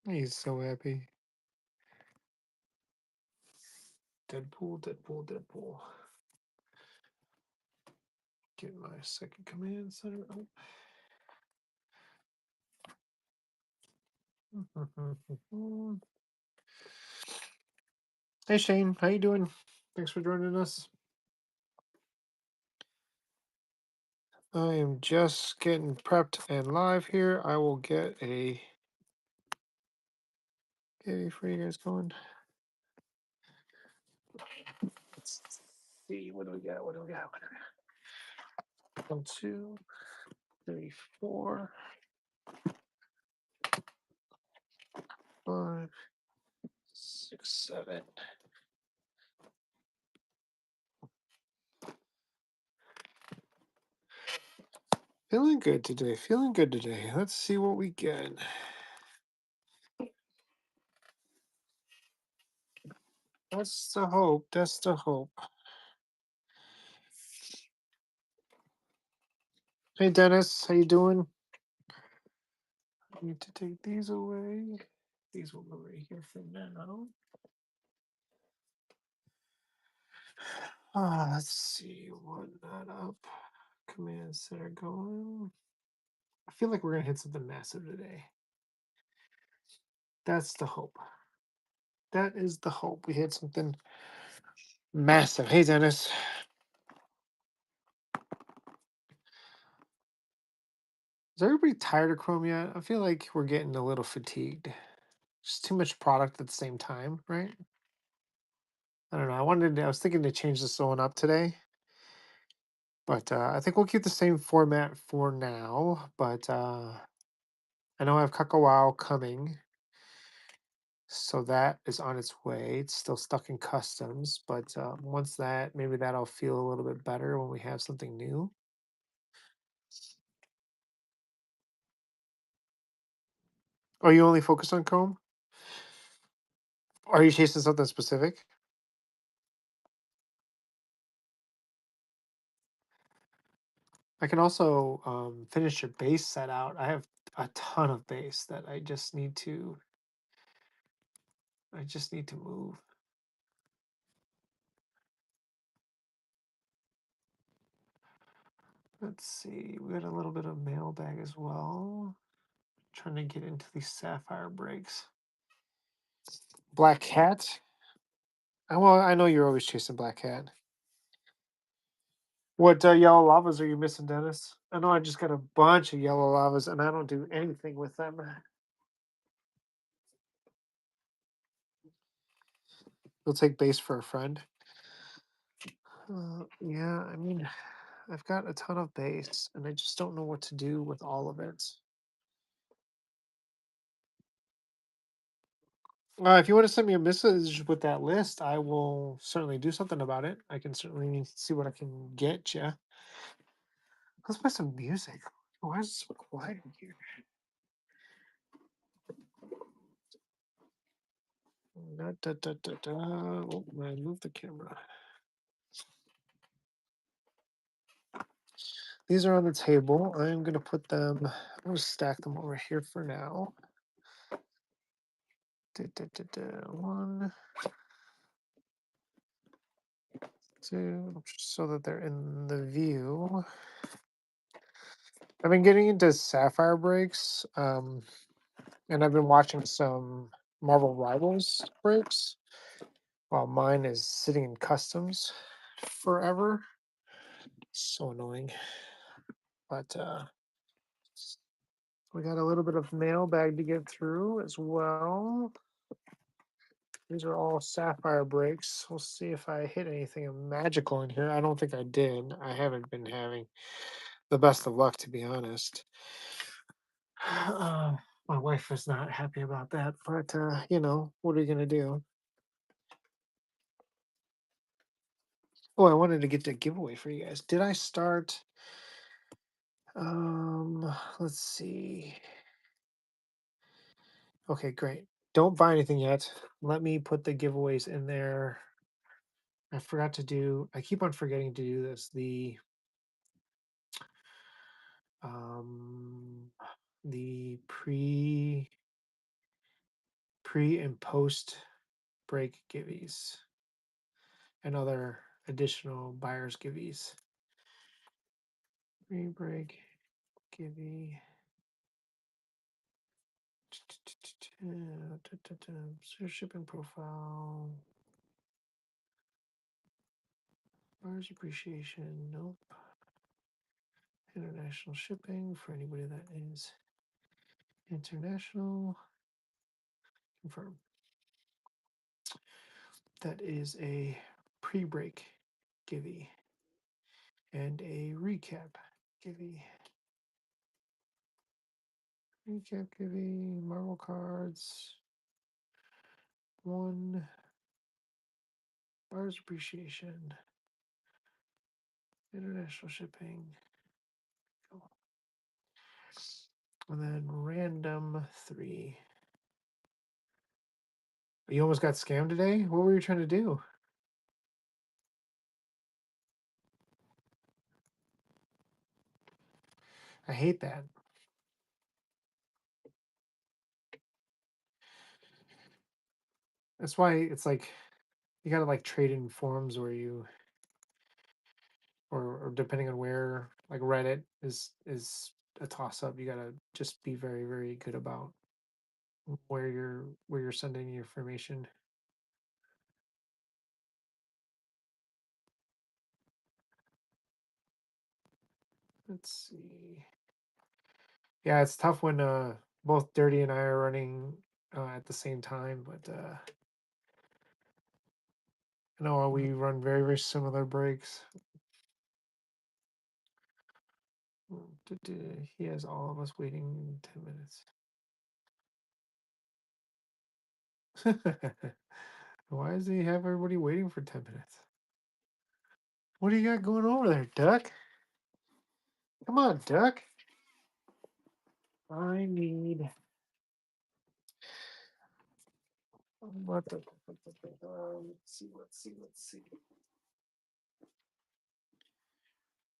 He's so happy. Deadpool, Deadpool, Deadpool. Get my second command center up. Hey Shane, how you doing? Thanks for joining us. I am just getting prepped and live here. I will get a kitty for you guys going. Let's see, what do we got? What do we got? 1, 2, 3, 4, 5, 6, 7. Feeling good today. Feeling good today. Let's see what we get. That's the hope. That's the hope. Hey Dennis, how you doing? I need to take these away. These will go right here for now. Let's see. One that up. Command center going. I feel like we're gonna hit something massive today. That's the hope. That is the hope. We hit something massive. Hey Dennis. Is everybody tired of Chrome yet? I feel like we're getting a little fatigued. Just too much product at the same time, right? I don't know. I was thinking to change this one up today, but I think we'll keep the same format for now. But I know I have Kakao coming, so that is on its way. It's still stuck in customs, but once that, maybe that'll feel a little bit better when we have something new. Are you only focused on Chrome? Are you chasing something specific? I can also finish your base set out. I have a ton of base that I just need to move. Let's see. We got a little bit of mailbag as well. Trying to get into these sapphire breaks. Black Cat. Well, I know you're always chasing Black Cat. What yellow lavas are you missing, Dennis? I know I just got a bunch of yellow lavas and I don't do anything with them. You'll take base for a friend. Yeah, I mean, I've got a ton of base and I just don't know what to do with all of it. If you want to send me a message with that list, I will certainly do something about it. I can certainly see what I can get you. Let's play some music. Why is it so quiet in here? Da, da, da, da, da. Oh, I moved the camera. These are on the table. I'm going to put them, I'm going to stack them over here for now. Da, da, da, da. 1, 2, so that they're in the view. I've been getting into Sapphire breaks, and I've been watching some Marvel Rivals breaks, while mine is sitting in customs forever. So annoying. But we got a little bit of mailbag to get through as well. These are all sapphire breaks. We'll see if I hit anything magical in here. I don't think I did. I haven't been having the best of luck, to be honest. My wife was not happy about that, but what are you gonna do? Oh, I wanted to get the giveaway for you guys. Did I start? Let's see. Okay, great. Don't buy anything yet. Let me put the giveaways in there. I keep on forgetting to do this. Um, the pre and post break giveies and other additional buyer's giveies. Pre break givey. Shipping profile. Buyer's appreciation. Nope. International shipping for anybody that is international. Confirm. That is a pre-break givey and a recap givey. Recap givey, Marvel cards. One. Buyer's appreciation. International shipping. Go. And then random 3. You almost got scammed today? What were you trying to do? I hate that. That's why it's like you gotta like trade in forums where you or depending on where like Reddit is a toss up. You gotta just be very, very good about where you're sending your information. Let's see. Yeah, it's tough when both Dirty and I are running at the same time, but I know we run very, very similar breaks. He has all of us waiting in 10 minutes. Why does he have everybody waiting for 10 minutes? What do you got going over there, Duck? Come on, Duck. I need. What the? Let's see.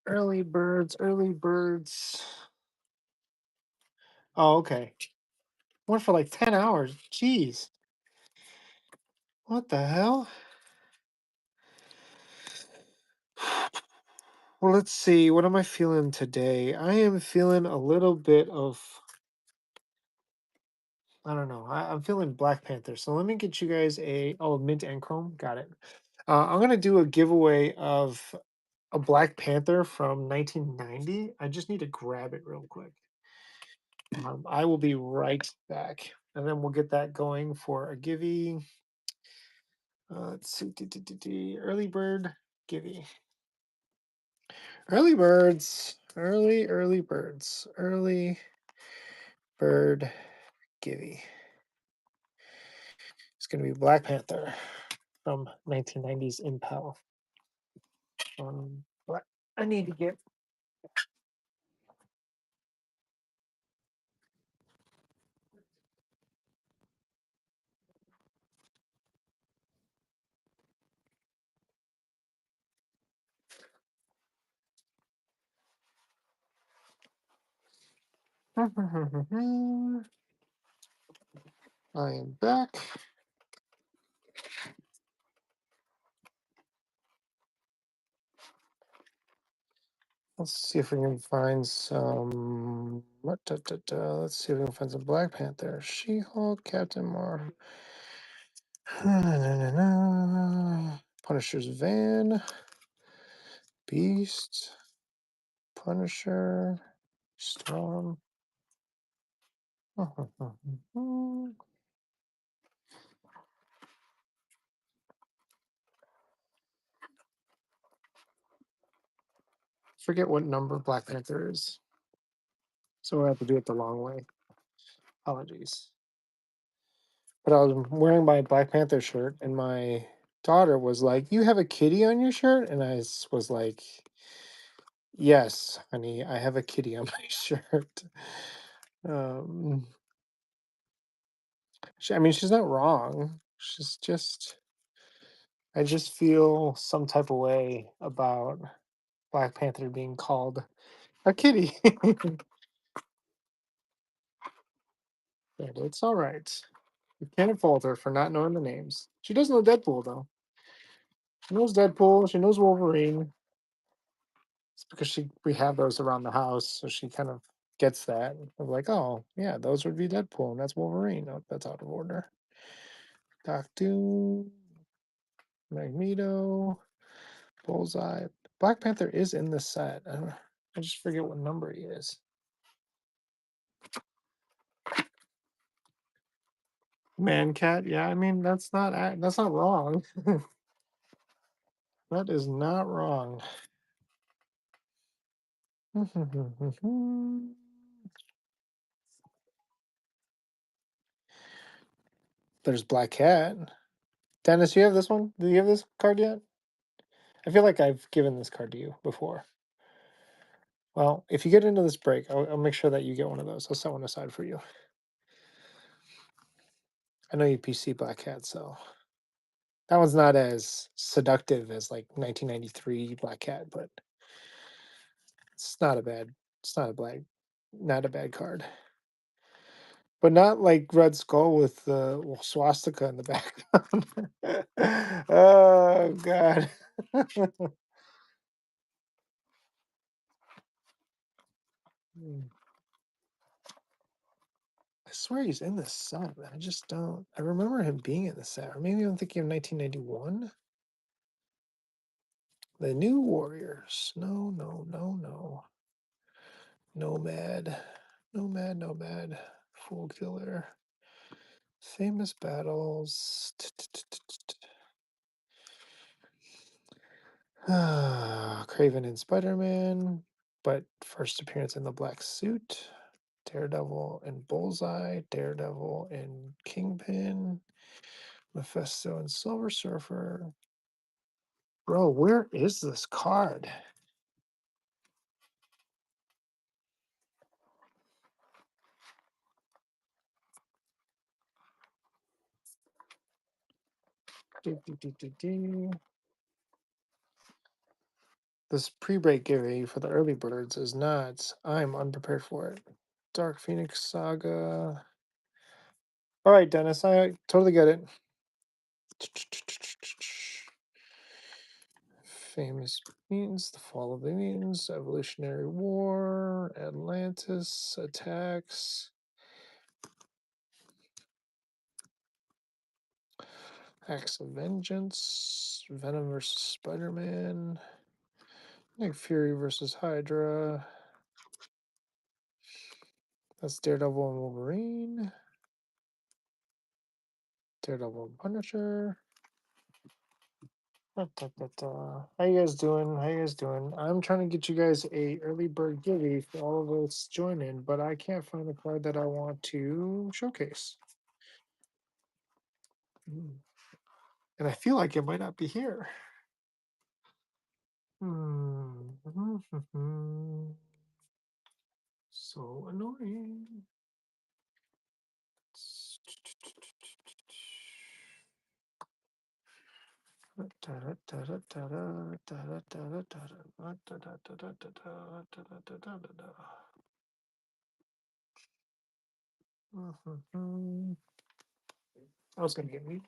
Early birds, early birds. Oh, okay. Went for like 10 hours. Jeez. What the hell? Well, let's see. What am I feeling today? I am feeling a little bit of. I don't know. I'm feeling Black Panther. So let me get you guys mint and chrome. Got it. I'm gonna do a giveaway of a Black Panther from 1990. I just need to grab it real quick. I will be right back, and then we'll get that going for a givey. Let's see, early bird givey. Early birds, early birds, early bird givey. It's gonna be Black Panther from 1990s Impel. But I need to get. I am back. Let's see if we can find some. Let's see if we can find some Black Panther, She-Hulk, Captain Marvel, Punisher's van, Beast, Punisher, Storm. Forget what number Black Panther is, so I have to do it the long way. Apologies. But I was wearing my Black Panther shirt, and my daughter was like, "You have a kitty on your shirt?" And I was like, "Yes, honey, I have a kitty on my shirt." Um, I mean, she's not wrong. She's just, I just feel some type of way about Black Panther being called a kitty. But it's all right. You can't fault her for not knowing the names. She does know Deadpool though. She knows Deadpool. She knows Wolverine. It's because we have those around the house, so she kind of gets that. Of like, oh yeah, those would be Deadpool, and that's Wolverine. Oh, that's out of order. Doc Doom, Magneto, Bullseye. Black Panther is in the set. I just forget what number he is. Man Cat. Yeah, I mean that's not wrong. That is not wrong. There's Black Cat. Dennis, you have this one? Do you have this card yet? I feel like I've given this card to you before. Well, if you get into this break, I'll make sure that you get one of those. I'll set one aside for you. I know you PC Black Cat, so that one's not as seductive as like 1993 Black Cat, but it's not a bad. It's not a bad card. But not like Red Skull with the swastika in the background. Oh God. Hmm. I swear he's in the set, but I just don't. I remember him being in the set, or maybe I'm thinking of 1991. The New Warriors. No, no, no, no. Nomad. Nomad, Nomad. Fool Killer. Famous battles. Craven and Spider-Man, but first appearance in the black suit. Daredevil and Bullseye. Daredevil and Kingpin. Mephisto and Silver Surfer. Bro, where is this card? This pre-break giveaway for the early birds is not. I'm unprepared for it. Dark Phoenix Saga. All right, Dennis, I totally get it. Famous mutants, the fall of the mutants, Evolutionary War, Atlantis attacks, Acts of Vengeance, Venom versus Spider-Man, Nick Fury versus Hydra. That's Daredevil and Wolverine. Daredevil and Punisher. How you guys doing? How you guys doing? I'm trying to get you guys a early bird givey for all of us joining, but I can't find the card that I want to showcase. And I feel like it might not be here. So annoying. I was gonna get meat.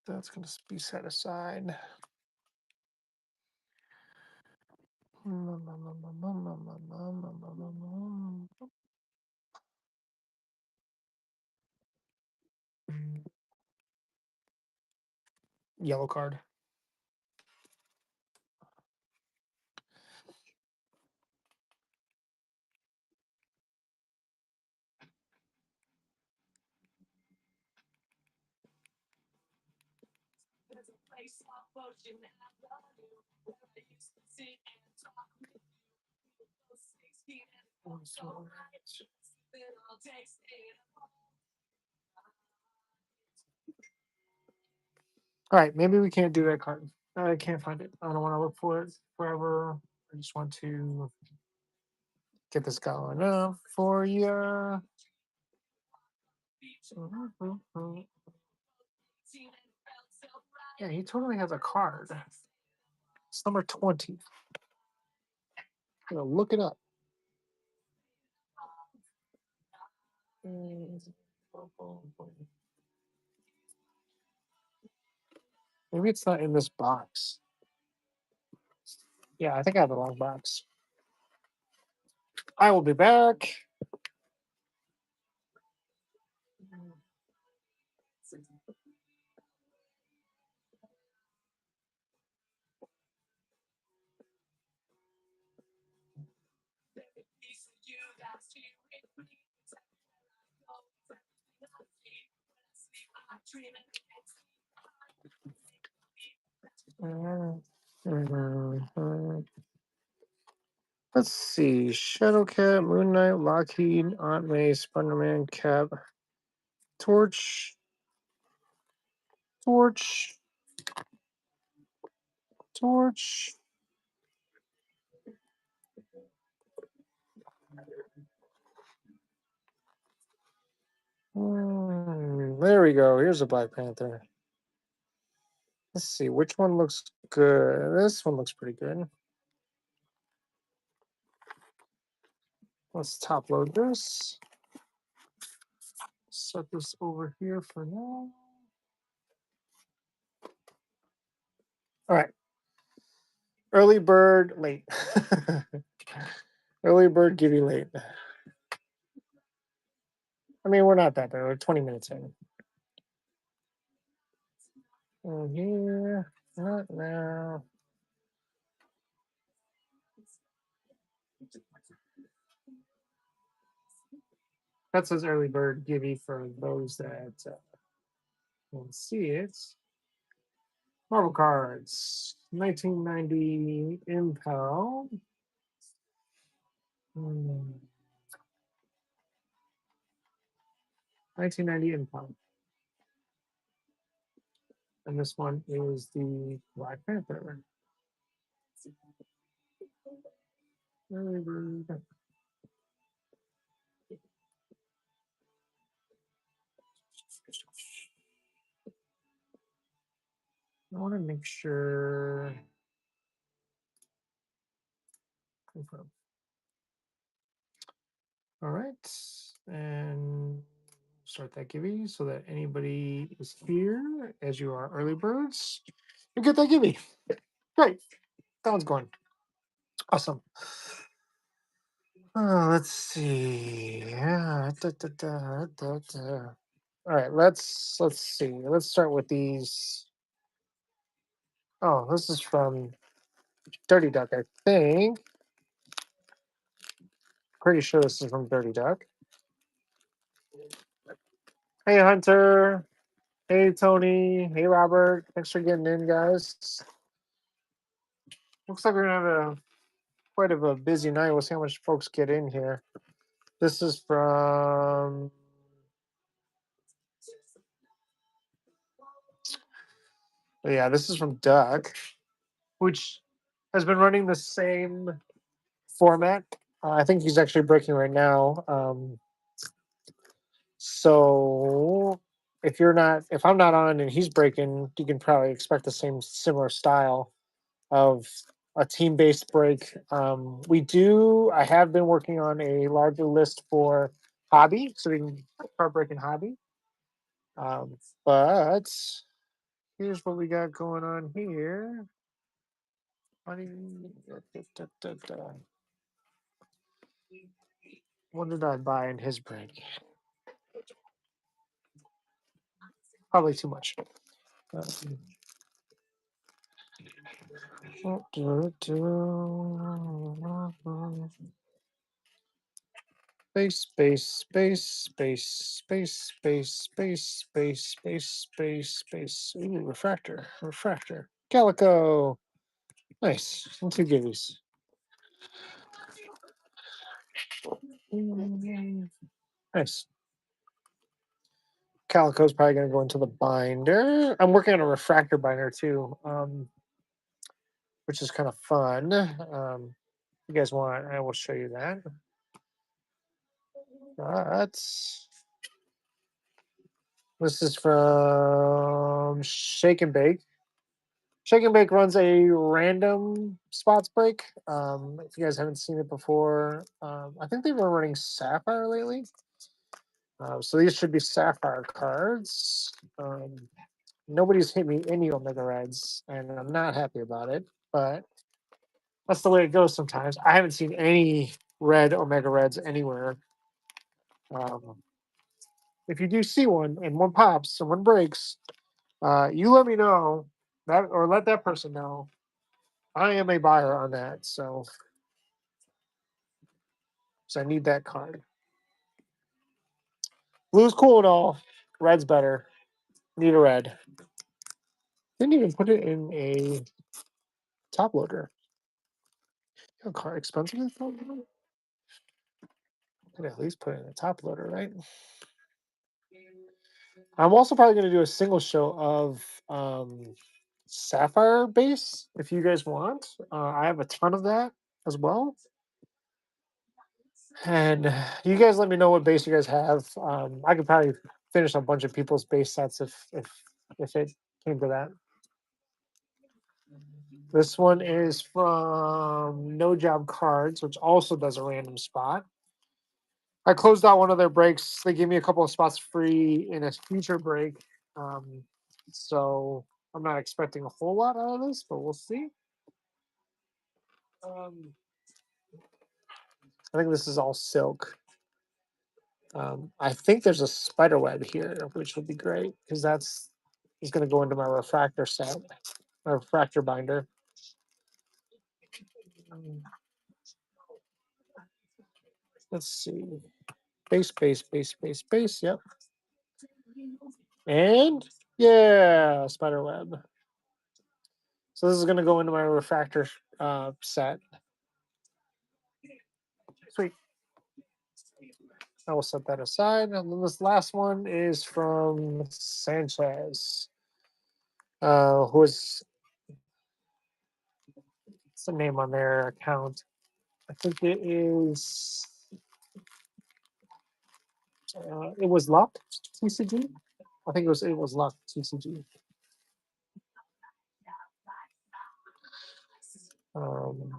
That's going to be set aside. Yellow card. All right, maybe we can't do that card. I can't find it. I don't want to look for it forever. I just want to get this going up for you. Yeah, he totally has a card. It's number 20. I'm gonna look it up. Maybe it's not in this box. Yeah, I think I have the wrong box. I will be back. Let's see. Shadowcat, Moon Knight, Lockheed, Aunt May, Spider-Man, Cap, Torch, Torch, Torch. There we go. Here's a Black Panther. Let's see. Which one looks good? This one looks pretty good. Let's top load this. Set this over here for now. All right. Early bird, late. Early bird, give you late. I mean, we're not that bad. We're 20 minutes in. Here, not now. That says early bird givey for those that can see it. Marvel cards, 1990 Impel. 1990 Impel. And this one is the Black Panther. Early bird. I want to make sure. Confirm. All right. And start that givey so that anybody is here as you are early birds. You get that givey. Great. That one's going. Awesome. Let's see. Yeah. All right, let's see. Let's start with these. Oh, this is from Dirty Duck, I think. Pretty sure this is from Dirty Duck. Hey, Hunter. Hey, Tony. Hey, Robert. Thanks for getting in, guys. Looks like we're gonna have quite of a busy night. We'll see how much folks get in here. This is from. Yeah, this is from Duck, which has been running the same format. I think he's actually breaking right now. So if I'm not on and he's breaking, you can probably expect the same similar style of a team-based break. I have been working on a larger list for hobby, so we can start breaking hobby. But here's what we got going on here. What did I buy in his break? Probably too much. Space. Ooh, refractor. Calico. Nice. And two givers. Nice. Calico's probably going to go into the binder. I'm working on a refractor binder too, which is kind of fun. If you guys want, I will show you that. But This is from Shake and Bake. Shake and Bake runs a random spots break. If you guys haven't seen it before, I think they were running Sapphire lately. So these should be Sapphire cards. Nobody's hit me any Omega Reds, and I'm not happy about it. But that's the way it goes sometimes. I haven't seen any red Omega Reds anywhere. Um, if you do see one and one pops and one breaks, you let me know that, or let that person know. I am a buyer on that, so I need that card. Blue's cool and all. Red's better. Need a red. Didn't even put it in a top loader. You know, card expensive as top loader? Could at least put it in a top loader, right? I'm also probably going to do a single show of Sapphire base if you guys want. I have a ton of that as well. And you guys let me know what base you guys have. I could probably finish a bunch of people's base sets if it came to that. This one is from No Job Cards, which also does a random spot. I closed out one of their breaks. They gave me a couple of spots free in a future break. Um, so I'm not expecting a whole lot out of this, but we'll see. Um, I think this is all silk. I think there's a spider web here, which would be great because that's is going to go into my refractor set, my refractor binder. Um, Let's see. Base. Yep. And yeah, spider web. So this is going to go into my refractor set. Sweet. I will set that aside. And then this last one is from Sanchez, who is, what's the name on their account? I think it was locked TCG. I think it was locked TCG. Um,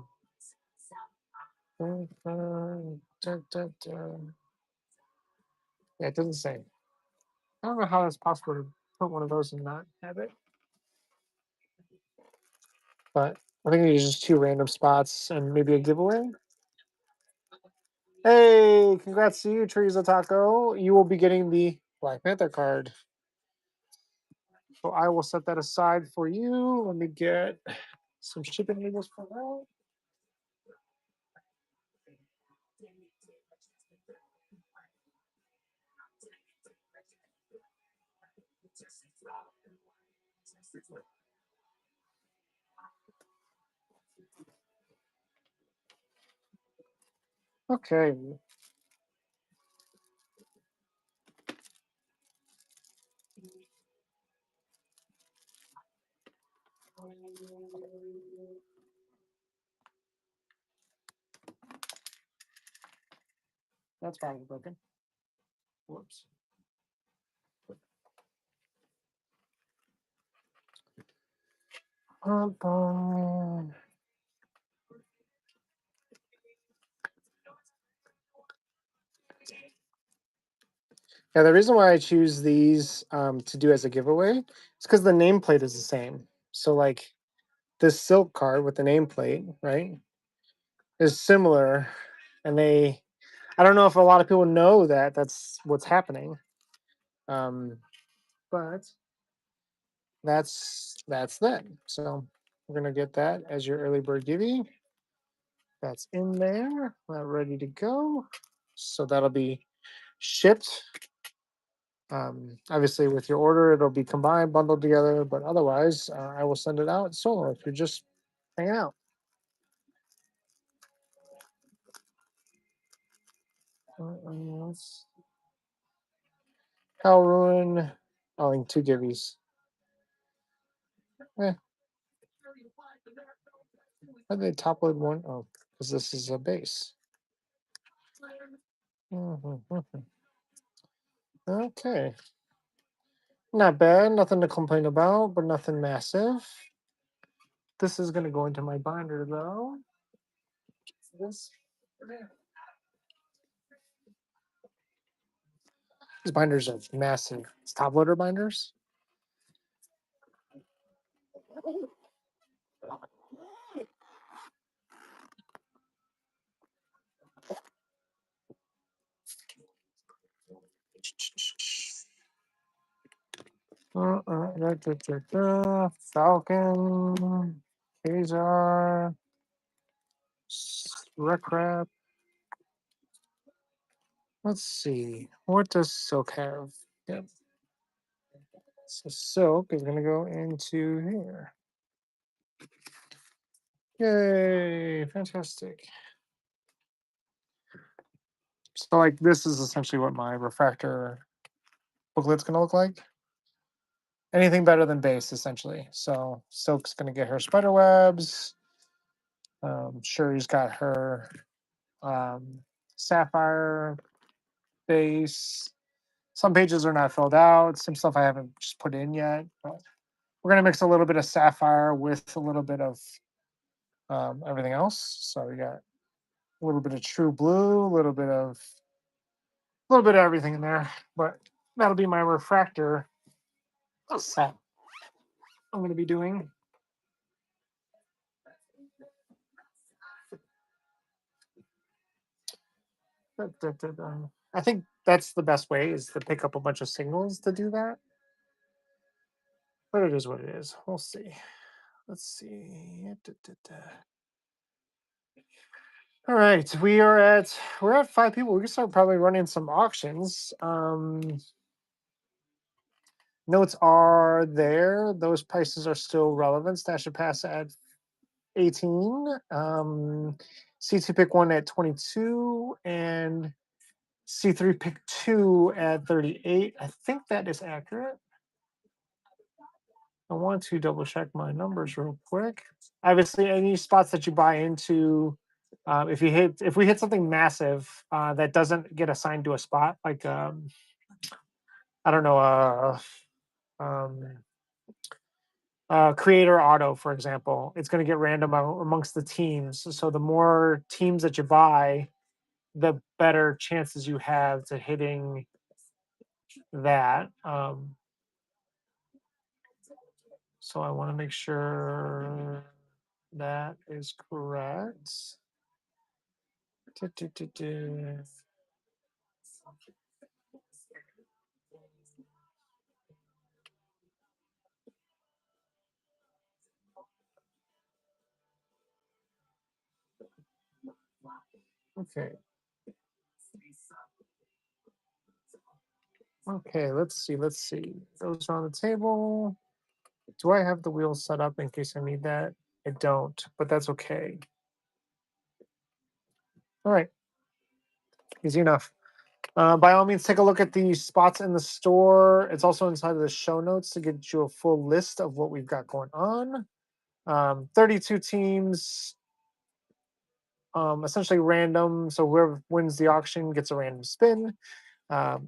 yeah, it doesn't say. I don't know how it's possible to put one of those and not have it, but I think it's just two random spots and maybe a giveaway. Hey, congrats to you, Teresa Taco. You will be getting the Black Panther card. So I will set that aside for you. Let me get some shipping labels for that. Okay. That's probably broken. Whoops. Bum. Yeah, the reason why I choose these to do as a giveaway is because the nameplate is the same. So like this silk card with the nameplate, right, is similar, and I don't know if a lot of people know that that's what's happening, but that's that. So we're gonna get that as your early bird givey. That's in there, ready to go. So that'll be shipped. Obviously, with your order, it'll be combined, bundled together. But otherwise, I will send it out solo if you're just hanging out. Hell Ruin. Oh, and two givvies. Eh, I think top load one. Oh, because this is a base. Mhm. Okay. Not bad, nothing to complain about, but nothing massive. This is gonna go into my binder though. This these binders are massive. It's top loader binders. Falcon, Kazar, Recrap. Let's see. What does Silk have? Yep. So Silk is gonna go into here. Yay! Fantastic. So like this is essentially what my refractor booklet's gonna look like. Anything better than base, essentially. So Silk's gonna get her spider webs. Shuri's got her sapphire base. Some pages are not filled out. Some stuff I haven't just put in yet. But we're gonna mix a little bit of sapphire with a little bit of everything else. So we got a little bit of true blue, a little bit of everything in there. But that'll be my refractor set I'm gonna be doing. I think that's the best way is to pick up a bunch of signals to do that. But it is what it is. We'll see. Let's see. All right, we're at 5 people. We can start probably running some auctions. Notes are there. Those prices are still relevant. Stash of pass at 18. C2 pick one at 22 and C3 pick two at 38. I think that is accurate. I want to double check my numbers real quick. Obviously, any spots that you buy into, if we hit something massive that doesn't get assigned to a spot, like I don't know, um, creator auto, for example, it's going to get random amongst the teams. So the more teams that you buy, the better chances you have to hitting that. So I want to make sure that is correct. Du- du- du. Okay. Okay, let's see. Let's see. Those are on the table. Do I have the wheels set up in case I need that? I don't, but that's okay. All right, easy enough. By all means, take a look at the spots in the store. It's also inside of the show notes to get you a full list of what we've got going on. 32 teams, essentially random. So whoever wins the auction gets a random spin.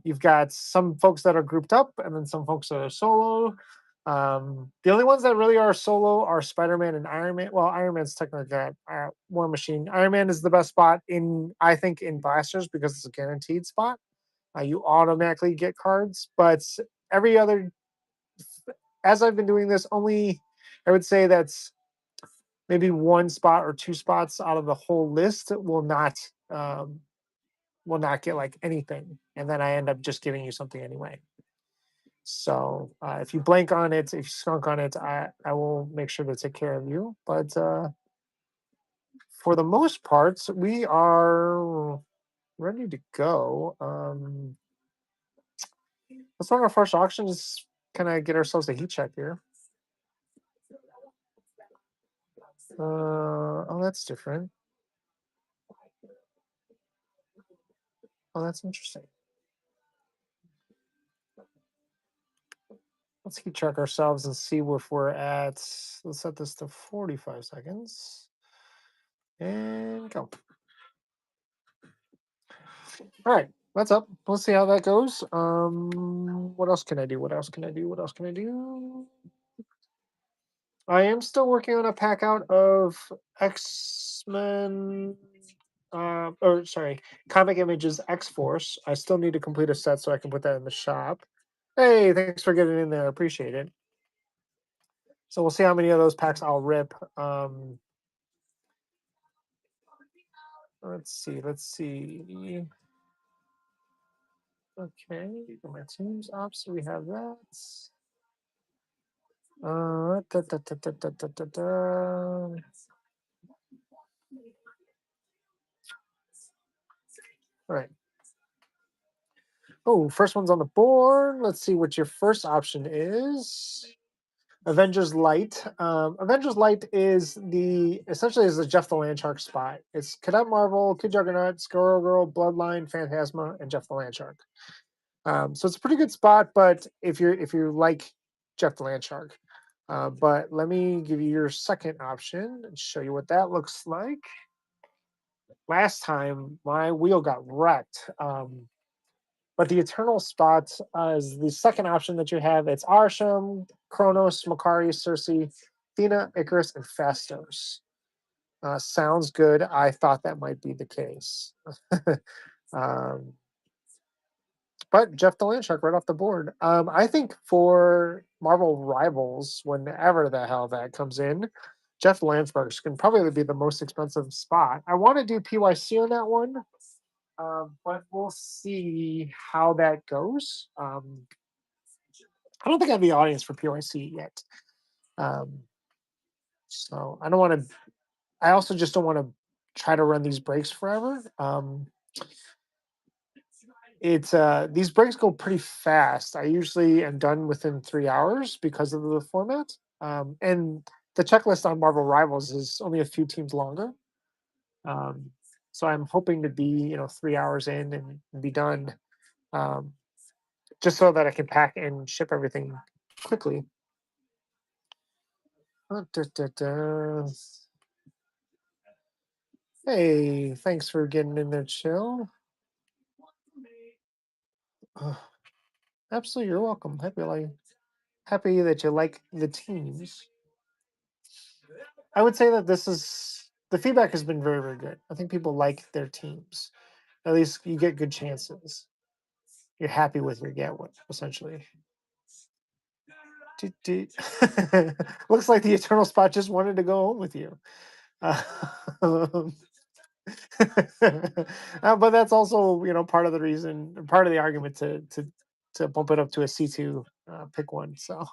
You've got some folks that are grouped up, and then some folks that are solo. The only ones that really are solo are Spider-Man and Iron Man. Well, Iron Man's technically got War Machine. Iron Man is the best spot I think, in blasters because it's a guaranteed spot. You automatically get cards, but every other, as I've been doing this, only I would say that's maybe one spot or two spots out of the whole list um, will not get like anything, and then I end up just giving you something anyway. So if you blank on it, if you skunk on it, I will make sure to take care of you. But for the most part, we are ready to go. Let's run our first auction. Just kind of get ourselves a heat check here. Oh, that's different. Oh, that's interesting. Let's heat check ourselves and see if we're at. Let's set this to 45 seconds and go. All right. That's up. Let's see how that goes. What else can I do? What else can I do? What else can I do? I am still working on a pack out of X-Men, or sorry, Comic Images X-Force. I still need to complete a set so I can put that in the shop. Hey, thanks for getting in there. Appreciate it. So we'll see how many of those packs I'll rip. Let's see. Let's see. Okay, my teams up, so we have that. Da, da, da, da, da, da, da, da. All right. Oh, first one's on the board. Let's see what your first option is. Avengers Light. Avengers Light is essentially is the Jeff the Landshark spot. It's Cadet Marvel, Kid Juggernaut, Squirrel Girl, Bloodline, Phantasma, and Jeff the Landshark. So it's a pretty good spot, but if you like Jeff the Landshark. But let me give you your second option and show you what that looks like. Last time my wheel got wrecked. But the Eternal spot is the second option that you have. It's Arsham, Kronos, Makari, Cersei, Athena, Icarus, and Fastos. Sounds good. I thought that might be the case. um, but Jeff the Landshark right off the board. I think for Marvel Rivals, whenever the hell that comes in, Jeff Landshark can probably be the most expensive spot. I want to do PYC on that one, but we'll see how that goes. I don't think I have the audience for PYC yet. Um, so I don't want to. I also just don't want to try to run these breaks forever. It's these breaks go pretty fast. I usually am done within 3 hours because of the format. And the checklist on Marvel Rivals is only a few teams longer. Um, so I'm hoping to be 3 hours in and be done, um, just so that I can pack and ship everything quickly. Da, da, da. Hey, thanks for getting in there, chill. Uh, Absolutely, you're welcome. Happy that you like the teams. I would say that the feedback has been very, very good. I think people like their teams. At least you get good chances. You're happy with your get what essentially. Doot, doot. Looks like the Eternal Spot just wanted to go home with you. Um, but that's also part of the reason, part of the argument to bump it up to a C2 pick one. So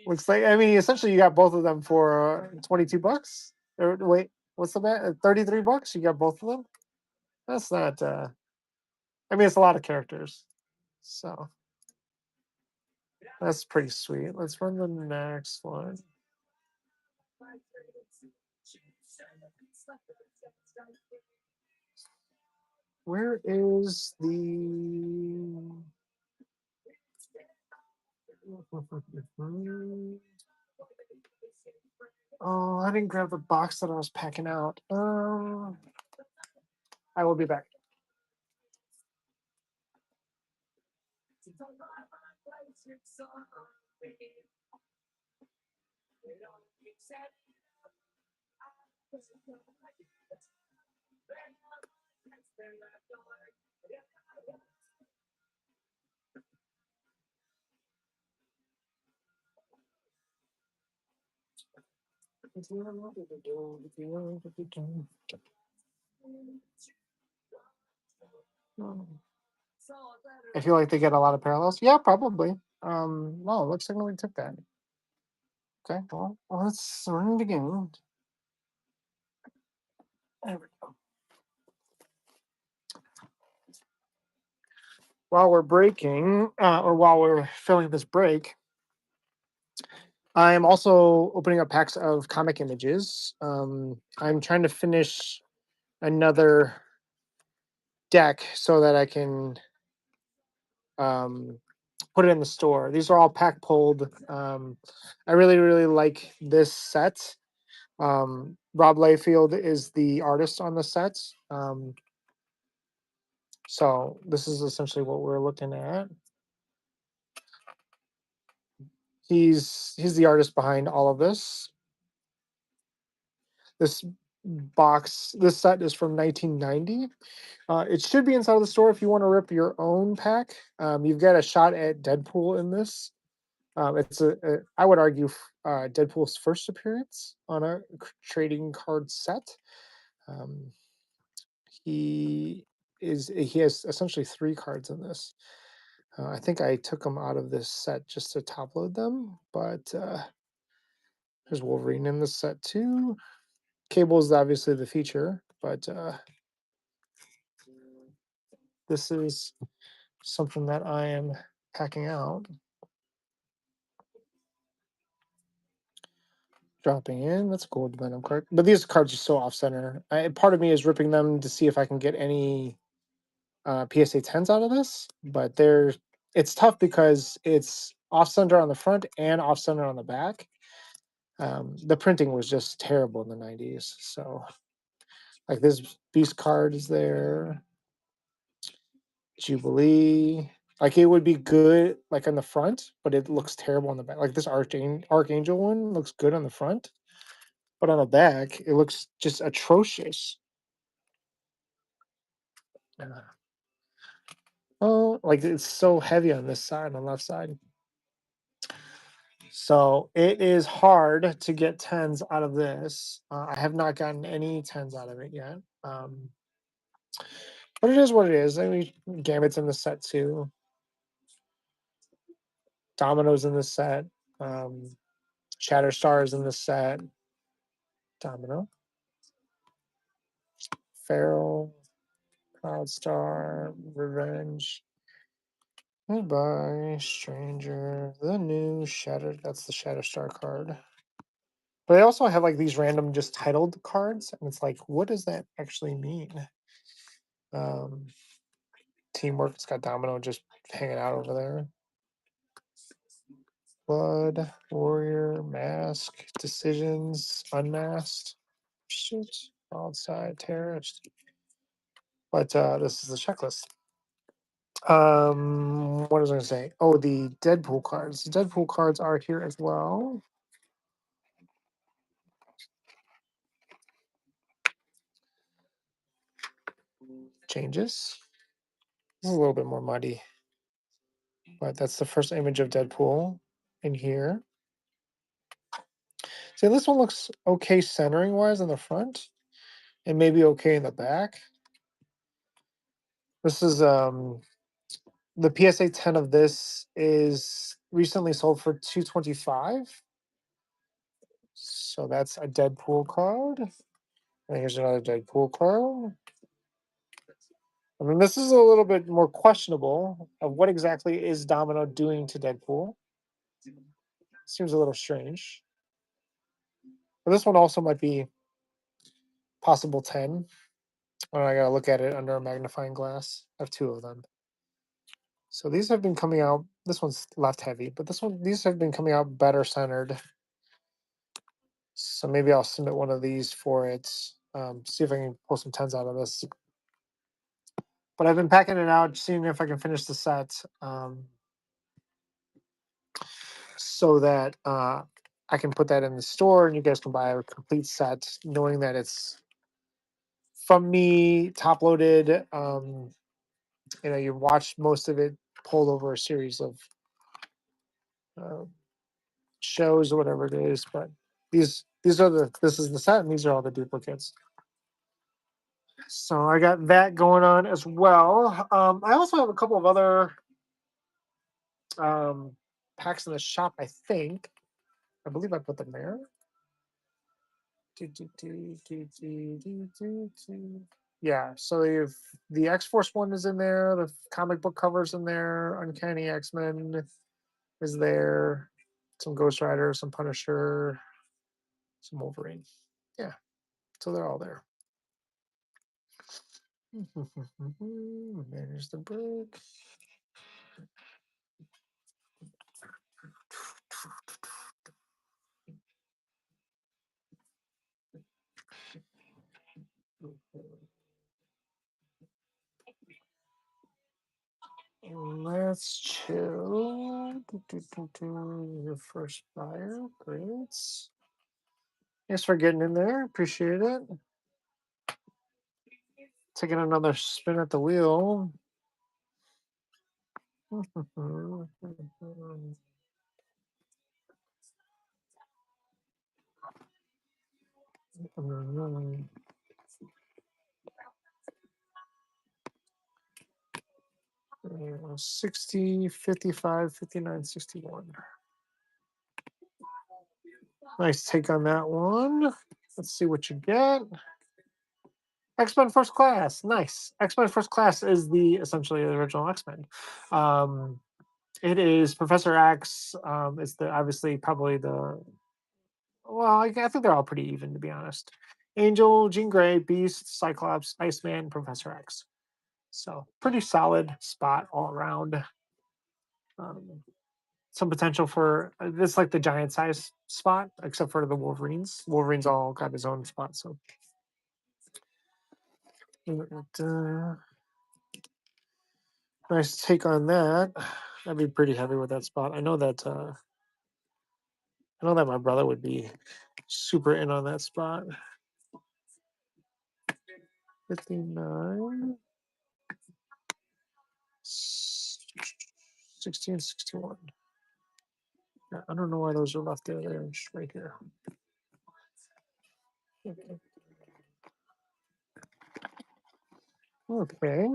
looks like, I mean, essentially you got both of them for $22. Or wait, what's the bet? $33. You got both of them. That's not. I mean, it's a lot of characters, so that's pretty sweet. Let's run the next one. Where is the? Oh, I didn't grab the box that I was packing out. I will be back. I feel like they get a lot of parallels. Yeah, probably. No, it looks like we took that. Okay, well, let's run it again. There we go. While we're breaking, or while we're filling this break, I'm also opening up packs of comic images. I'm trying to finish another deck so that I can um, put it in the store. These are all pack pulled. I really, really like this set. Rob Layfield is the artist on the set. So this is essentially what we're looking at. He's the artist behind all of this. This this set is from 1990. It should be inside of the store if you want to rip your own pack. You've got a shot at Deadpool in this. It's I would argue, Deadpool's first appearance on a trading card set. Um, he has essentially three cards in this. I think I took them out of this set just to top load them, but there's Wolverine in this set too. Cable is obviously the feature, but this is something that I am packing out. Dropping in. That's a cool Venom card. But these cards are so off center. Part of me is ripping them to see if I can get any PSA 10s out of this. But it's tough because it's off center on the front and off center on the back. The printing was just terrible in the 90s. So, like, this Beast card is there. Jubilee. Like, it would be good like on the front, but it looks terrible on the back. Like this Archangel one looks good on the front, but on the back it looks just atrocious. Oh, like it's so heavy on this side, on the left side. So it is hard to get tens out of this. I have not gotten any tens out of it yet. But it is what it is. I mean, Gambit's in the set too. Domino's in the set. Shatterstar is in the set. Domino. Feral. Cloudstar. Revenge. Goodbye, Stranger. The new Shatter. That's the Shatterstar card. But I also have like these random just titled cards, and it's like, what does that actually mean? Um, Teamwork. It's got Domino just hanging out over there. Blood, Warrior, Mask, Decisions, Unmasked. Shit. Outside Terrorist. But this is the checklist. What was I gonna say? Oh, the Deadpool cards. The Deadpool cards are here as well. Changes. This is a little bit more muddy. But that's the first image of Deadpool in here. See, this one looks okay centering wise in the front, and maybe okay in the back. This is the PSA 10 of this is recently sold for $225. So that's a Deadpool card. And here's another Deadpool card. I mean, this is a little bit more questionable of what exactly is Domino doing to Deadpool. Seems a little strange. But this one also might be possible 10. Oh, I gotta look at it under a magnifying glass. I have two of them. So these have been coming out. This one's left heavy, but these have been coming out better centered. So maybe I'll submit one of these for it. See if I can pull some tens out of this. But I've been packing it out, seeing if I can finish the set, so that I can put that in the store and you guys can buy a complete set, knowing that it's from me, top loaded. You watched most of it pulled over a series of uh, shows or whatever it is. But this is the set, and these are all the duplicates. So I got that going on as well. I also have a couple of other um, packs in the shop. I believe I put them there. Yeah, so you've the X Force one is in there. The comic book covers in there. Uncanny X Men is there. Some Ghost Rider, some Punisher, some Wolverine. Yeah, so they're all there. There's the book. Let's chill. Your first buyer. Great. Thanks for getting in there. Appreciate it. Taking another spin at the wheel. Mm, 60, 55, 59, 61. Nice take on that one. Let's see what you get. X-Men First Class. Nice. X-Men First Class is the essentially the original X-Men. Um, it is Professor X. It's the obviously probably the well, I think they're all pretty even to be honest. Angel, Jean Grey, Beast, Cyclops, Iceman, Professor X. So pretty solid spot all around. Um, some potential for this like the giant size spot, except for the Wolverines. Wolverines all got his own spot. So uh, nice take on that. I'd be pretty heavy with that spot. I know that my brother would be super in on that spot. 59, 16, 61. Yeah, I don't know why those are left there. They're just right here. Okay.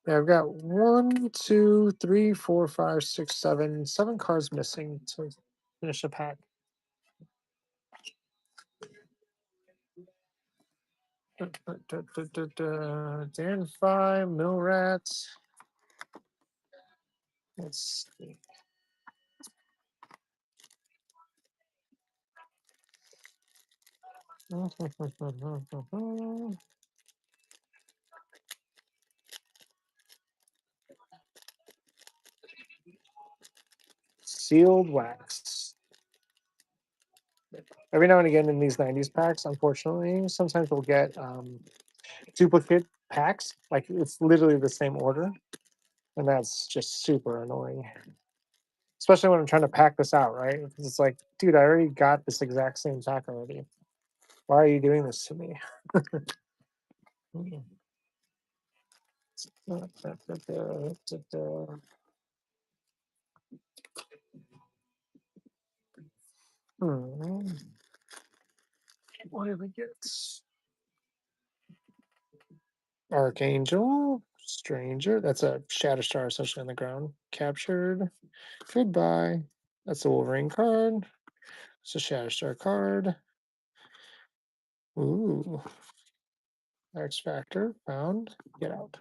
Yeah, I've got 1, 2, 3, 4, 5, 6, 7 cards missing to finish the pack. Danfy, Millrat. Let's see. Sealed wax. Every now and again in these 90s packs, unfortunately, sometimes we'll get duplicate packs. Like it's literally the same order. And that's just super annoying. Especially when I'm trying to pack this out, right? Because it's like, dude, I already got this exact same pack already. Why are you doing this to me? Hmm. What did we get? Archangel, Stranger. That's a Shatterstar essentially on the ground. Captured. Goodbye. That's a Wolverine card. It's a Shatterstar card. Ooh. X Factor. Found. Get out.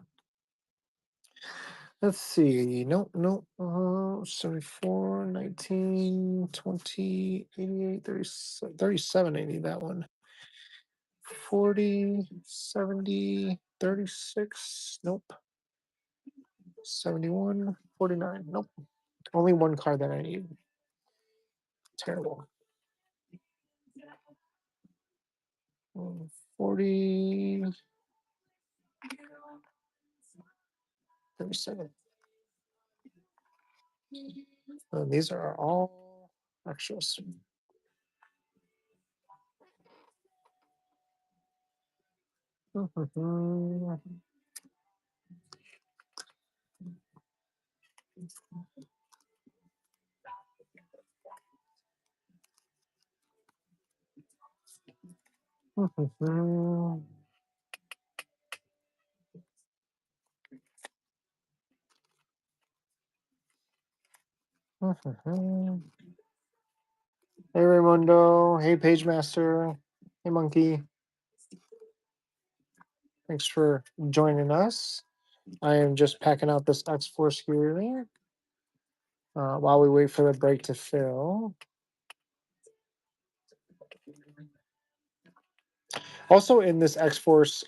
Let's see. Nope, nope. 74, 19, 20, 88, 37, 80. That one. 40, 70, 36. Nope. 71, 49. Nope. Only one card that I need. Terrible. 40, 37. These are all extras. Hey Raimundo. Hey Page Master. Hey Monkey. Thanks for joining us. I am just packing out this X Force here while we wait for the break to fill. Also, in this X Force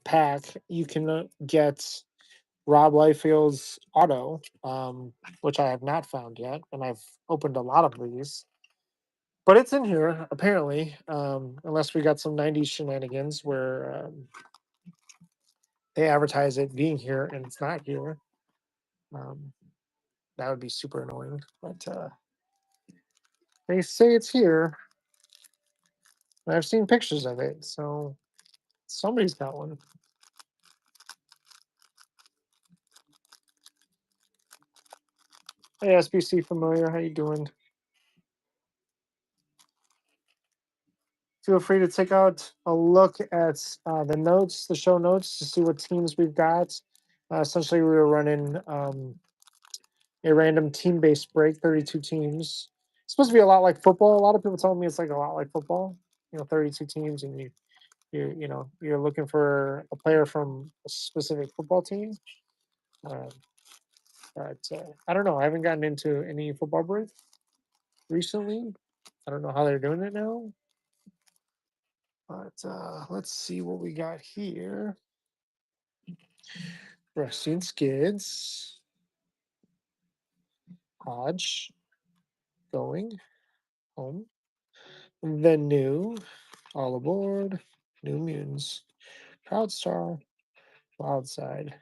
pack, you can get Rob Liefeld's auto, which I have not found yet, and I've opened a lot of these. But it's in here, apparently, unless we got some 90s shenanigans where they advertise it being here and it's not here. Um, that would be super annoying. But they say it's here. And I've seen pictures of it, so somebody's got one. Hey, SBC familiar, how you doing? Feel free to take out a look at the notes, the show notes, to see what teams we've got. Essentially, we were running a random team-based break, 32 teams. It's supposed to be a lot like football. A lot of people tell me it's like a lot like football. 32 teams, and you're looking for a player from a specific football team. Uh, but I don't know. I haven't gotten into any football break recently. I don't know how they're doing it now. But let's see what we got here. Rusty and Skids. Hodge. Going. Home. Then new. All aboard. New Mutants. Proud Star. Wild Side.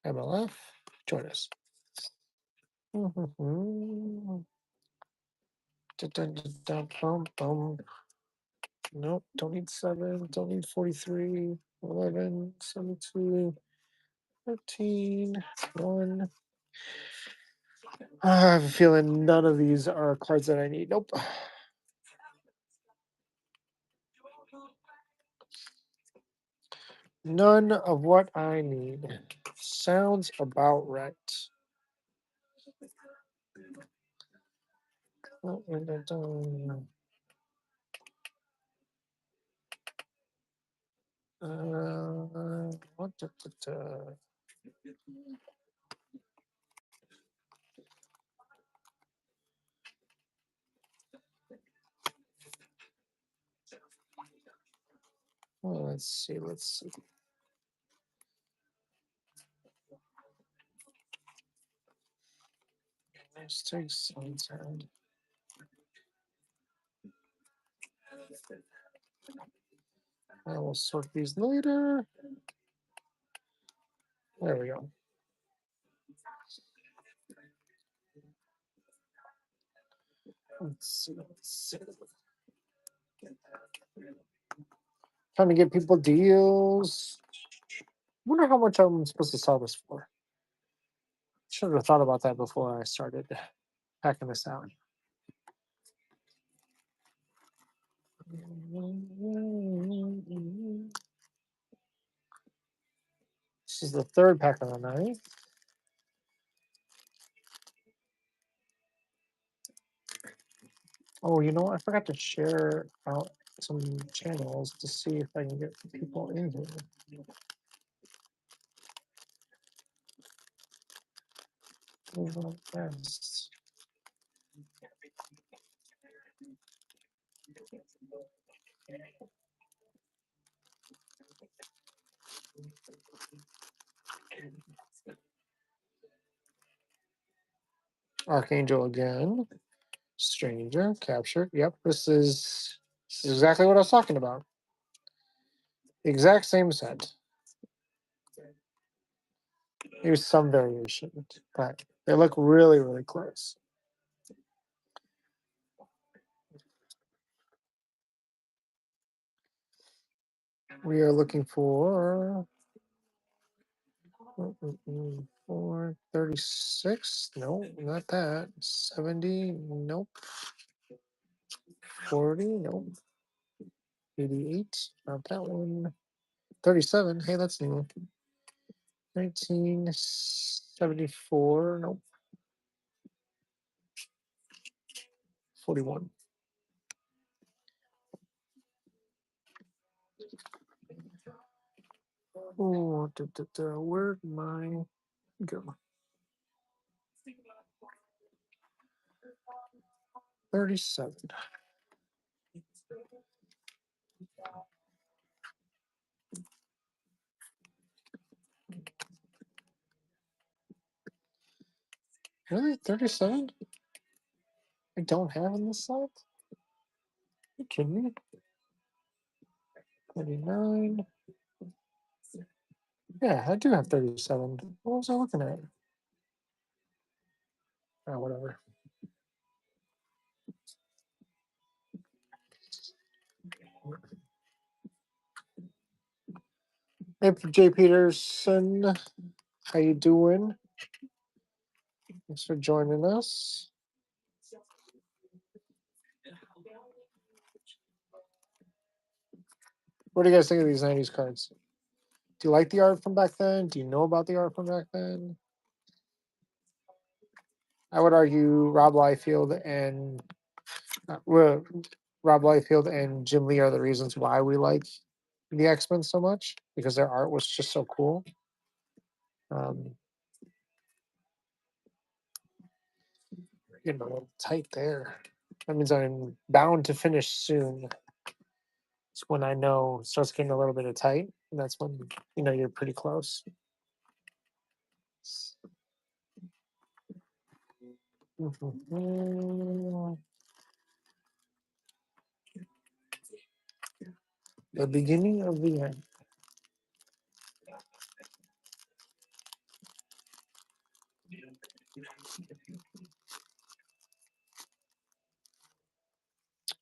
MLF. Join us. Dun, dun, dun, dun, bum, bum. Nope, don't need 7, don't need 43, 11, 72, 13, 1. I have a feeling none of these are cards that I need. Nope. None of what I need. Sounds about right. What Oh, let's see. Let's take some time. I will sort these later. There we go. Let's see. Trying to get people deals. Wonder how much I'm supposed to sell this for. Should have thought about that before I started packing this out. This is the third pack of the night. Oh, you know what? I forgot to share out some channels to see if I can get people in here. Yes. Archangel again. Stranger, captured. Yep, this is exactly what I was talking about. Exact same set. Here's some variation, but they look really, really close. We are looking for 436. No, not that. 70. Nope. 40. Nope. 88. Not that one. 37. Hey, that's new. 1974. Nope. 41. Oh, where'd my go? 37. Really? 37? I don't have in this set? You kidding me? 39. Yeah, I do have 37. What was I looking at? Whatever. Hey, Jay Peterson, how you doing? Thanks for joining us. What do you guys think of these 90s cards? Do you like the art from back then? Do you know about the art from back then? I would argue Rob Liefeld and Rob Liefeld and Jim Lee are the reasons why we like the X-Men so much, because their art was just so cool. Tight there. That means I'm bound to finish soon. It's when I know it starts getting a little bit of tight, and that's when you're pretty close. The beginning of the end.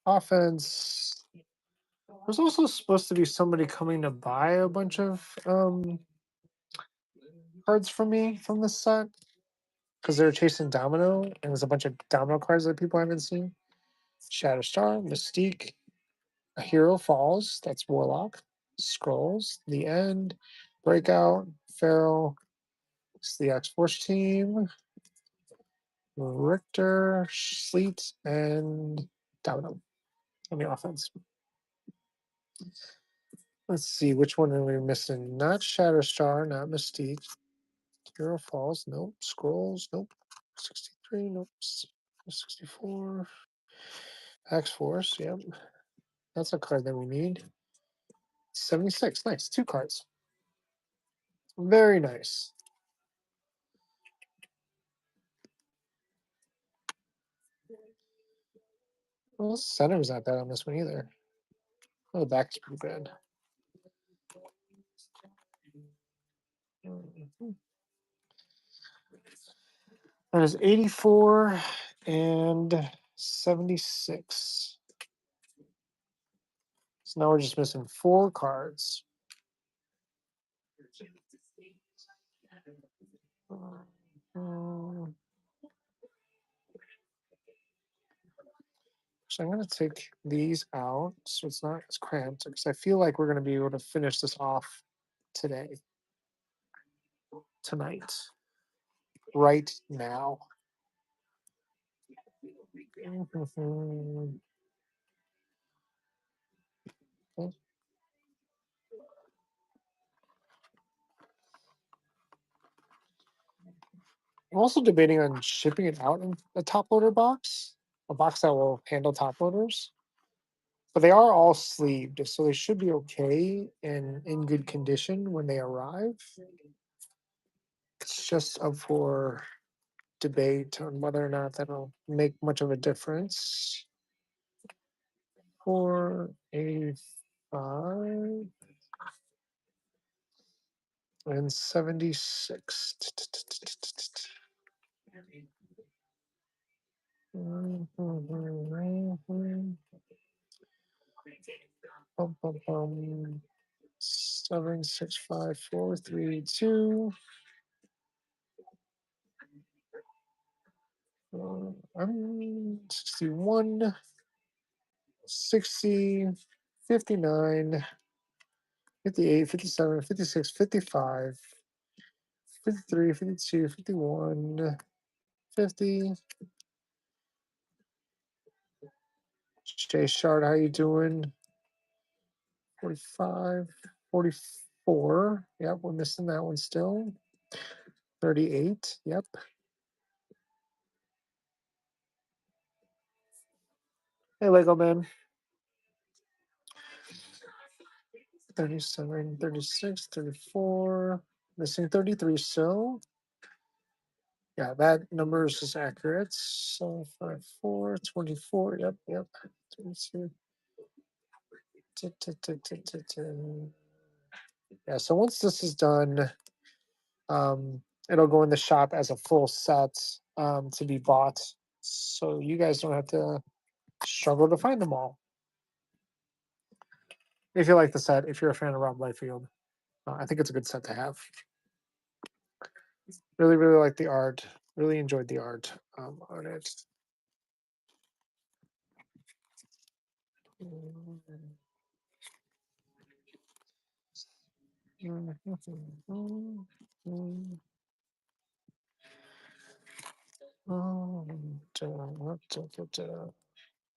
Offense. There's also supposed to be somebody coming to buy a bunch of cards from me from this set, because they're chasing Domino, and there's a bunch of Domino cards that people haven't seen. Shatterstar, Mystique, A Hero Falls, that's Warlock, Scrolls, The End, Breakout, Pharaoh, it's the X-Force team, Richter, Sleet, and Domino on the offense. Let's see, which one are we missing? Not Shatterstar, not Mystique. Hero Falls, nope. Scrolls, nope. 63, nope. 64. X-Force, yep. That's a card that we need. 76, nice. 2 cards. Very nice. Well, the center's not bad on this one either. Oh, the back is pretty bad. That is 84 and 76. So now we're just missing 4 cards. So I'm going to take these out so it's not as cramped, because I feel like we're going to be able to finish this off tonight, right now. I'm also debating on shipping it out in a top loader box, a box that will handle top loaders. But they are all sleeved, so they should be okay and in good condition when they arrive. It's just up for debate on whether or not that'll make much of a difference. 485 and 76. Bum, bum, bum. 765432. I'm 61, 60, 59, 58, 57, 56, 55, 53, 52, 51, 50. Jay Shard, how you doing? 45, 44. Yep, we're missing that one still. 38. Yep. Hey, Lego Man. 37, 36, 34. Missing 33 still. Yeah, that number is just accurate. So 54, 24. Yep, yep. 22. Yeah, so once this is done, it'll go in the shop as a full set to be bought, so you guys don't have to struggle to find them all. If you like the set, if you're a fan of Rob Liefeld, I think it's a good set to have. Really, really like the art. Really enjoyed the art on it.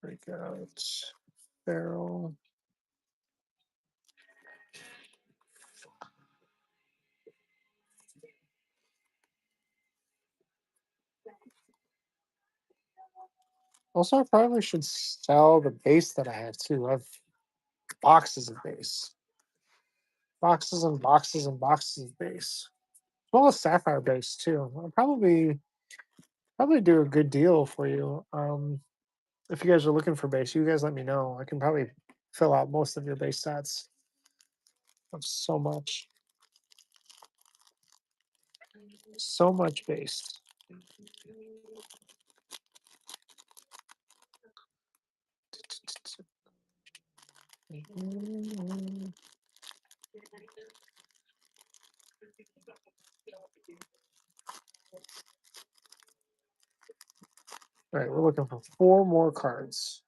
Break out barrel. Also, I probably should sell the base that I have too. I have boxes of base, boxes and boxes and boxes of base, as well as sapphire base too. I'll probably do a good deal for you. If you guys are looking for base, you guys let me know. I can probably fill out most of your base sets. Of so much base. All right, we're looking for 4 more cards.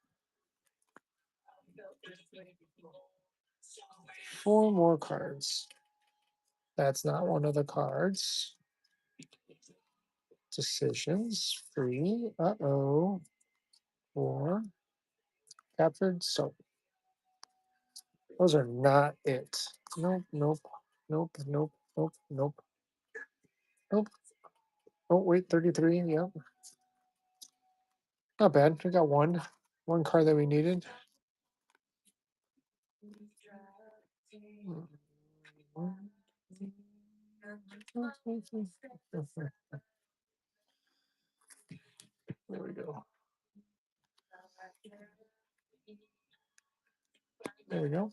4 more cards. That's not one of the cards. Decisions, free. Uh-oh. 4. Captured soap. Those are not it. Nope, nope, nope, nope, nope, nope, nope. Oh, wait, 33. Yep. Not bad. We got one card that we needed. There we go. There we go.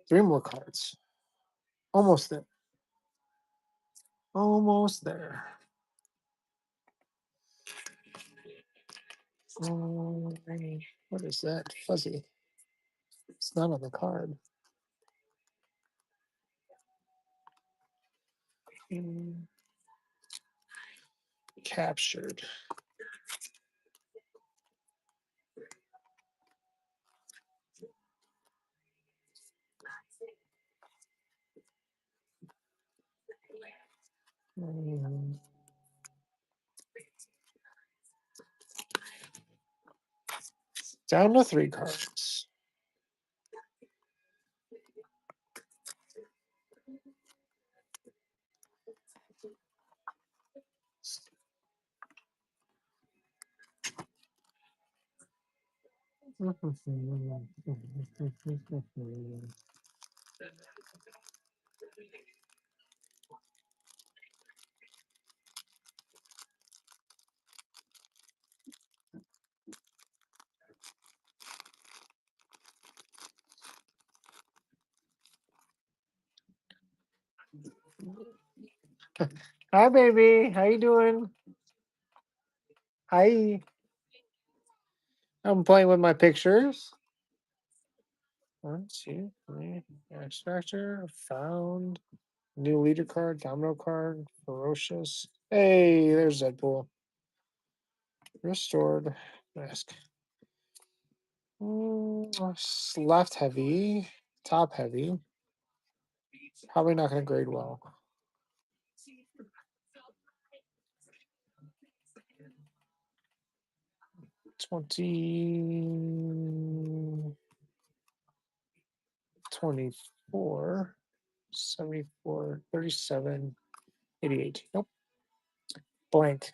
Three more cards. Almost there. Almost there. What is that? Fuzzy. It's not on the card. Captured. Down to 3 cards. Hi, baby. How you doing? Hi. I'm playing with my pictures. 1, 2, 3. Extractor. Found. New leader card. Domino card. Ferocious. Hey, there's Deadpool. Restored. Mask. Left heavy. Top heavy. Probably not going to grade well. 20, 24, 74, 37, 88. Nope. Blank.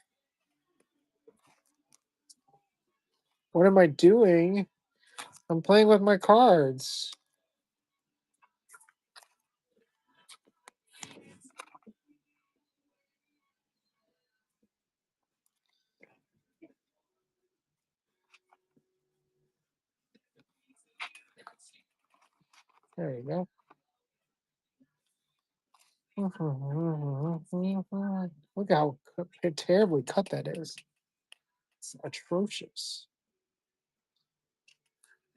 What am I doing? I'm playing with my cards. There you go. Look how terribly cut that is. It's atrocious.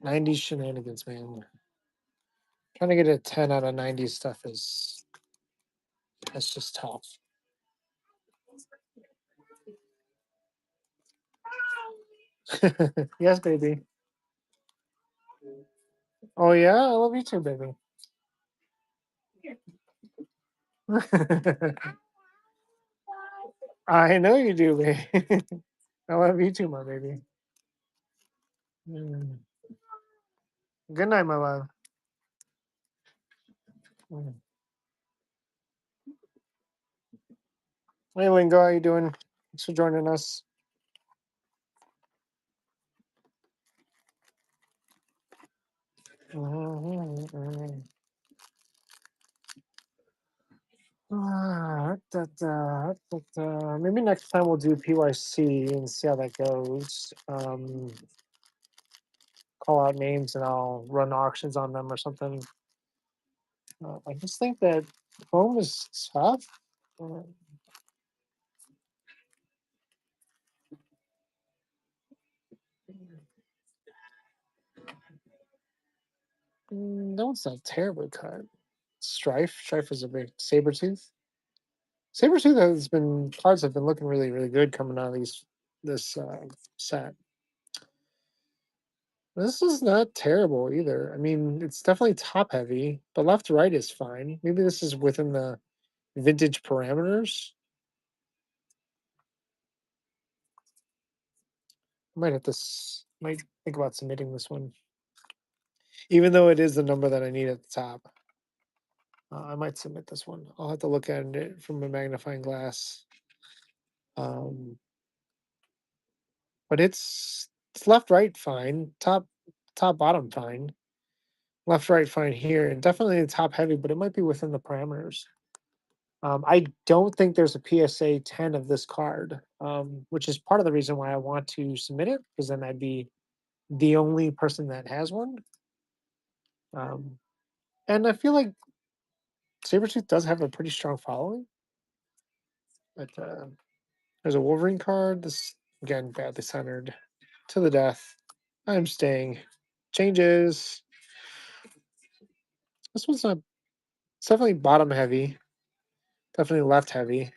90s shenanigans, man. Trying to get a 10 out of 90 stuff is that's just tough. Yes, baby. Oh yeah, I love you too, baby. I know you do, baby. I love you too, my baby. Mm. Good night, my love. Mm. Hey, Lingo, how you doing? Thanks for joining us. Maybe next time we'll do PYC and see how that goes. Call out names and I'll run auctions on them or something. I just think that Chrome is tough. Uh, that one's not terribly cut. Strife is a big Sabretooth. Sabretooth has been cards have been looking really, really good coming out of this set. This is not terrible either. I mean, it's definitely top heavy, but left to right is fine. Maybe this is within the vintage parameters. Might think about submitting this one, even though it is the number that I need at the top. I might submit this one. I'll have to look at it from a magnifying glass. Um, but it's left right fine, top bottom fine, left right fine here, and definitely top heavy, but it might be within the parameters. I don't think there's a PSA 10 of this card, which is part of the reason why I want to submit it, because then I'd be the only person that has one. Um, and I feel like Sabretooth does have a pretty strong following. But there's a Wolverine card. This, again, badly centered. To the death. I'm staying. Changes. This one's not, it's definitely bottom heavy. Definitely left heavy.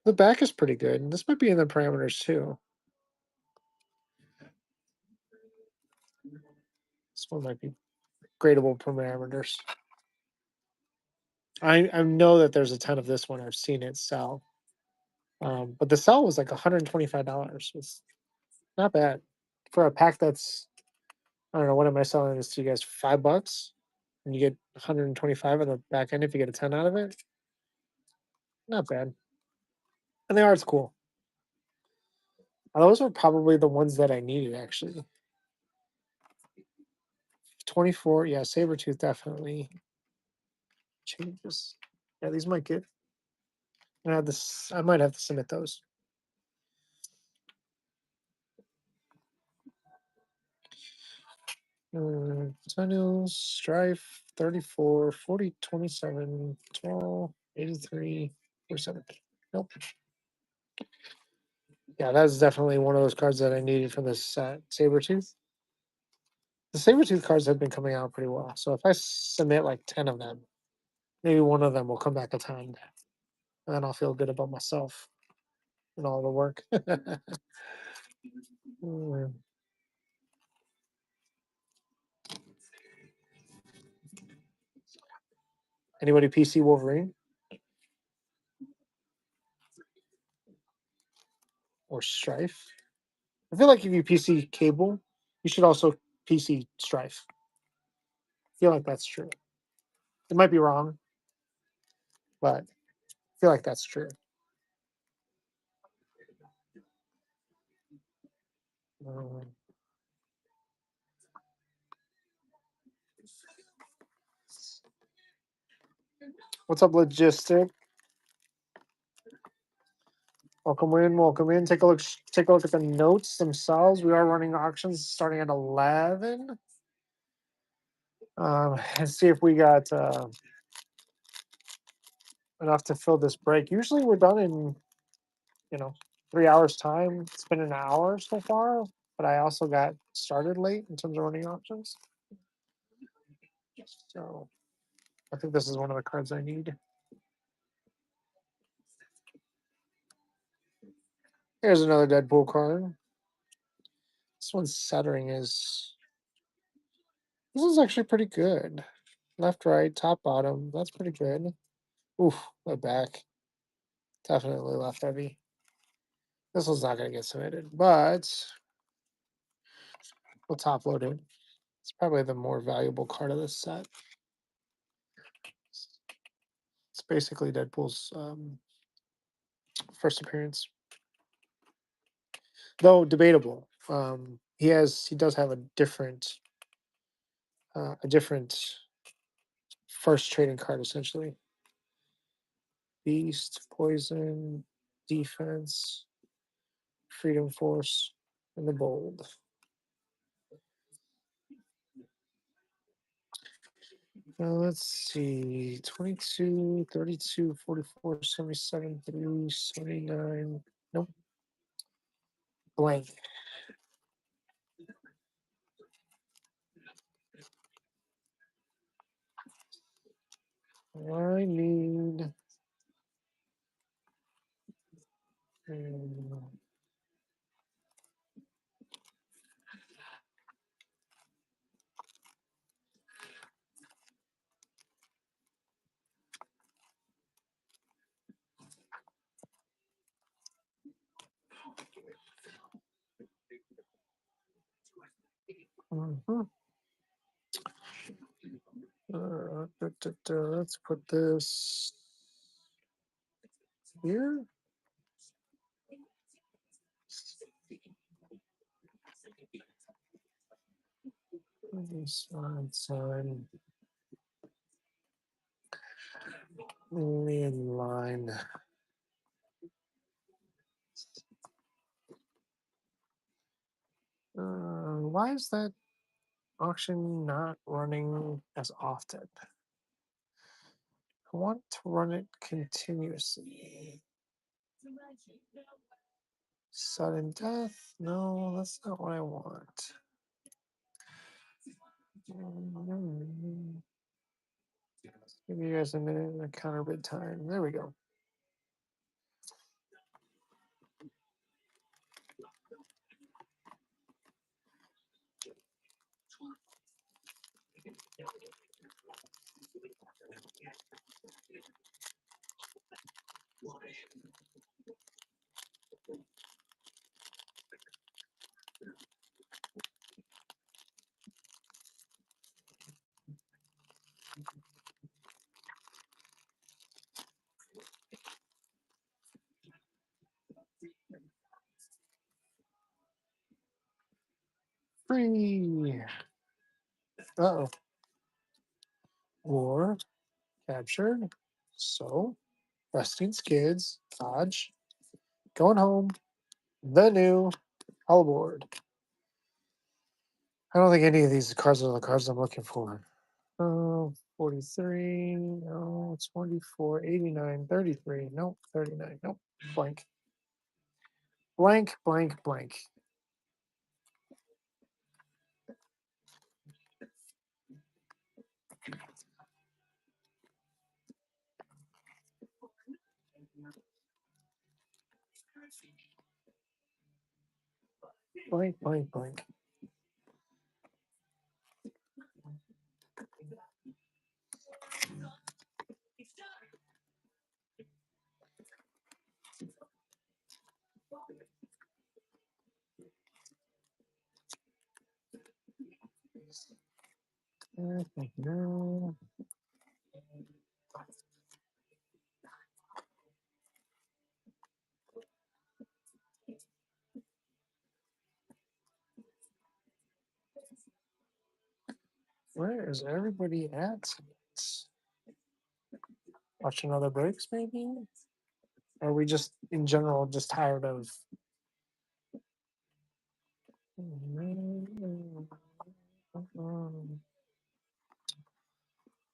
The back is pretty good. This might be in the parameters too. This one might be gradable parameters. I know that there's a ton of this one. I've seen it sell. But the sell was like $125. It's not bad. For a pack that's, I don't know, what am I selling this to you guys? $5? And you get 125 on the back end if you get a 10 out of it. Not bad. And the art's cool. Those are probably the ones that I needed actually. 24, yeah, Sabretooth definitely changes. Yeah, these might get. I have this. I might have to submit those. Tunnels, Strife, 34, 40, 27, 12, 83, 47. Nope. Yeah, that's definitely one of those cards that I needed from this set. Sabretooth. The Sabretooth cards have been coming out pretty well. So if I submit like 10 of them, maybe one of them will come back a 10. And then I'll feel good about myself and all the work. Mm. Anybody PC Wolverine or Strife? I feel like if you PC Cable, you should also PC Strife. I feel like that's true. It might be wrong, but I feel like that's true. Um, what's up, Logistic? Welcome in, welcome in. Take a look. Take a look at the notes themselves. We are running auctions starting at 11. And see if we got enough to fill this break. Usually we're done in, you know, 3 hours time. It's been an hour so far, but I also got started late in terms of running options. So I think this is one of the cards I need. Here's another Deadpool card. This one's centering is this is actually pretty good. Left, right, top, bottom. That's pretty good. Oof, my back. Definitely left heavy. This one's not gonna get submitted, but we'll top load it. It's probably the more valuable card of this set. It's basically Deadpool's first appearance, though debatable. He does have a different first trading card essentially. Beast, poison, defense, freedom force, and the bold. Let's see, 22, 32, 44, 77, 3, 79. Nope. Blank. I need. mm, mhm. Let's put this here. This one, sign. In line. Why is that auction not running as often? I want to run it continuously. Sudden death? No, that's not what I want. Give you guys a minute and a counter bid time. There we go. Free. Uh-oh. War captured. So, resting skids, dodge, going home, the new, all aboard. I don't think any of these cards are the cards I'm looking for. 43, no, 24, 89, 33, nope, 39, nope, blank. Blank, blank, blank. Blank, blank, blank. No. Where is everybody at? Watching other breaks, maybe? Or are we just, in general, just tired of.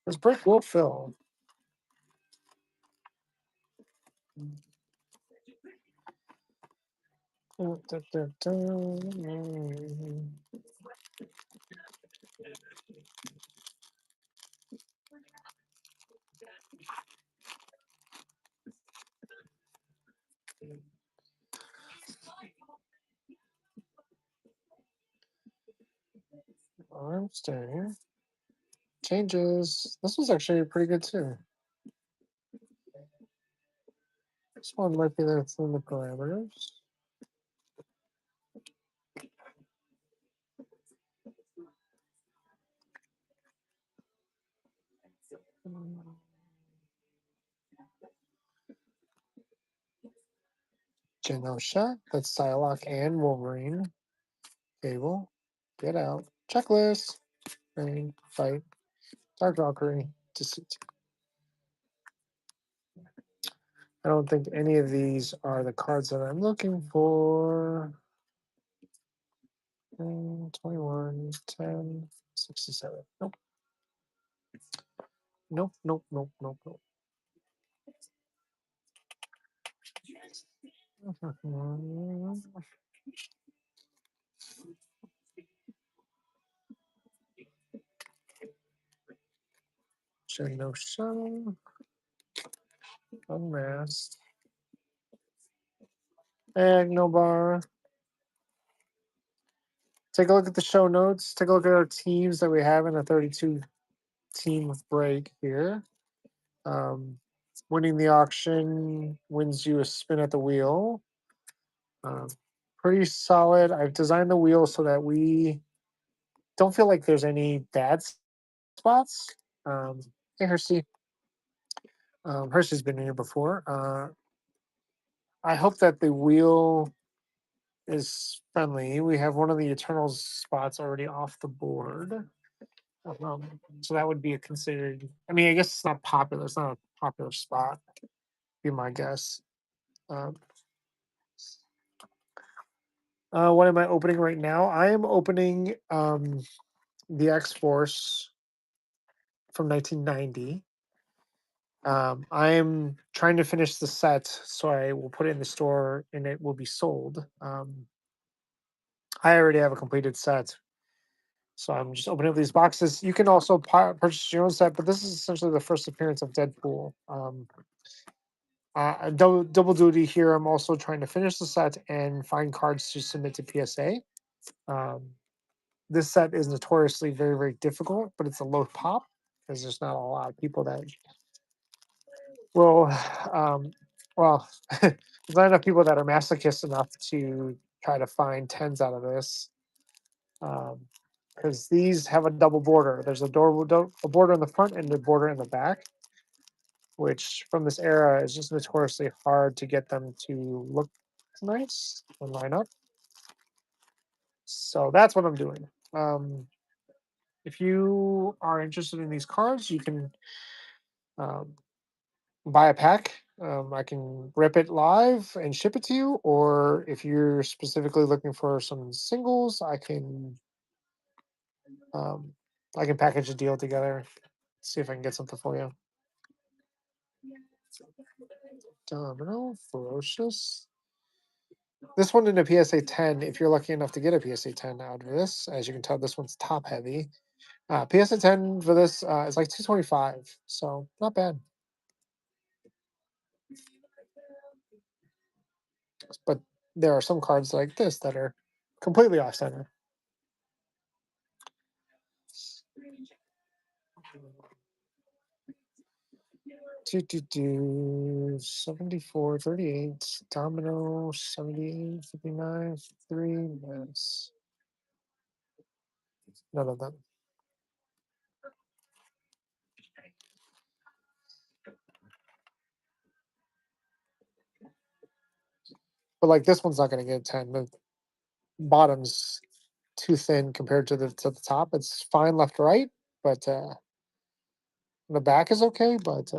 This brick will fill. I'm staying. Changes. This was actually pretty good too. This one might be within the parameters. Genosha. That's Psylocke and Wolverine. Cable. Get out. Checklist. Rain. Fight. Dark Valkyrie. Deceit. I don't think any of these are the cards that I'm looking for. 21, 10, 67. Nope. Nope, nope, nope, nope, nope. Genosha. Unmasked. Agnobar. Take a look at the show notes. Take a look at our teams that we have in a 32 team break here. Winning the auction wins you a spin at the wheel. Um, Pretty solid. I've designed the wheel so that we don't feel like there's any bad spots. Hey, Hersey. Hersey's been here before. I hope that the wheel is friendly. We have one of the Eternals spots already off the board. So that would be a considered. I mean, I guess it's not popular. It's not a popular spot. Be my guess. Um, what am I opening right now? I am opening the X Force from 1990. I am trying to finish the set, so I will put it in the store and it will be sold. I already have a completed set, so I'm just opening up these boxes. You can also purchase your own set, but this is essentially the first appearance of Deadpool. Double duty here. I'm also trying to finish the set and find cards to submit to PSA. Um, this set is notoriously very, very difficult, but it's a low pop because there's not a lot of people that will, well, there's not enough people that are masochist enough to try to find tens out of this. Because these have a double border. There's a border in the front and a border in the back, which from this era is just notoriously hard to get them to look nice and line up. So that's what I'm doing. If you are interested in these cards, you can um, buy a pack. I can rip it live and ship it to you, or if you're specifically looking for some singles, um, I can package a deal together. See if I can get something for you. Domino, ferocious. This one in a PSA 10, if you're lucky enough to get a PSA 10 out of this, as you can tell, this one's top heavy. PSA 10 for this is like 225, so not bad. But there are some cards like this that are completely off center. Do 74, 38, Domino, 78, 59, 3, yes. None of them. But like this one's not going to get a 10. The bottom's too thin compared to the top. It's fine left to right, but the back is okay, but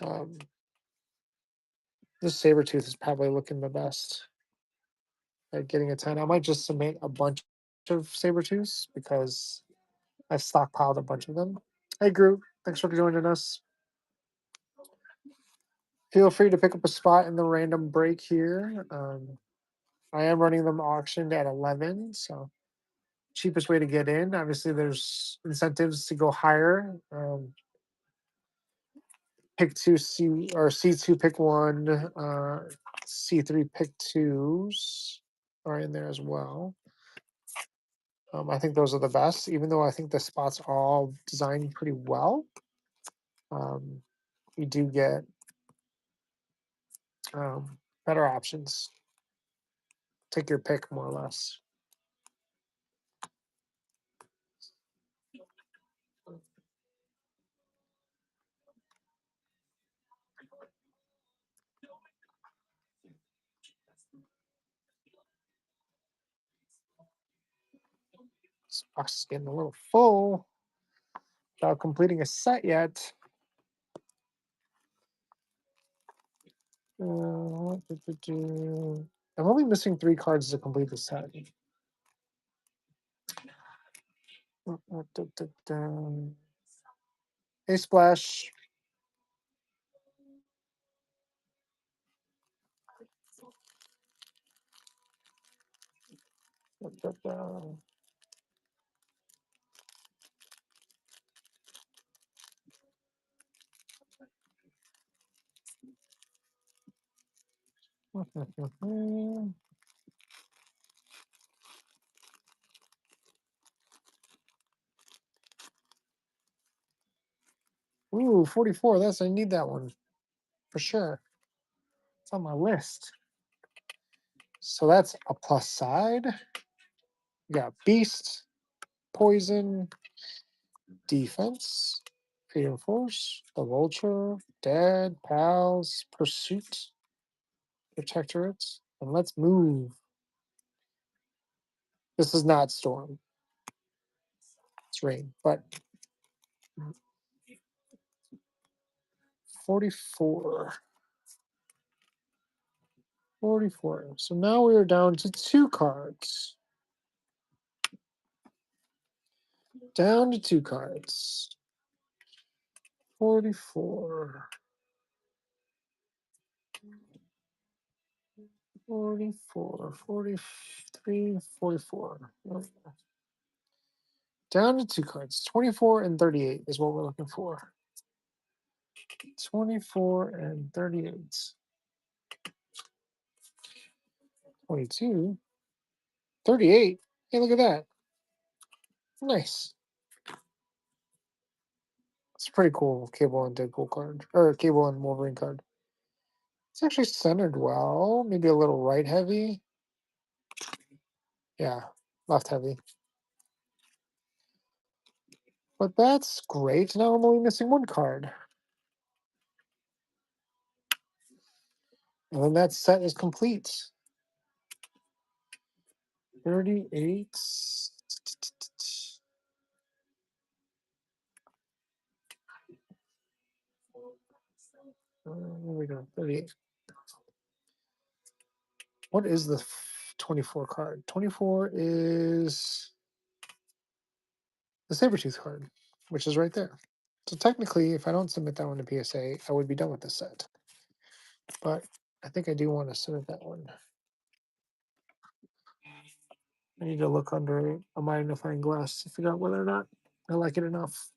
um, this saber tooth is probably looking the best at getting a 10. I might just submit a bunch of saber tooths because I've stockpiled a bunch of them. Hey, group. Thanks for joining us. Feel free to pick up a spot in the random break here. I am running them auctioned at 11, so cheapest way to get in. Obviously, there's incentives to go higher. Pick two C or C2 pick one. C3 pick twos are in there as well. I think those are the best, even though I think the spots are all designed pretty well. Um, you do get better options. Take your pick, more or less. This box is getting a little full without completing a set yet. I'm only missing 3 cards to complete the set. Hey, Splash. Ooh, 44. I need that one for sure. It's on my list. So that's a plus side. We got Beast, Poison, Defense, Fear Force, the Vulture, Dead, Pals, Pursuit, Protectorate, and let's move. This is not Storm. It's Rain, but 44. 44. So now we are down to 2 cards. Down to 2 cards. 44. 44, 43, 44. Down to 2 cards. 24 and 38 is what we're looking for. 24 and 38. 22. 38. Hey, look at that. Nice. It's a pretty cool Cable and Deadpool card. Or Cable and Wolverine card. It's actually centered well. Maybe a little right heavy. Yeah, left heavy. But that's great. Now I'm only missing 1 card. And then that set is complete. 38. Here we go. 38. What is the 24 card? 24 is the Sabretooth card, which is right there. So technically, if I don't submit that one to PSA, I would be done with this set. But I think I do want to submit that one. I need to look under a magnifying glass to figure out whether or not I like it enough.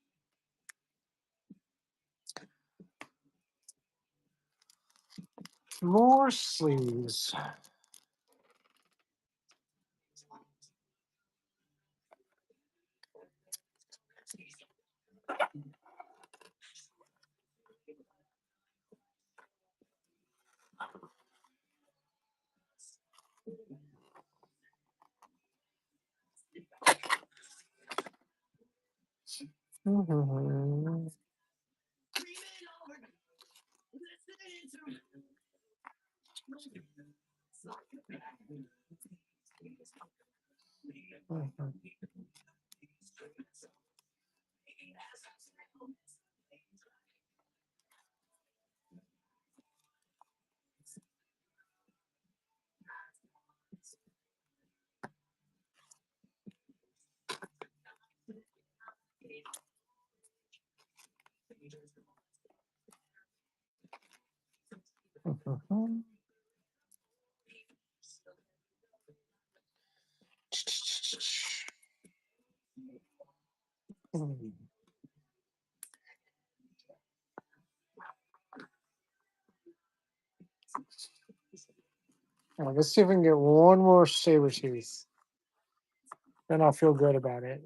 More sleeves. Mhm. Mhm. Let's see if we can get one more saber tooth. Then I'll feel good about it.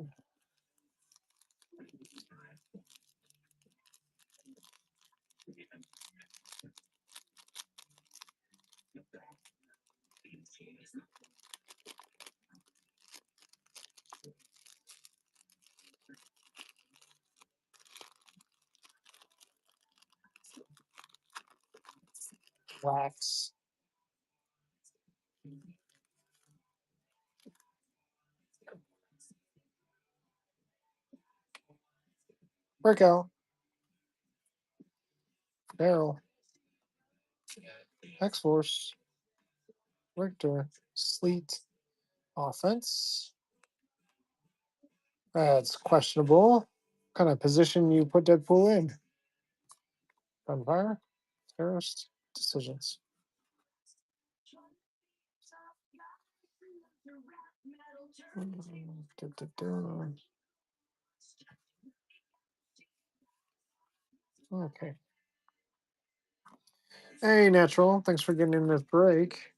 Wax. Breakout. Barrel. X-Force. Richter. Sleet. Offense. That's questionable. What kind of position you put Deadpool in? Gunfire. Terrorist. Decisions. Okay. Hey, Natural. Thanks for getting in this break.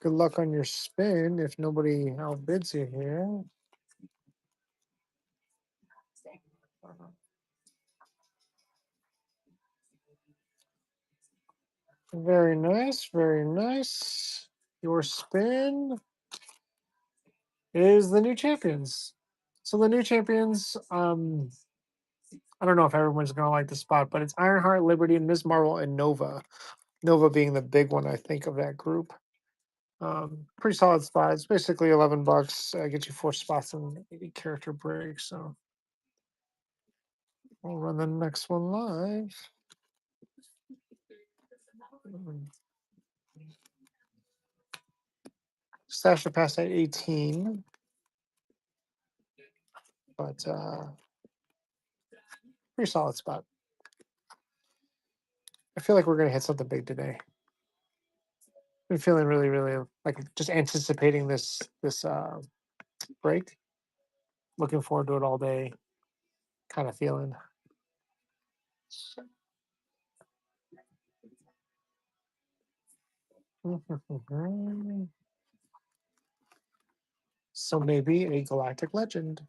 Good luck on your spin if nobody outbids you here. Very nice. Very nice. Your spin is the new champions. So the new champions, I don't know if everyone's gonna like the spot, but it's Ironheart, Liberty, and Ms. Marvel and Nova. Nova being the big one, I think, of that group. Pretty solid spot. It's basically $11. Get you 4 spots and 80 character break. So we'll run the next one live. Stash the pass at 18, but pretty solid spot. I feel like we're gonna hit something big today. Been feeling really, really like just anticipating this break. Looking forward to it all day. Kind of feeling. So maybe a galactic legend.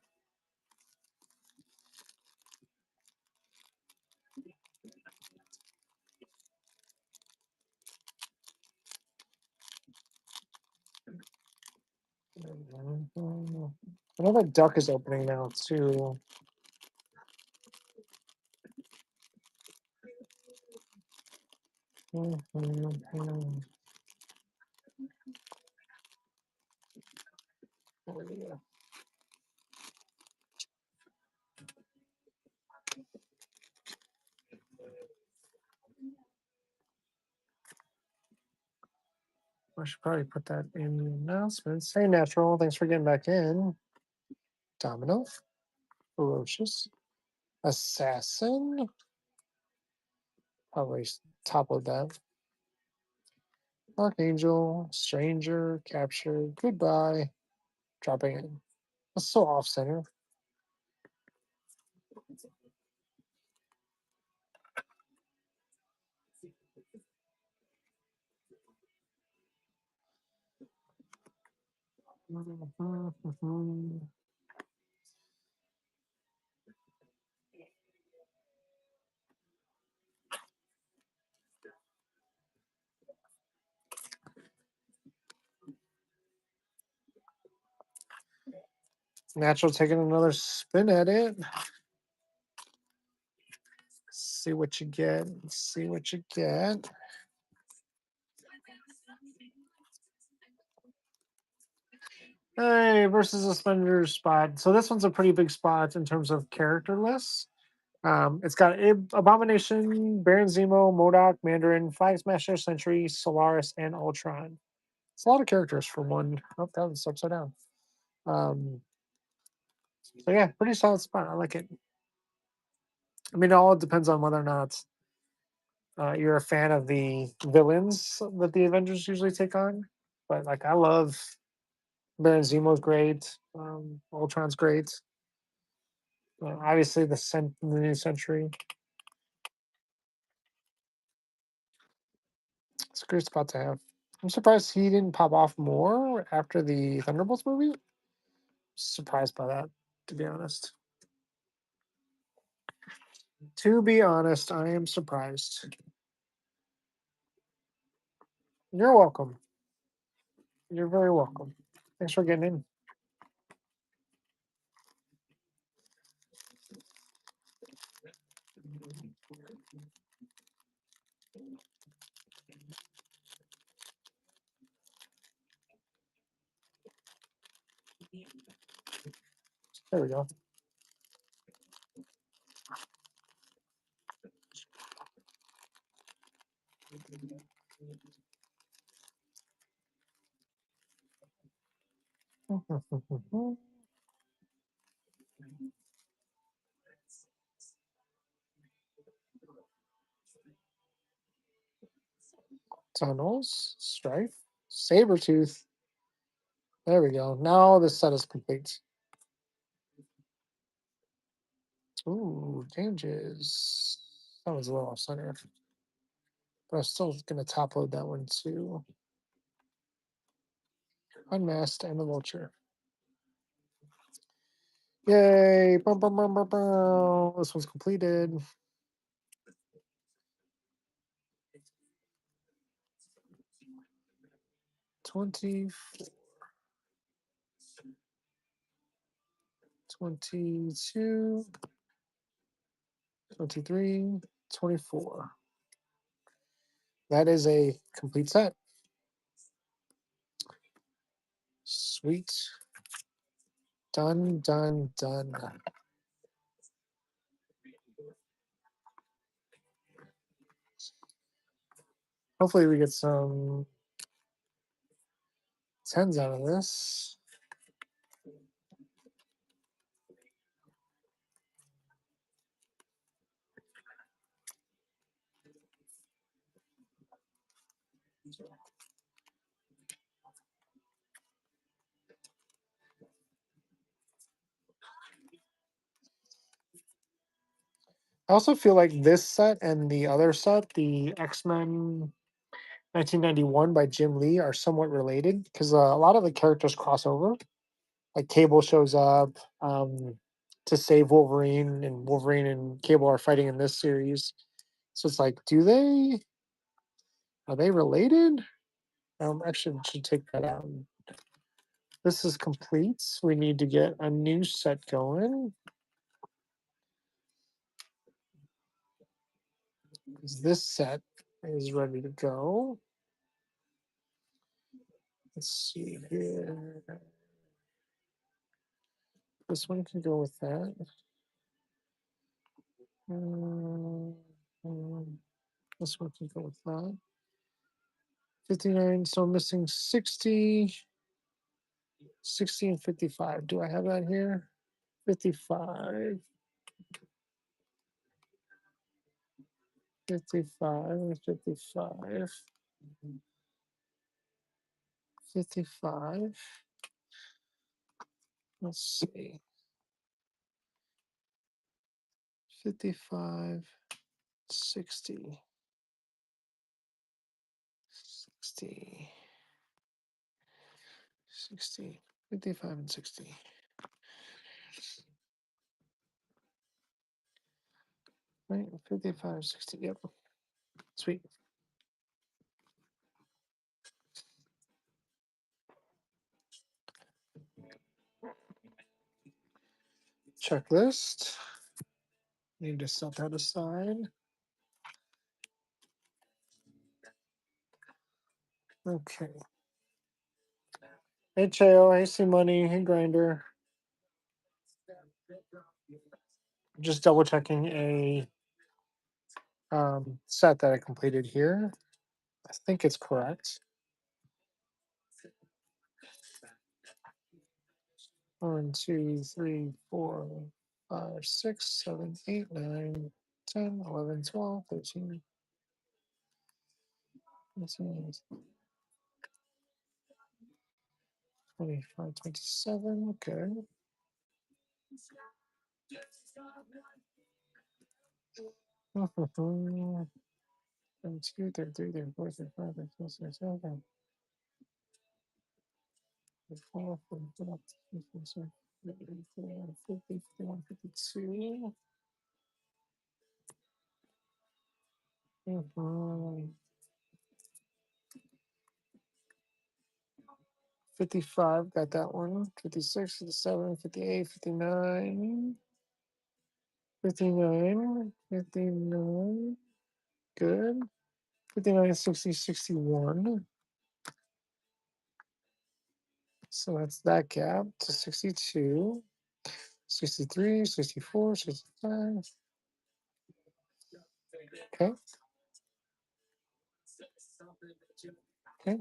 I know that duck is opening now too. I should probably put that in the announcements. Hey, Natural, thanks for getting back in. Domino, Ferocious, Assassin, probably toppled that. Archangel, Stranger, Capture, Goodbye, dropping in. That's so off center. Natural taking another spin at it. See what you get. See what you get. Hey, versus a Spender spot. So this one's a pretty big spot in terms of character lists. It's got Abomination, Baron Zemo, Modok, Mandarin, Flag Smasher, Sentry, Solaris, and Ultron. It's a lot of characters for one. Oh, that was upside down. So yeah, pretty solid spot. I like it. I mean, it all depends on whether or not you're a fan of the villains that the Avengers usually take on. But like, I love Baron Zemo's great. Ultron's great. Obviously, the new Century. It's a great spot to have. I'm surprised he didn't pop off more after the Thunderbolts movie. Surprised by that, to be honest. To be honest, I am surprised. You're welcome. You're very welcome. Thanks for getting in. There we go. Tunnels, Strife, Sabretooth. There we go. Now the set is complete. Ooh, changes. That was a little off center. But I'm still going to top load that one too. Unmasked and the Vulture. Yay! Bum, bum, bum, bum, bum. This one's completed. 20, 22, 23, 24. That is a complete set. Sweet. Done, done, done. Hopefully we get some 10s out of this. I also feel like this set and the other set, the X-Men 1991 by Jim Lee, are somewhat related because a lot of the characters cross over. Like Cable shows up to save Wolverine, and Wolverine and Cable are fighting in this series. So it's like, are they related? Actually, should take that out. This is complete. We need to get a new set going. This set is ready to go. Let's see here. This one can go with that. Mm, this one can go with that. 59. So I'm missing 60, 60 and 55. Do I have that here? 55. 55, 55, 55. Let's see. 55, 60, 60, 60, 55 and 60. Right, 55, 60. Yep. Sweet. Checklist. Need to set that aside. Okay. Hey Cheo, hey C Money, hey Grinder. Just double checking a set that I completed here. I think it's correct. 1, 2, 3, 4, 5, 6, 7, 8, 9, 10, 11, 12, 13, 14, 25, 27. Okay. 32, 33, 34, 35, 36, 37, 44, 45, 46, 47, 50, 51, 52. Mhm. 55, got that one. 56, 57, 58, 59, 59, 59. Good. 59, 60, 61. So that's that gap to 62, 63, 64, 65. Okay. Okay.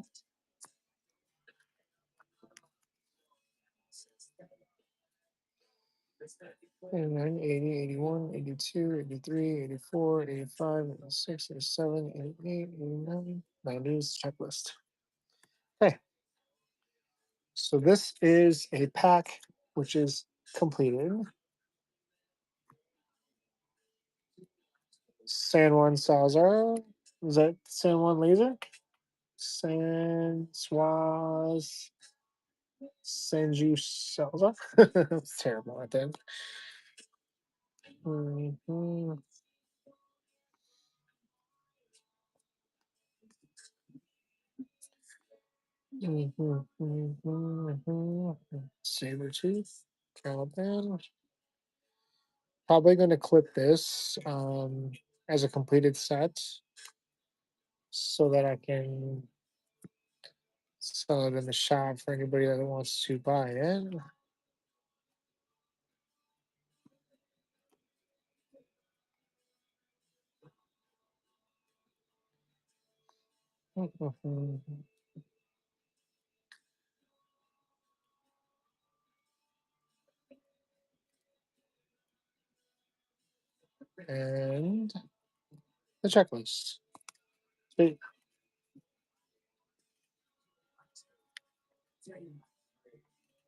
89, 80, 81, 82, 83, 84, 85, 86, 87, 88, 89, 90 is checklist. Okay. So this is a pack which is completed. San Juan Salazar. Is that San Juan Laser? Sansuaz Sanju Salazar. It's terrible at that. Mhm. Sabretooth. Caliban. Probably going to clip this as a completed set so that I can sell it in the shop for anybody that wants to buy it. And the checklist. Sweet.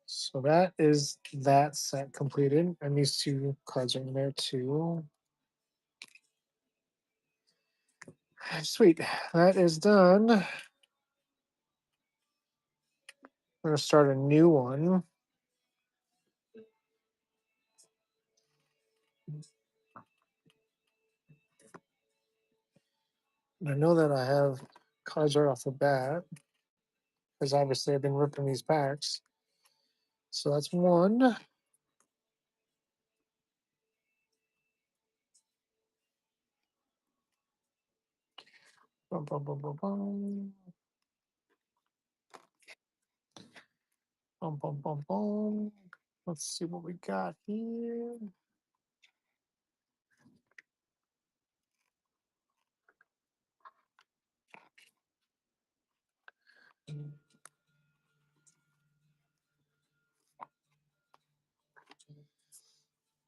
So that is that set completed, and these two cards are in there too. Sweet, that is done. I'm gonna start a new one. I know that I have cards right off the bat because obviously I've been ripping these packs. So that's one. Bum, bum, bum, bum, bum. Bum, bum, bum, bum. Let's see what we got here.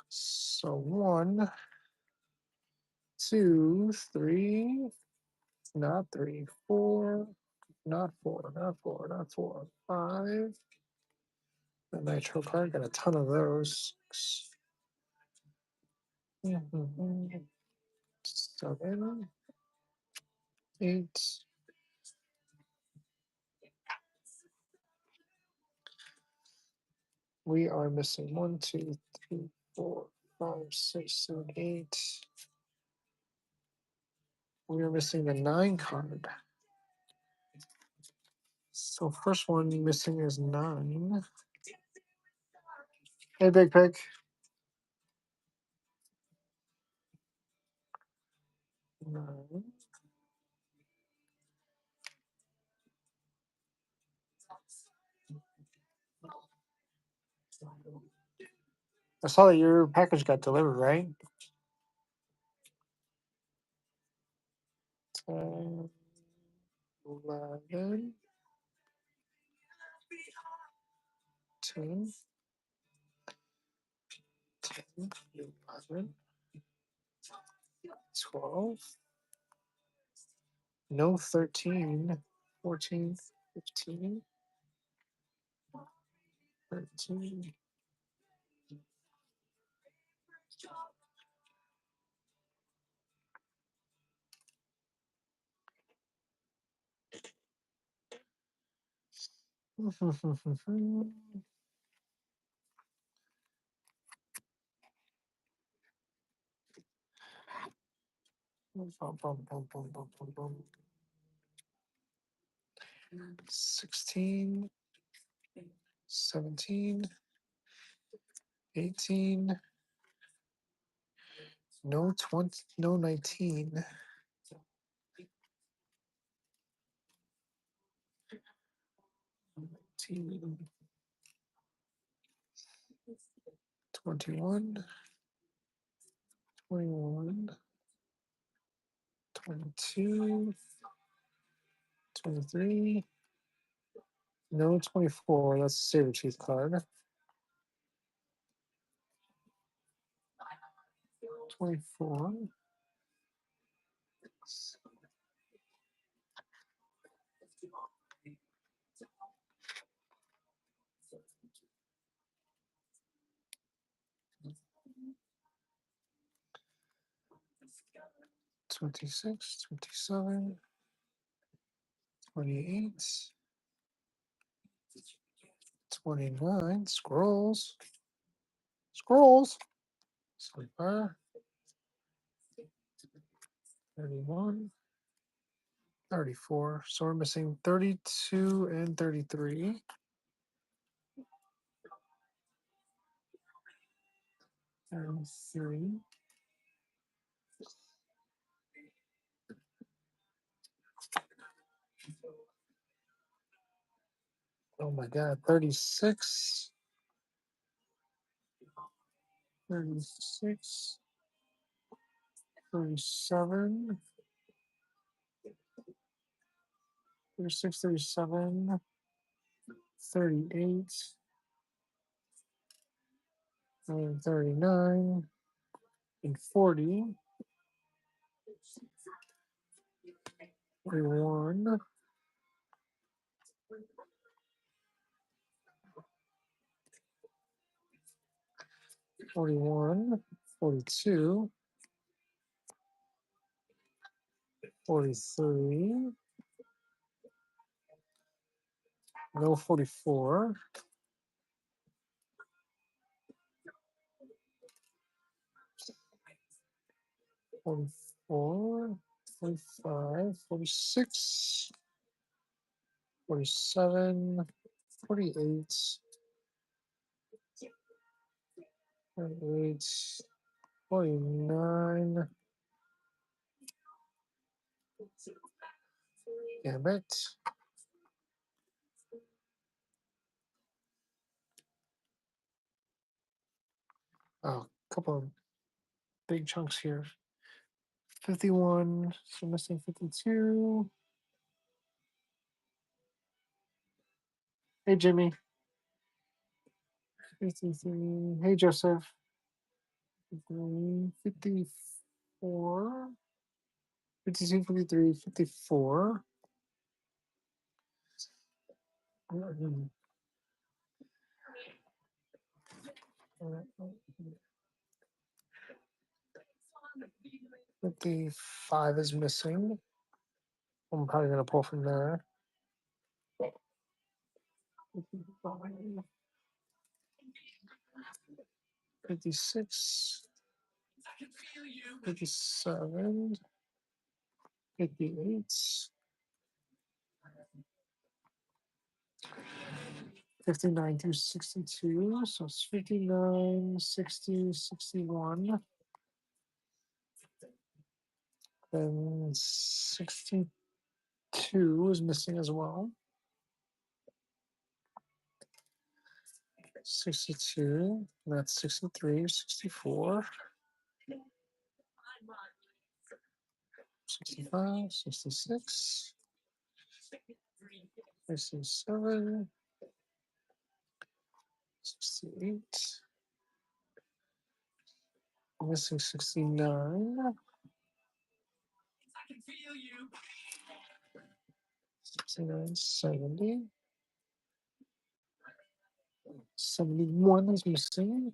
So one, two, three, not three, four, not four, not four, not four, five. The nitro card got a ton of those. 7, 8. We are missing 1, 2, 3, 4, 5, 6, 7, 8. We are missing the 9 card. So first one missing is 9. Hey, Big Pig. 9. I saw that your package got delivered, right? 10, 11, 10. 10, 11, 12. No 13, 14, 15, 13. Bum, bum, bum, bum, bum, bum, bum. 16, 17, 18, no 20, no 19, 19, 21, 21, 22, 23, no 24. That's a saber tooth card. 24. 26, 27, 28, 29. Scrolls. Scrolls. Sleeper. 31, 34. So we're missing 32 and 33. 33. Oh my God. 36. 36. 37. 36, 37. 38. And 39. And 40. 41. 41. 42. 43. No 44. 44. 45. 46. 47. 48. 48. 49. Gambit. Oh, a couple of big chunks here. 51. So missing 52. Hey, Jimmy. 53. Hey, Joseph. 53, 54. 52, 53, 54. 55 is missing. I'm probably going to pull from there. 56, 57, 58, 59 through 62. So it's 59, 60, 61. Then 62 is missing as well. 62, that's 63, 64, 65, 66, 67, 68, Missing 69. 69, 70. 71 is missing.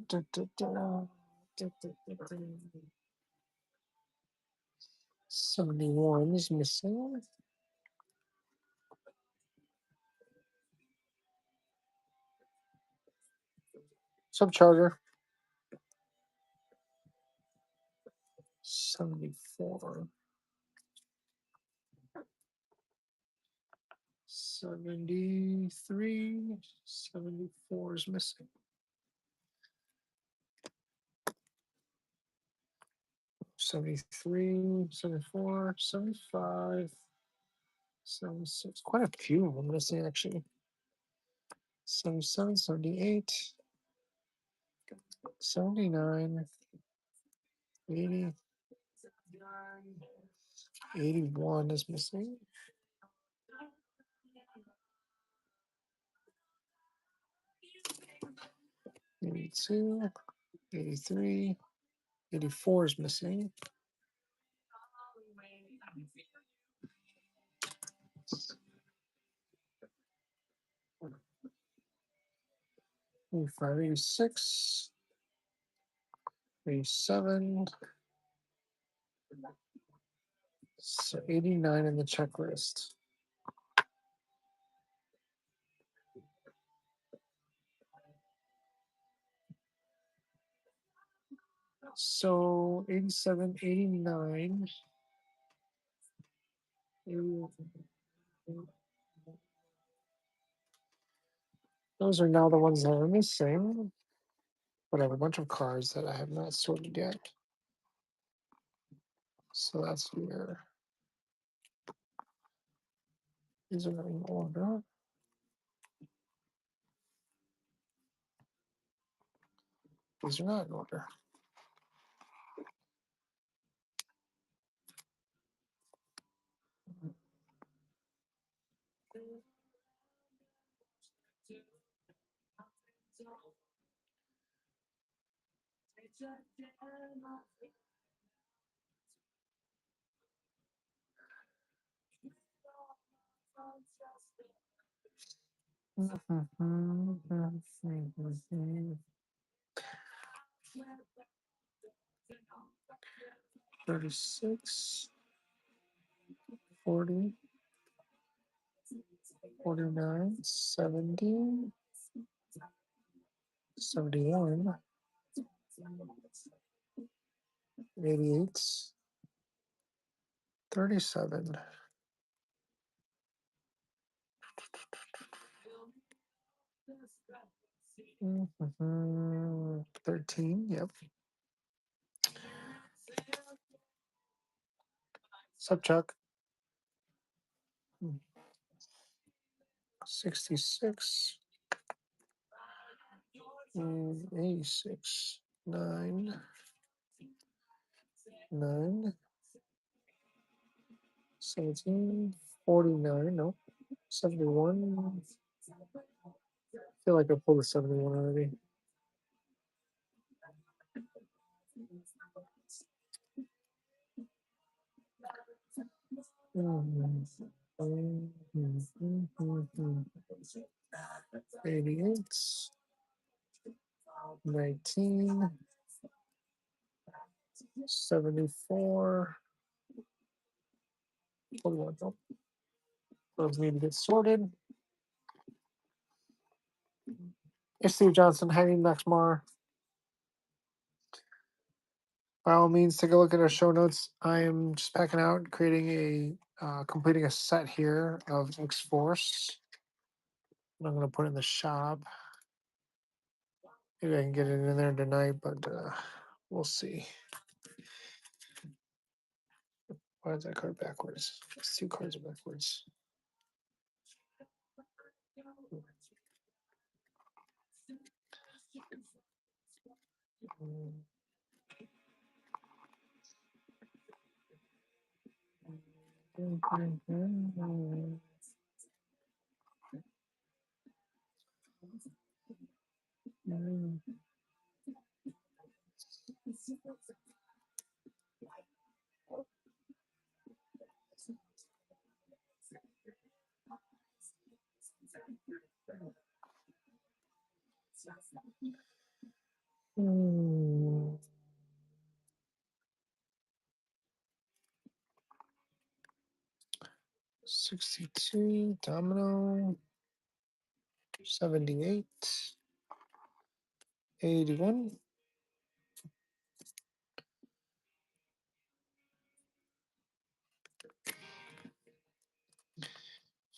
Da, da, da. 71 is missing. Subcharger. 74. 73. 74 is missing. 73, 74, 75, 76. Quite a few of them missing actually. 77, 78, 79, 80, 81 is missing. 82, 83, 84 is missing. 85, 86, 87, so 89 in the checklist. So 87, 89. Those are now the ones that are missing. But I have a bunch of cars that I have not sorted yet. So that's here. These are in order. These are not in order. Mhm. 36, 40, 49, 70, 71, 88, 37. Mhm. 13, yep. Subchuck. 66, 86, 9, 9, 17, 49, no, 71. I feel like I pulled a 71 already. Mhm. 88, 19, 74, 41. Nope. Those need to get sorted. Hey, Steve Johnson, hanging next Mar. By all means, take a look at our show notes. I am just packing out, creating completing a set here of X Force. I'm going to put it in the shop. Maybe I can get it in there tonight, but we'll see. Why is that card backwards? It's two cards are backwards. Mm. 62, domino, 78, 81,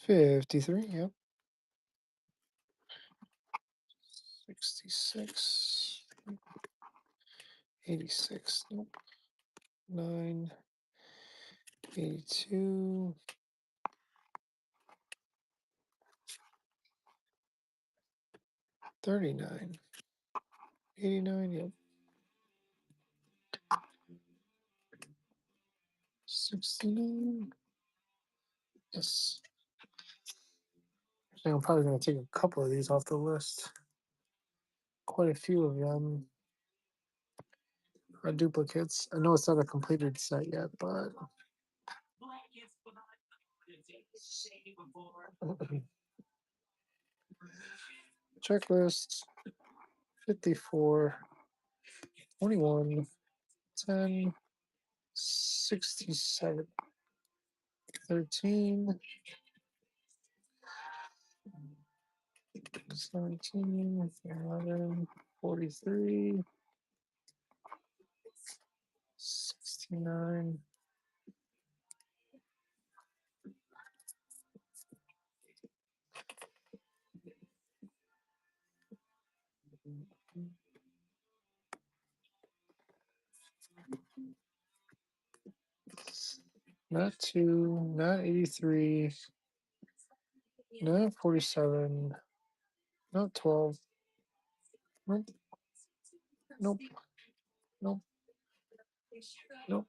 53, yep, 66, 86, nope, 9, 82, 39, 89, yep, 69, yes. I think I'm probably going to take a couple of these off the list. Quite a few of them are duplicates. I know it's not a completed set yet, but checklist 54, 21, 10, 67, 13, 17, 11, 43, 69, 2, not 83, not 47, not 12, nope, nope, nope, nope.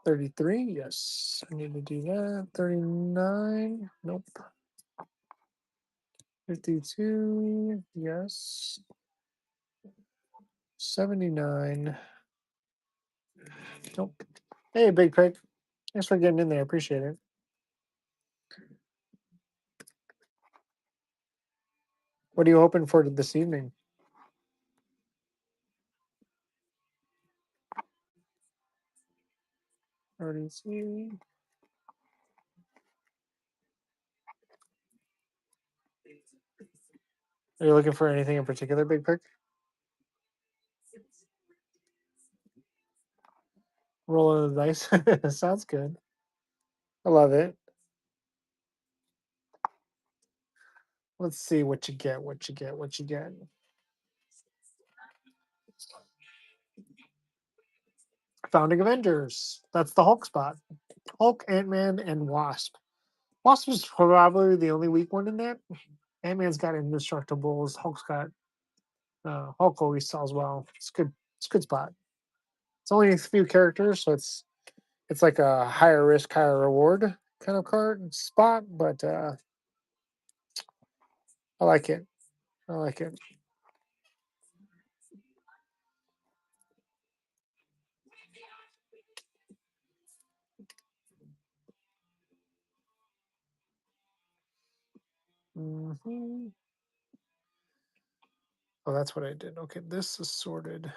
33, yes, I need to do that. 39, nope. 52, yes. 79, nope. Hey, Big Pig. Thanks for getting in there. Appreciate it. What are you hoping for this evening? Already see. Are you looking for anything in particular, Big Pig? Rolling the dice. Sounds good. I love it. Let's see what you get, what you get, what you get. Founding Avengers. That's the Hulk spot. Hulk, Ant-Man, and Wasp. Wasp is probably the only weak one in that. Ant-Man's got Indestructibles. Hulk's got Hulk always sells well. It's good. It's a good spot. It's only a few characters, so it's like a higher risk, higher reward kind of card spot, but I like it. I like it. Hmm. Oh, that's what I did. Okay, this is sorted.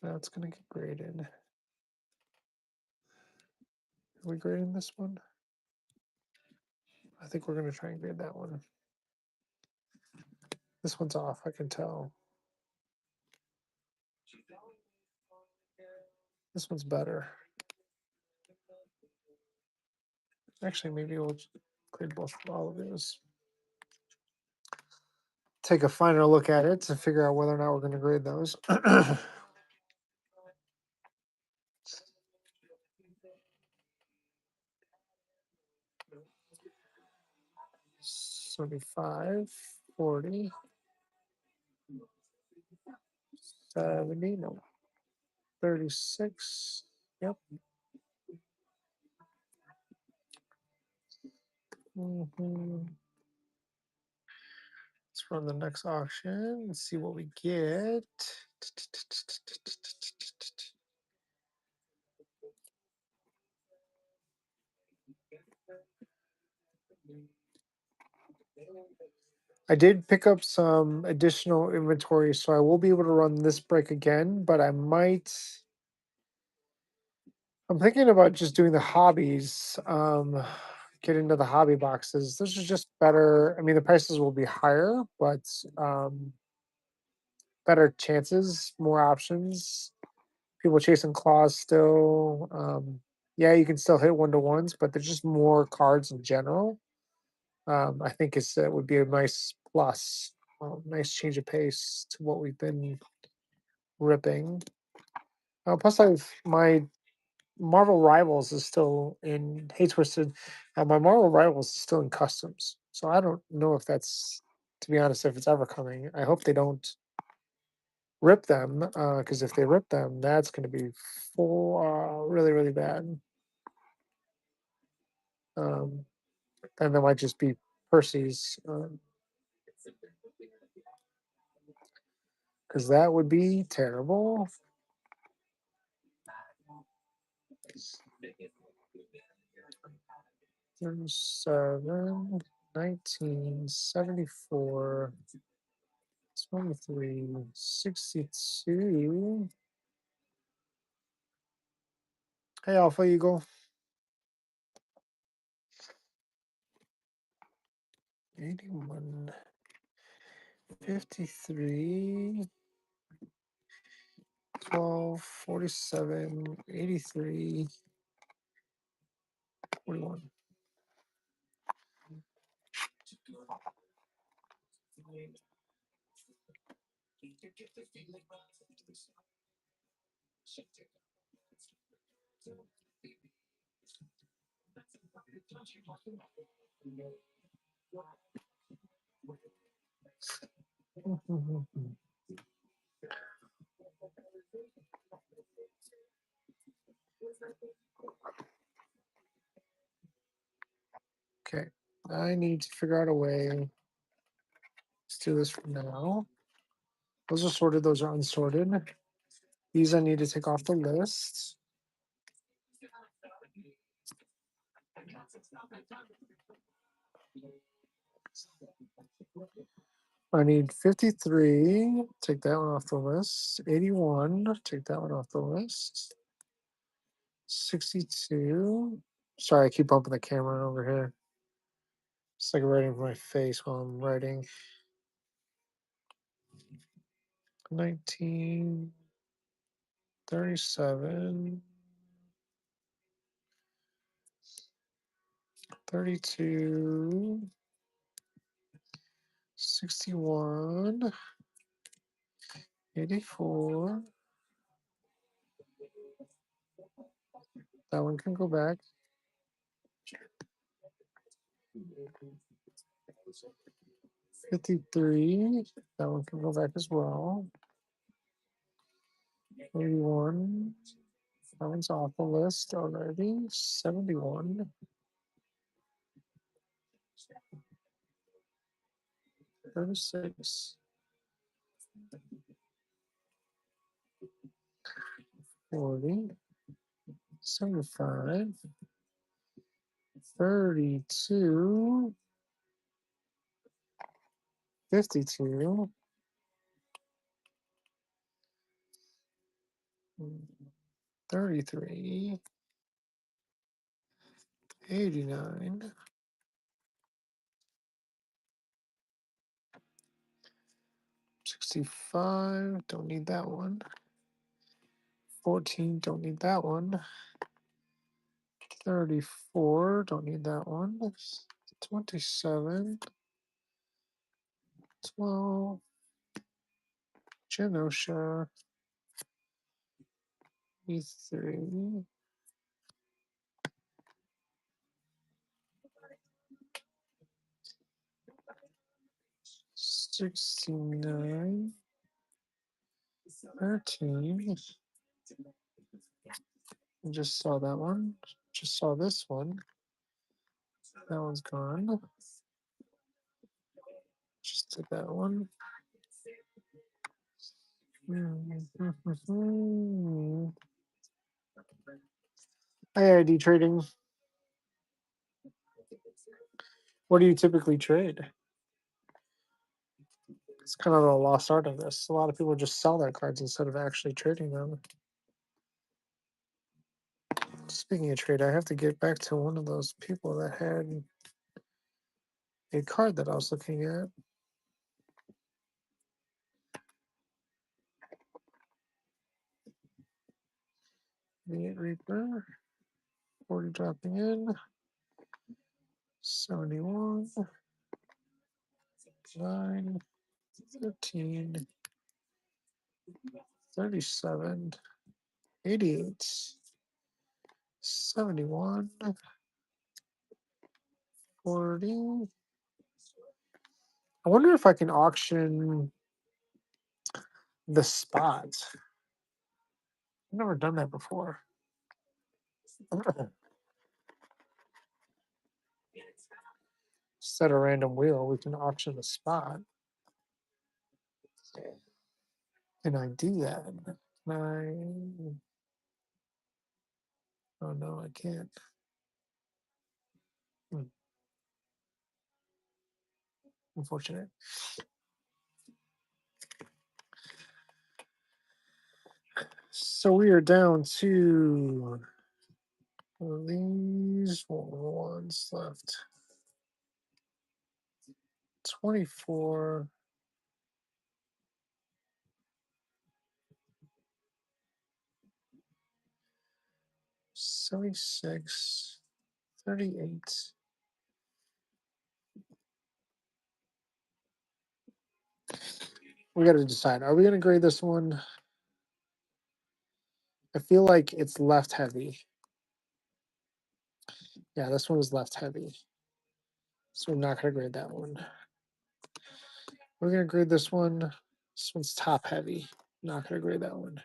That's gonna get graded. Are we grading this one? I think we're gonna try and grade that one. This one's off, I can tell. This one's better. Actually, maybe we'll grade both all of these. Take a finer look at it to figure out whether or not we're going to grade those. 75, 40, 70, no, 36. Yep. Let's run the next auction and see what we get. I did pick up some additional inventory, so I will be able to run this break again, but I'm thinking about just doing the hobbies, get into the hobby boxes. Those are just better. I mean, the prices will be higher, but better chances, more options. People chasing claws still. Yeah, you can still hit one to ones, but there's just more cards in general. I think it would be a nice plus, nice change of pace to what we've been ripping. Plus, I've my Marvel Rivals is still in Hey Twisted. My Marvel Rivals is still in customs, so I don't know if that's, to be honest, if it's ever coming. I hope they don't rip them, because if they rip them, that's going to be really really bad. Um, and there might just be Percy's, because that would be terrible. 37, 19, 74, 23, 62. Hey, Alpha Eagle. 81, 53, 12, 47, 83, 41. Okay, I need to figure out a way. Let's do this for now. Those are sorted, those are unsorted. These I need to take off the list. I need 53. Take that one off the list. 81. Take that one off the list. 62. Sorry, I keep bumping the camera over here. It's like right in my face while I'm writing. 19. 37. 32. 61. 84. That one can go back. 53. That one can go back as well. 81. That one's off the list already. 71. 36. 40. 75. 32. 52. 33. 89. 65. Don't need that one. 14. Don't need that one. 34. Don't need that one. 27. 12. Genosha. E3. 69, 13. I just saw that one. Just saw this one. That one's gone. Just did that one. IID trading. What do you typically trade? It's kind of the lost art of this. A lot of people just sell their cards instead of actually trading them. Speaking of trade, I have to get back to one of those people that had a card that I was looking at. The Reaper, 40 dropping in, 71, 9, 13, 37, 88, 71, 40. I wonder if I can auction the spot. I've never done that before. Set a random wheel, we can auction the spot. Can I do that? Oh no, I can't. Unfortunate. So we are down to these ones left. 24. 76, 38. We got to decide. Are we going to grade this one? I feel like it's left heavy. Yeah, this one is left heavy. So we're not going to grade that one. We're going to grade this one. This one's top heavy. Not going to grade that one.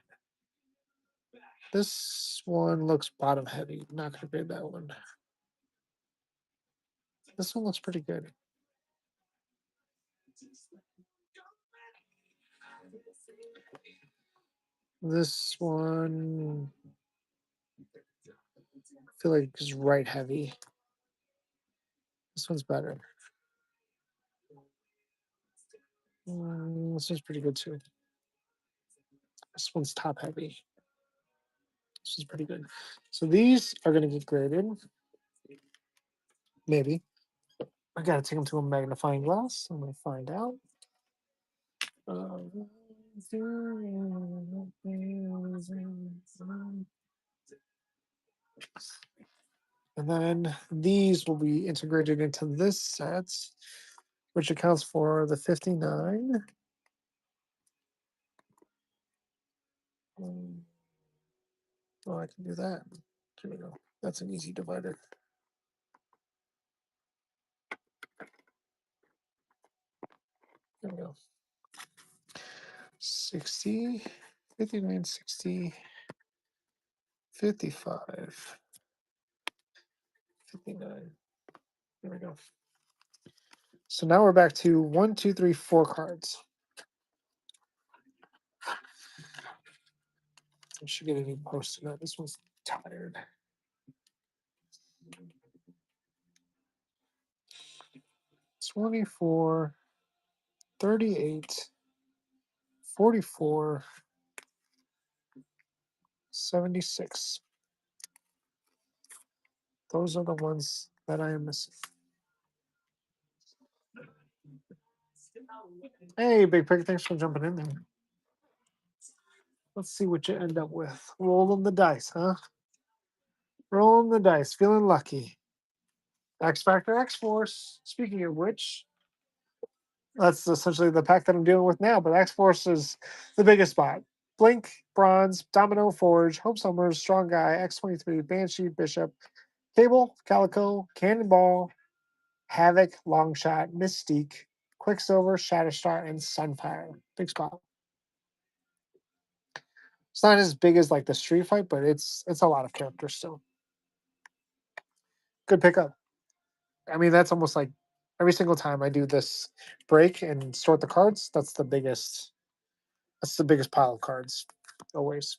This one looks bottom heavy. Not going to grade that one. This one looks pretty good. This one, I feel like is right heavy. This one's better. This one's pretty good too. This one's top heavy. This is pretty good. So these are going to get graded. Maybe. I got to take them to a magnifying glass. I'm going to find out. And then these will be integrated into this set, which accounts for the 59. Oh, I can do that. Here we go. That's an easy divider. There we go. 60, 59, 60, 55, 59. There we go. So now we're back to 1, 2, 3, 4 cards. I should get a new post-it note. This one's tired. $24, 38, 44, 76. Those are the ones that I am missing. Hey, Big Pig, thanks for jumping in there. Let's see what you end up with. Rolling the dice, huh? Rolling the dice, feeling lucky. X Factor X Force. Speaking of which, that's essentially the pack that I'm dealing with now, but X Force is the biggest spot. Blink, Bronze, Domino Forge, Hope Summers, Strong Guy, X23, Banshee, Bishop, Cable, Calico, Cannonball, Havoc, Longshot, Mystique, Quicksilver, Shatterstar, and Sunfire. Big spot. It's not as big as like the Street Fight, but it's a lot of characters still. Good pickup. I mean, that's almost like every single time I do this break and sort the cards. That's the biggest. That's the biggest pile of cards. Always,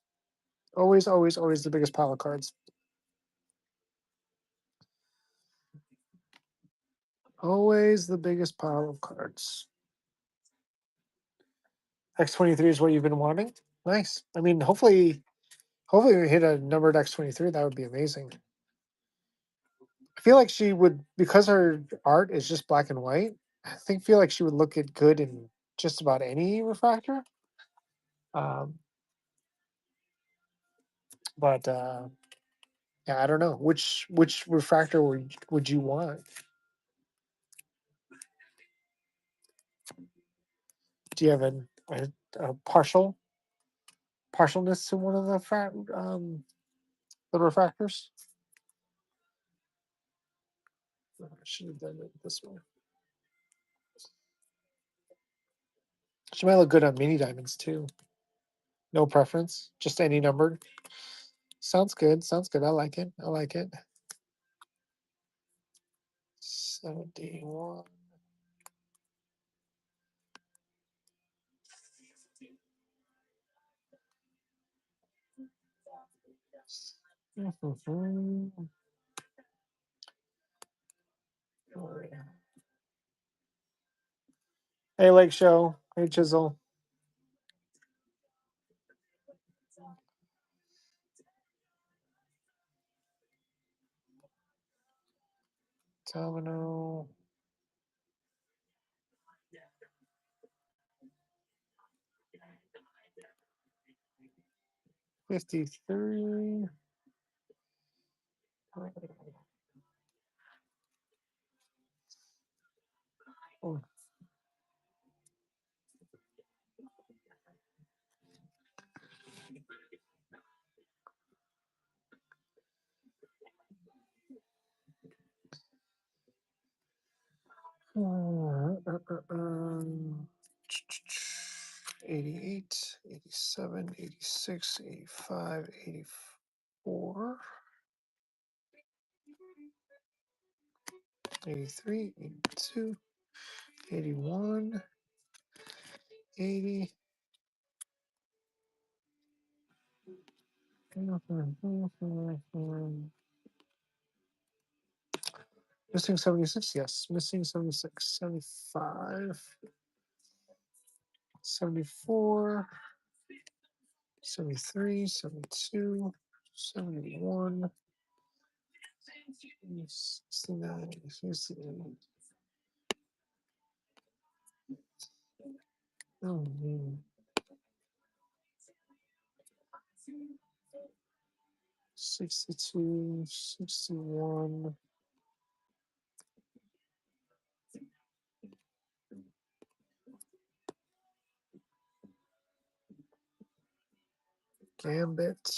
always, always, always the biggest pile of cards. Always the biggest pile of cards. X23 is what you've been wanting. Nice. I mean, hopefully we hit a numbered X23. That would be amazing. I feel like she would, because her art is just black and white. Feel like she would look it good in just about any refractor. Um, but yeah, I don't know which refractor would you want. Do you have a partialness to one of the refractors? I should have done it this way. She might look good on mini diamonds too. No preference, just any number. Sounds good. Sounds good. I like it. I like it. 71. Mhm. Oh, yeah. Hey, Lake Show. Hey, Chisel. Domino. 53. Oh. Um, 88, 87, 86, 85, 84, 83, 82, 81, 80. Missing 76, yes. Missing 76, 75, 74, 73, 72, 71, 69, 68. Oh, man. 62, 61. Gambit.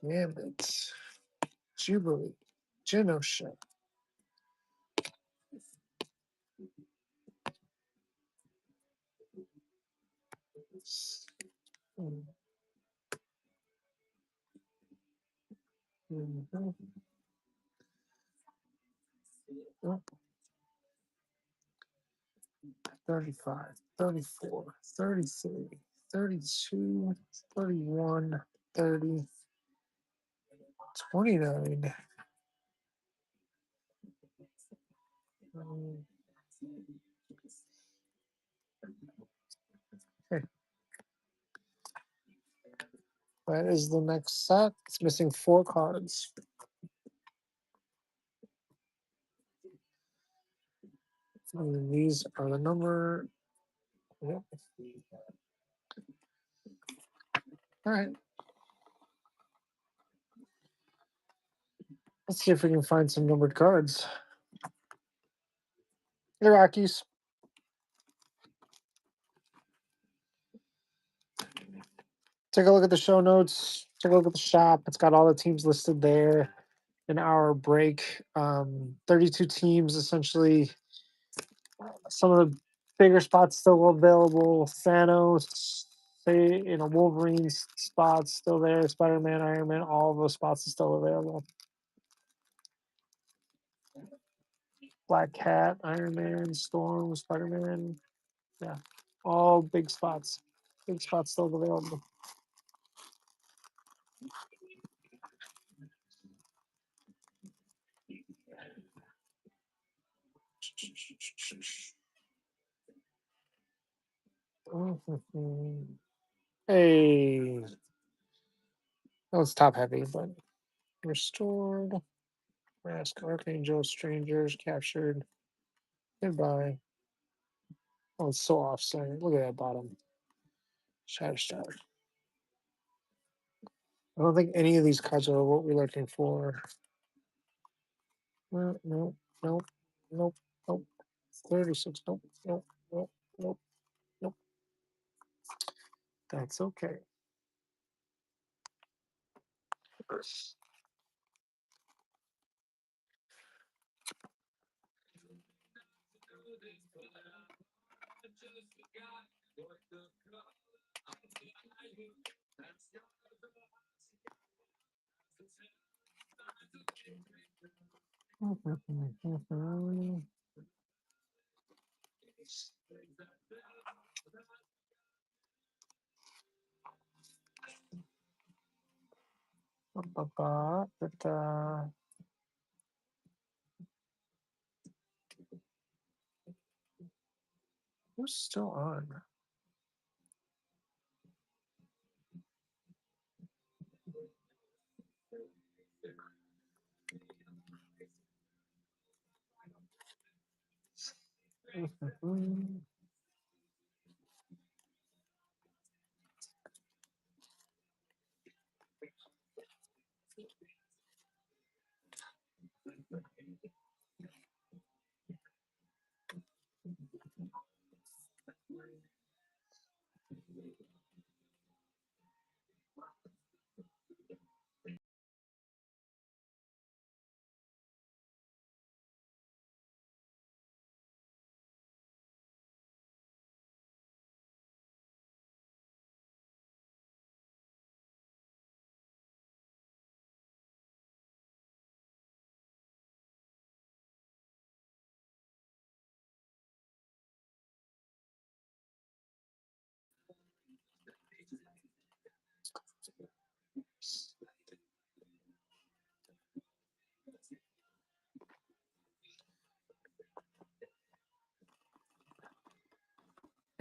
Gambit. Jubilee. Genosha. Mhm. Oh, 35, 34, 33, 32, 31, 30, 29. Okay, that is the next set. It's missing 4 cards. And these are the number. Yep. All right. Let's see if we can find some numbered cards. Hey, Rockies. Take a look at the show notes. Take a look at the shop. It's got all the teams listed there in our break. 32 teams essentially Some of the bigger spots still available. Thanos, say, Wolverine's spots still there. Spider Man, Iron Man, all of those spots are still available. Black Cat, Iron Man, Storm, Spider Man. Yeah, all big spots. Big spots still available. Hey, that was top heavy, but restored. Mask, Archangel, Strangers, captured. Goodbye. Oh, it's so offset. Look at that bottom. Shatterstar. I don't think any of these cards are what we're looking for. No, no, nope, nope, nope. 36. Nope, nope, nope, nope, nope. That's okay. But who's still on?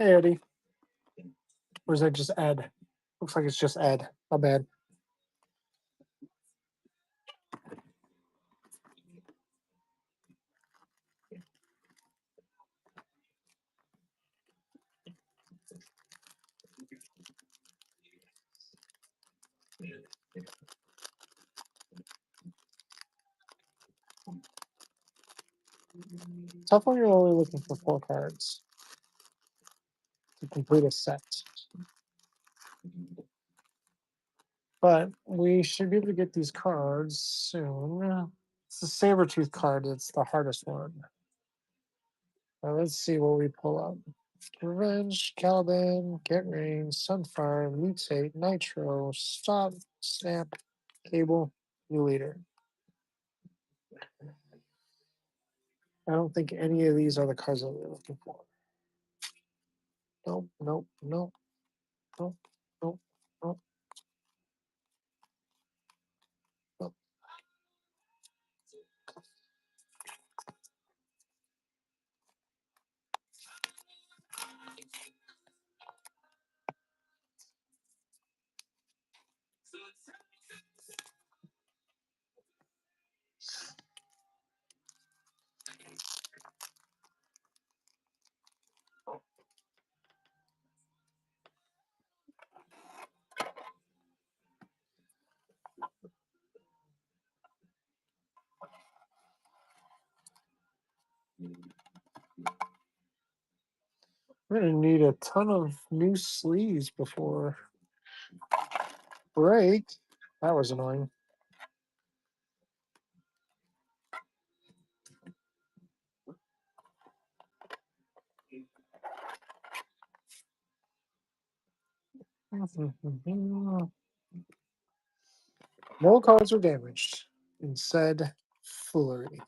Hey, Eddie. Or is that just Ed? Looks like it's just Ed. My bad. Tough when you're only looking for 4 cards to complete a set. But we should be able to get these cards soon. It's the Sabretooth card that's the hardest one. Let's see what we pull up. Revenge, Caliban, Get Rain, Sunfire, Mutate, Nitro, Stop, Snap, Cable, New Leader. I don't think any of these are the cards that we're looking for. Nope, nope, nope, nope, nope, nope, nope. We're gonna need a ton of new sleeves before break. That was annoying. No cards were damaged in said foolery.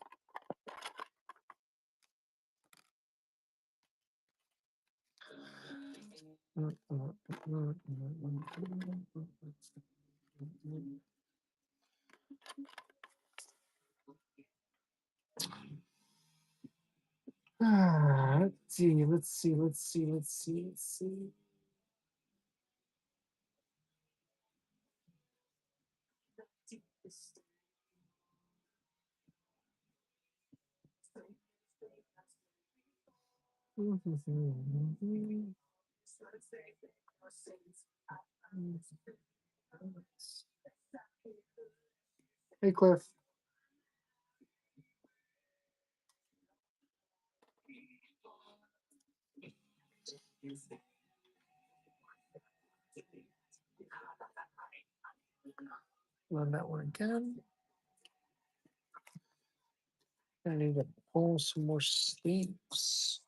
Let's see, let's see, let's see, let's see, let's see. Hey, Cliff. Run that one again. I need to pull some more sleeves.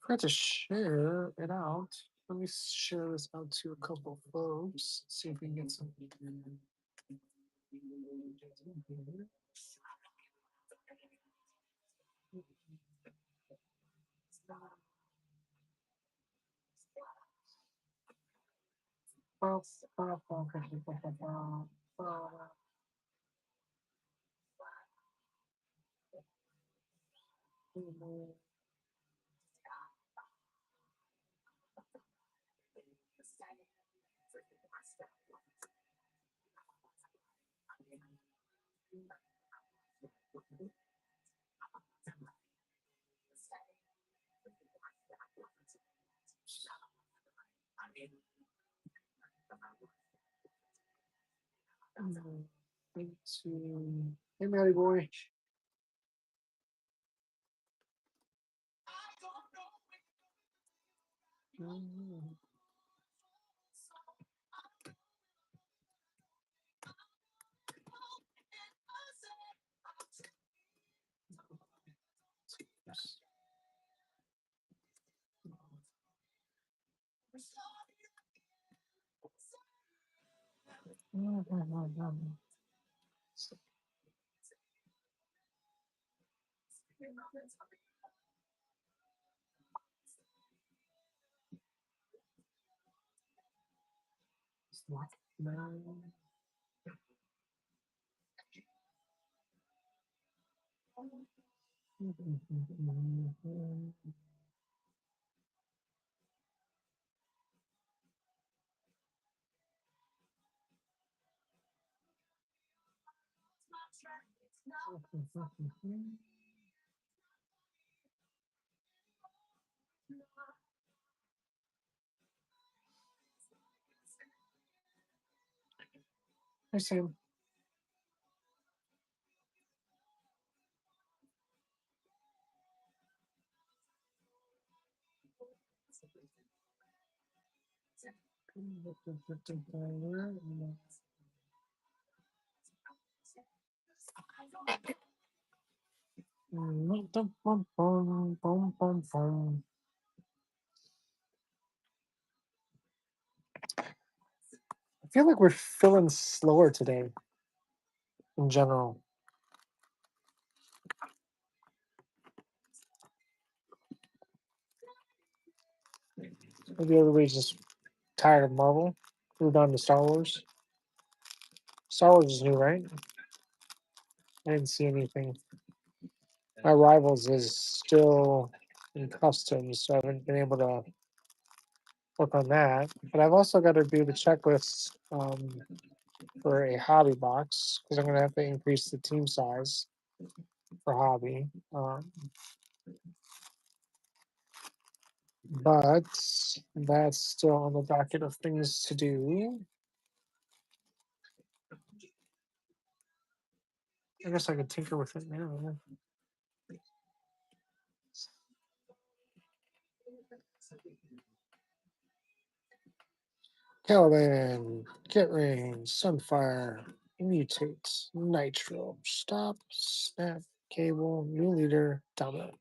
I forgot to share it out. Let me share this out to a couple folks. See if we can get some. Hey, Matty boy. Hi, Sam. I feel like we're feeling slower today in general. Maybe everybody's just tired of Marvel. Moved on to Star Wars. Star Wars is new, right? I didn't see anything. My Rivals is still in customs, so I haven't been able to work on that. But I've also got to do the checklist for a hobby box because I'm going to have to increase the team size for hobby. But that's still on the docket of things to do. I guess I could tinker with it now. Caliban, Get Range, Sunfire, Mutate, Nitro, Stop, Snap, Cable, New Leader, Dominant.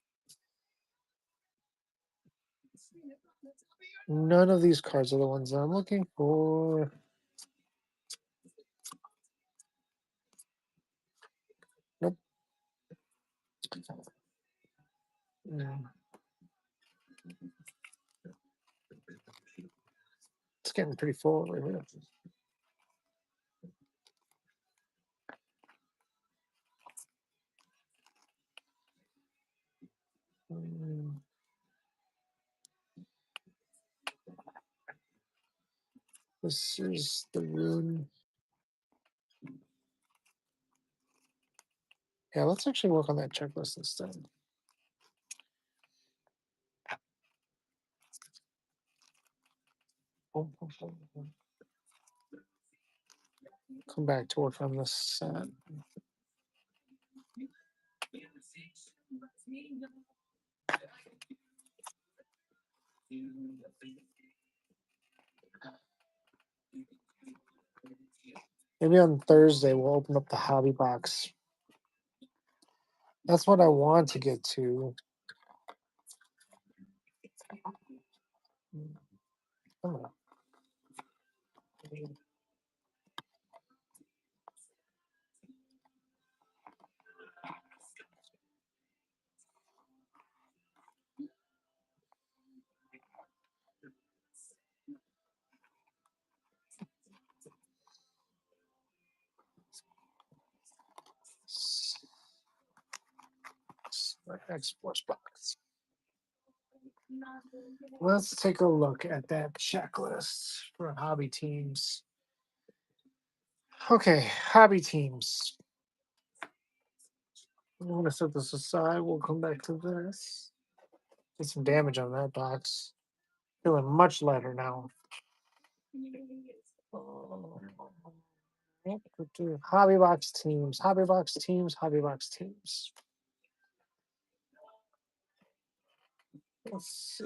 None of these cards are the ones that I'm looking for. Nope. Mm. It's getting pretty full over here. Mm. This is the rune. Yeah, let's actually work on that checklist instead. Come back to work on this set. Maybe on Thursday we'll open up the hobby box. That's what I want to get to. Oh. Export box. Let's take a look at that checklist for hobby teams. Okay, hobby teams. I'm going to set this aside. We'll come back to this. Get some damage on that box. Feeling much lighter now. Hobby box teams, hobby box teams, hobby box teams. Let's see.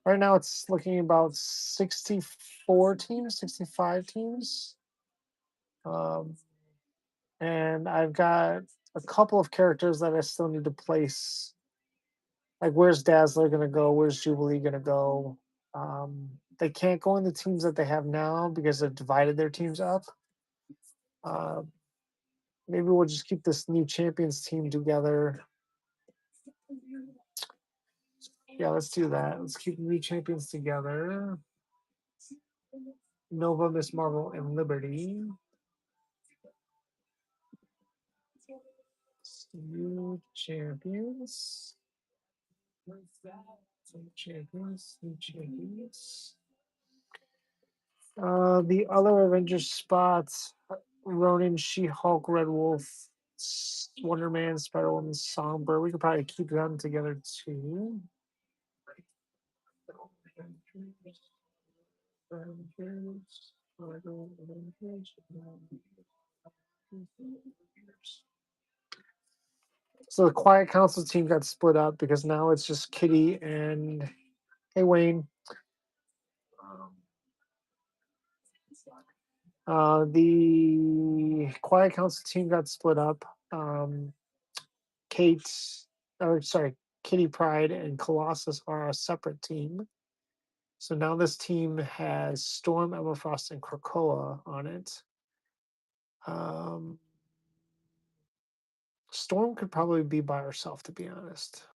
Right now it's looking about 64 teams, 65 teams. And I've got a couple of characters that I still need to place. Like, where's Dazzler going to go? Where's Jubilee going to go? They can't go in the teams that they have now because they've divided their teams up. Maybe we'll just keep this new champions team together. Yeah, let's do that. Let's keep new champions together. Nova, Miss Marvel, and Liberty. New champions. New champions. New champions. The other Avengers spots: Ronin, She-Hulk, Red Wolf, Wonder Man, Spider-Woman, Songbird. We could probably keep them together too. So the Quiet Council team got split up because now it's just Kitty and hey Wayne. The Quiet Council team got split up. Kate, or sorry, Kitty Pride and Colossus are a separate team. So now this team has Storm, Emma Frost, and Krakoa on it. Storm could probably be by herself, to be honest.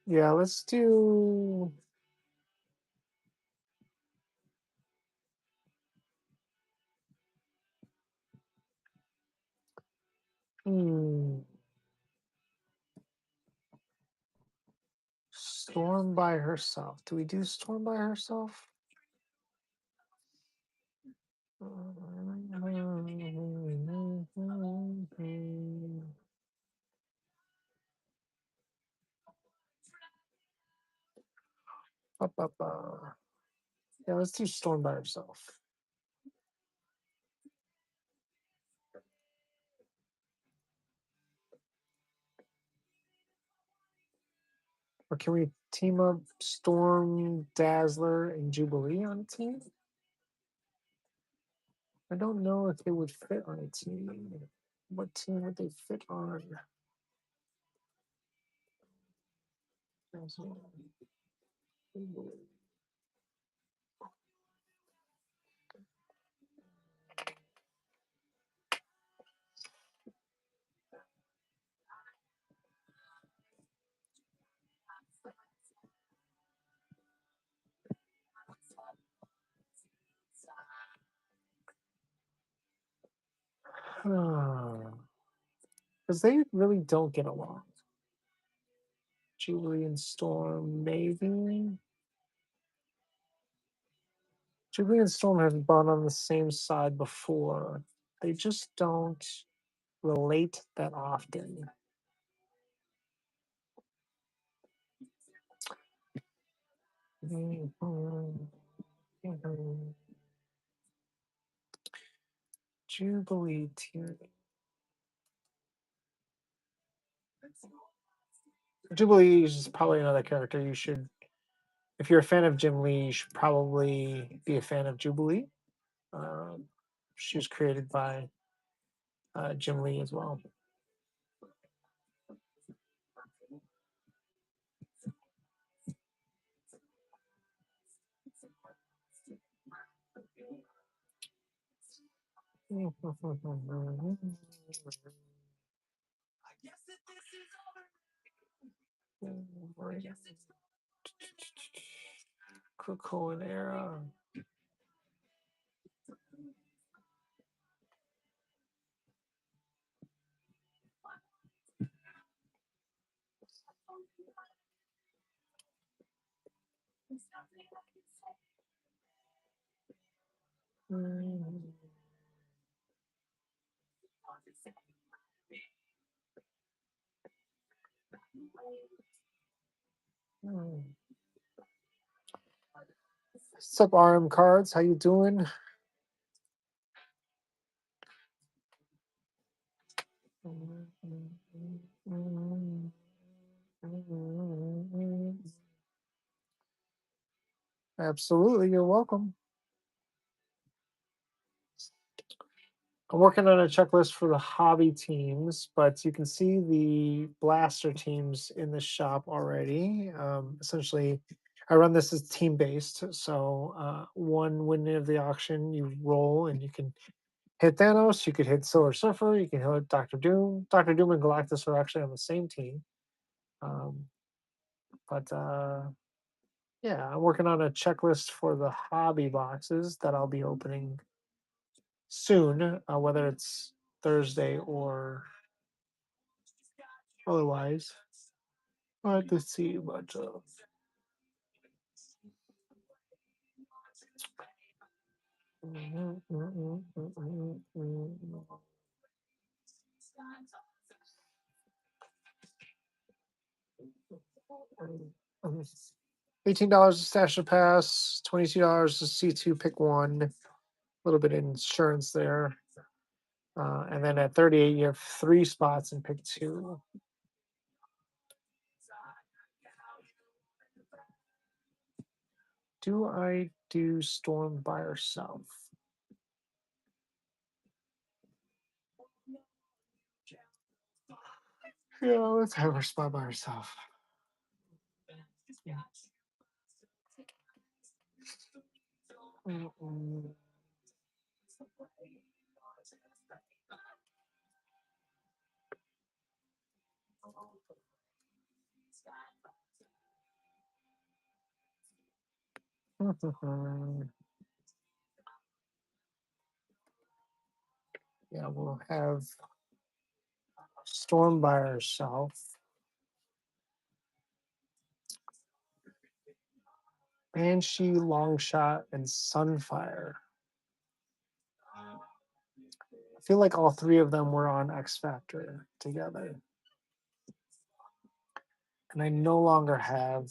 Yeah, let's do. Storm Storm by herself. Do we do Storm by herself? Ba, ba, ba. Yeah, let's do Storm by herself. Or can we team up Storm, Dazzler, and Jubilee on a team? I don't know if they would fit on a team. What team would they fit on? Dazzler, Jubilee. Because they really don't get along. Jubilee and Storm, maybe. Jubilee and Storm have been on the same side before. They just don't relate that often. Jubilee Tyranny. Jubilee is probably another character you should, if you're a fan of Jim Lee, you should probably be a fan of Jubilee. Um, she was created by Jim Lee as well. Krakoan era. What's up, RM Cards? How you doing? Absolutely, you're welcome. I'm working on a checklist for the hobby teams, but you can see the blaster teams in the shop already. Essentially, I run this as team based. So, one win of the auction, you roll and you can hit Thanos, you could hit Silver Surfer, you can hit Doctor Doom. Doctor Doom and Galactus are actually on the same team. Um, but yeah, I'm working on a checklist for the hobby boxes that I'll be opening soon, whether it's Thursday or otherwise. I have to see, but $18 to stash a pass, $22 to C2 pick one, a little bit of insurance there. And then at 38, you have 3 spots and pick two. Do I do Storm by herself? Yeah, let's have her spot by herself. Mm-mm. Yeah, we'll have Storm by herself. Banshee, Longshot, and Sunfire. I feel like all three of them were on X Factor together. And I no longer have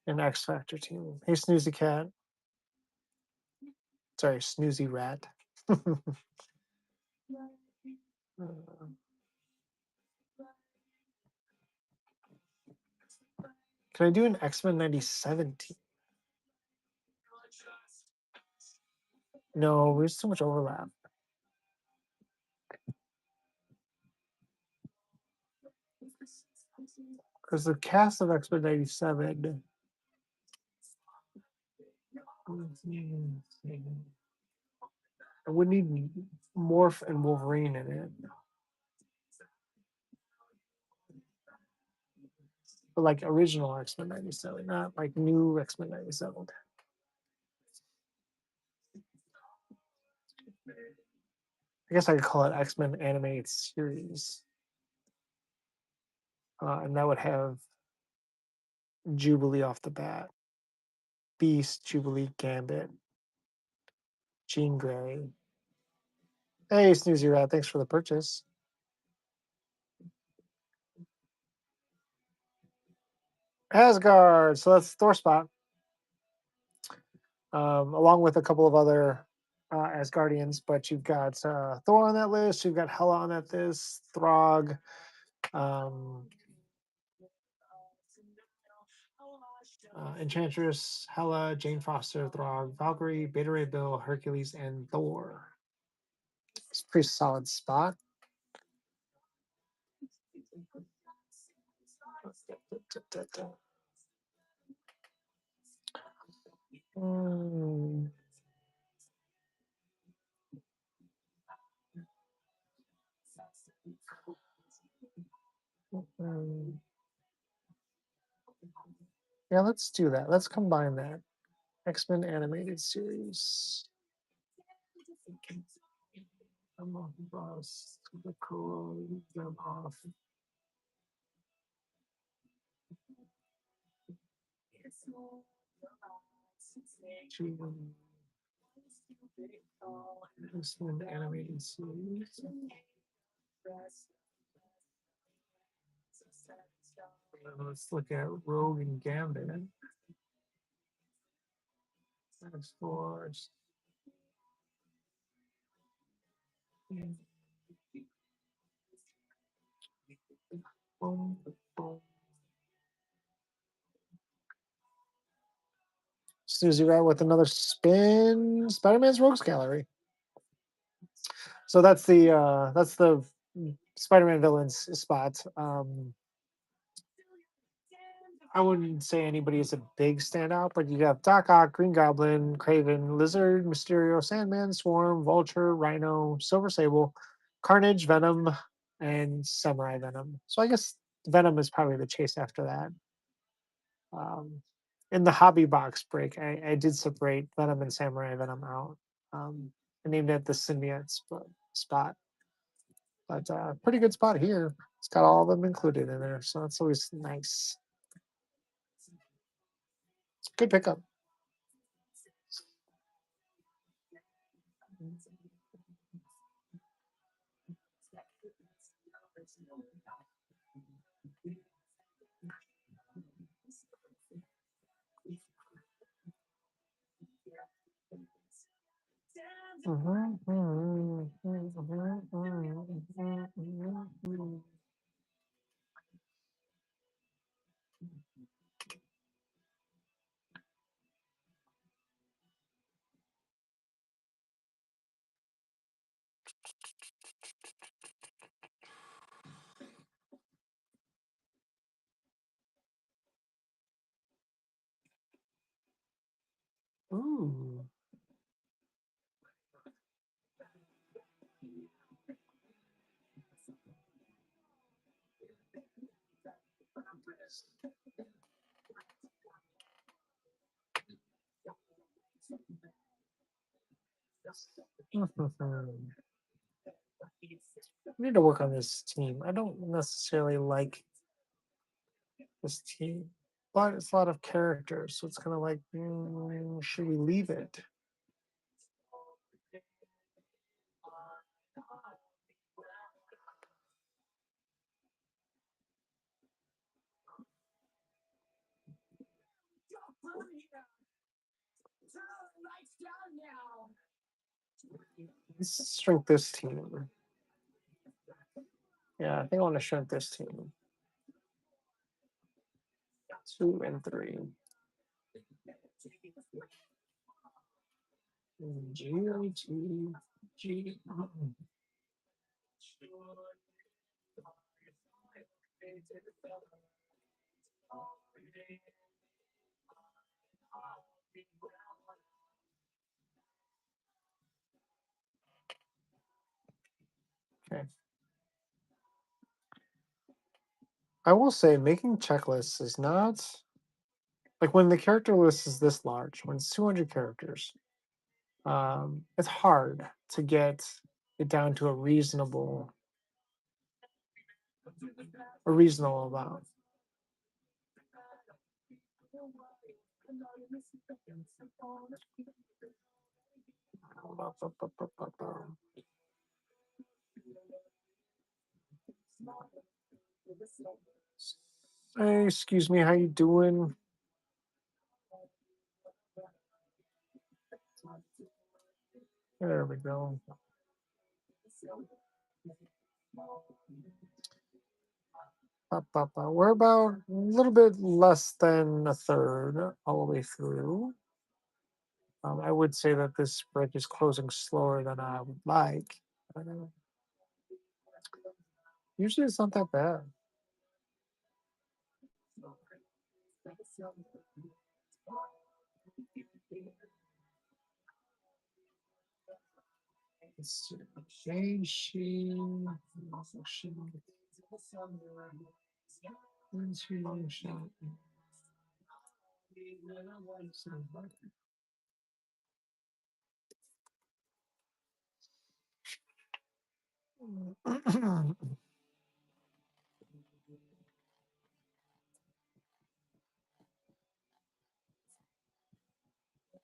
an X Factor team. Hey, Snoozy Cat. Sorry, Snoozy Rat. Uh, Can I do an X-Men 97 team? No, there's too much overlap. Because the cast of X-Men 97. I would need Morph and Wolverine in it. But like original X-Men 97, not like new X-Men 97. I guess I could call it X-Men animated series. And that would have Jubilee off the bat. Beast, Jubilee, Gambit, Jean Grey. Hey, Snoozy Rat, thanks for the purchase. Asgard, so that's Thor spot. Along with a couple of other Asgardians, but you've got Thor on that list, you've got Hela on that list, Throg, Enchantress, Hela, Jane Foster, Throg, Valkyrie, Beta Ray Bill, Hercules, and Thor. It's a pretty solid spot. Hmm. Yeah, let's do that. Let's combine that. X-Men animated series. I'm off the bus. The cool jump off. X-Men animated series. Let's look at Rogue and Gambit. X-Force. Boom, boom. Susie Rat with another spin. Spider-Man's Rogues Gallery. So that's the Spider-Man villains spot. I wouldn't say anybody is a big standout, but you have Doc Ock, Green Goblin, Craven, Lizard, Mysterio, Sandman, Swarm, Vulture, Rhino, Silver Sable, Carnage, Venom, and Samurai Venom. So I guess Venom is probably the chase after that. Um, in the hobby box break, I did separate Venom and Samurai Venom out. I named it the Symbiote spot, but pretty good spot here. It's got all of them included in there, so that's always nice. Good pickup. Ooh. I need to work on this team. I don't necessarily like this team. but it's a lot of characters, so it's kind of like, should we leave it? Let's shrink this team. Yeah, I think I want to shrink this team. 2 and 3. G O T G. Okay. I will say making checklists is not like when the character list is this large, when it's 200 characters, it's hard to get it down to a reasonable amount. Hey, excuse me, how you doing? There we go. We're about a little bit less than a third all the way through. I would say that this break is closing slower than I would like. But, usually it's not that bad. Let's see. Shade. Long shot.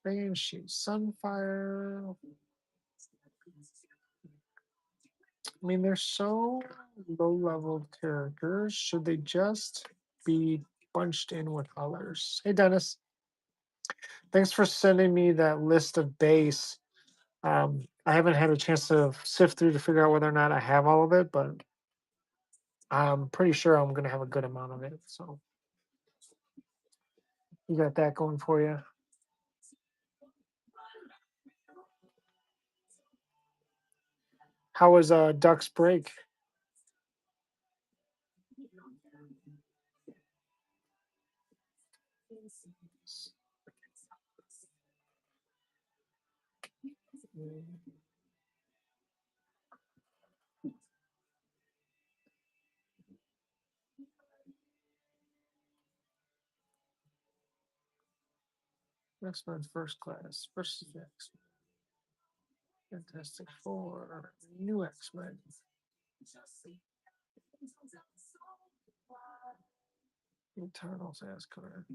Banshee, Sunfire. I mean, they're so low level characters. Should they just be bunched in with others? Hey, Dennis. Thanks for sending me that list of base. I haven't had a chance to sift through to figure out whether or not I have all of it, but I'm pretty sure I'm going to have a good amount of it. So you got that going for you. How was Duck's break? X-Men First Class versus X-Men. Fantastic Four, new X-Men. Eternals as correct.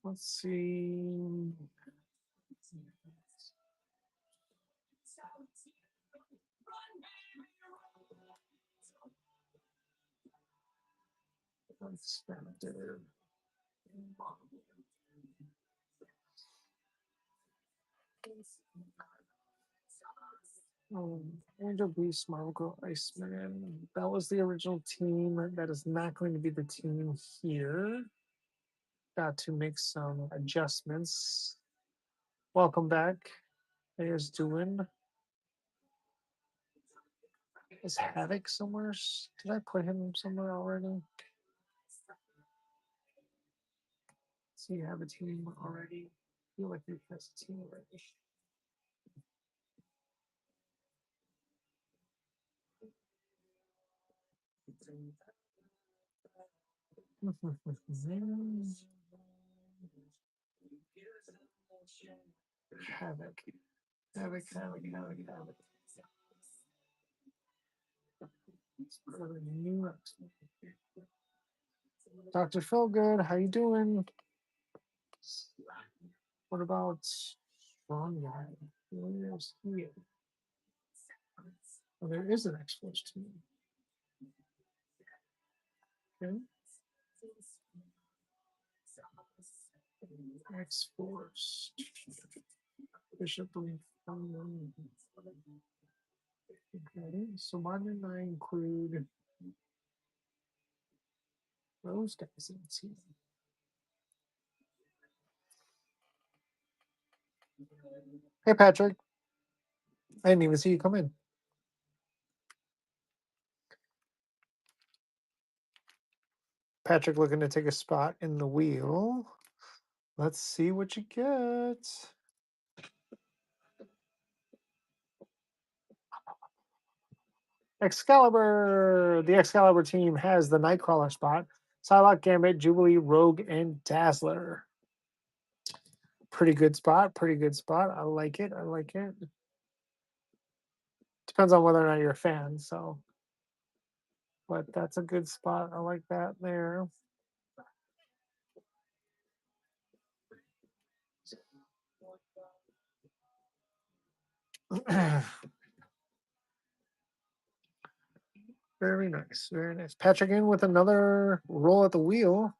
Let's see. Let's Angel Beast, Marvel Girl, Iceman. That was the original team. That is not going to be the team here. Got to make some adjustments. Welcome back. There's doing. Is Havoc somewhere? Did I put him somewhere already? Does he have a team already? I feel like he has a team already. Havoc. Havoc, havoc, havoc, havoc. New Dr. Feelgood, how you doing? What about Strong Guy? Where's he? Oh, there is an X-Force team. Okay. X-Force. Bishop and okay. So why didn't I include those guys in the team? Hey, Patrick. I didn't even see you come in. Patrick looking to take a spot in the wheel. Let's see what you get. Excalibur. The Excalibur team has the Nightcrawler spot. Psylocke, Gambit, Jubilee, Rogue, and Dazzler. Pretty good spot. Pretty good spot. I like it. I like it. Depends on whether or not you're a fan. So, but that's a good spot. I like that there. Very nice. Very nice. Patrick in with another roll at the wheel.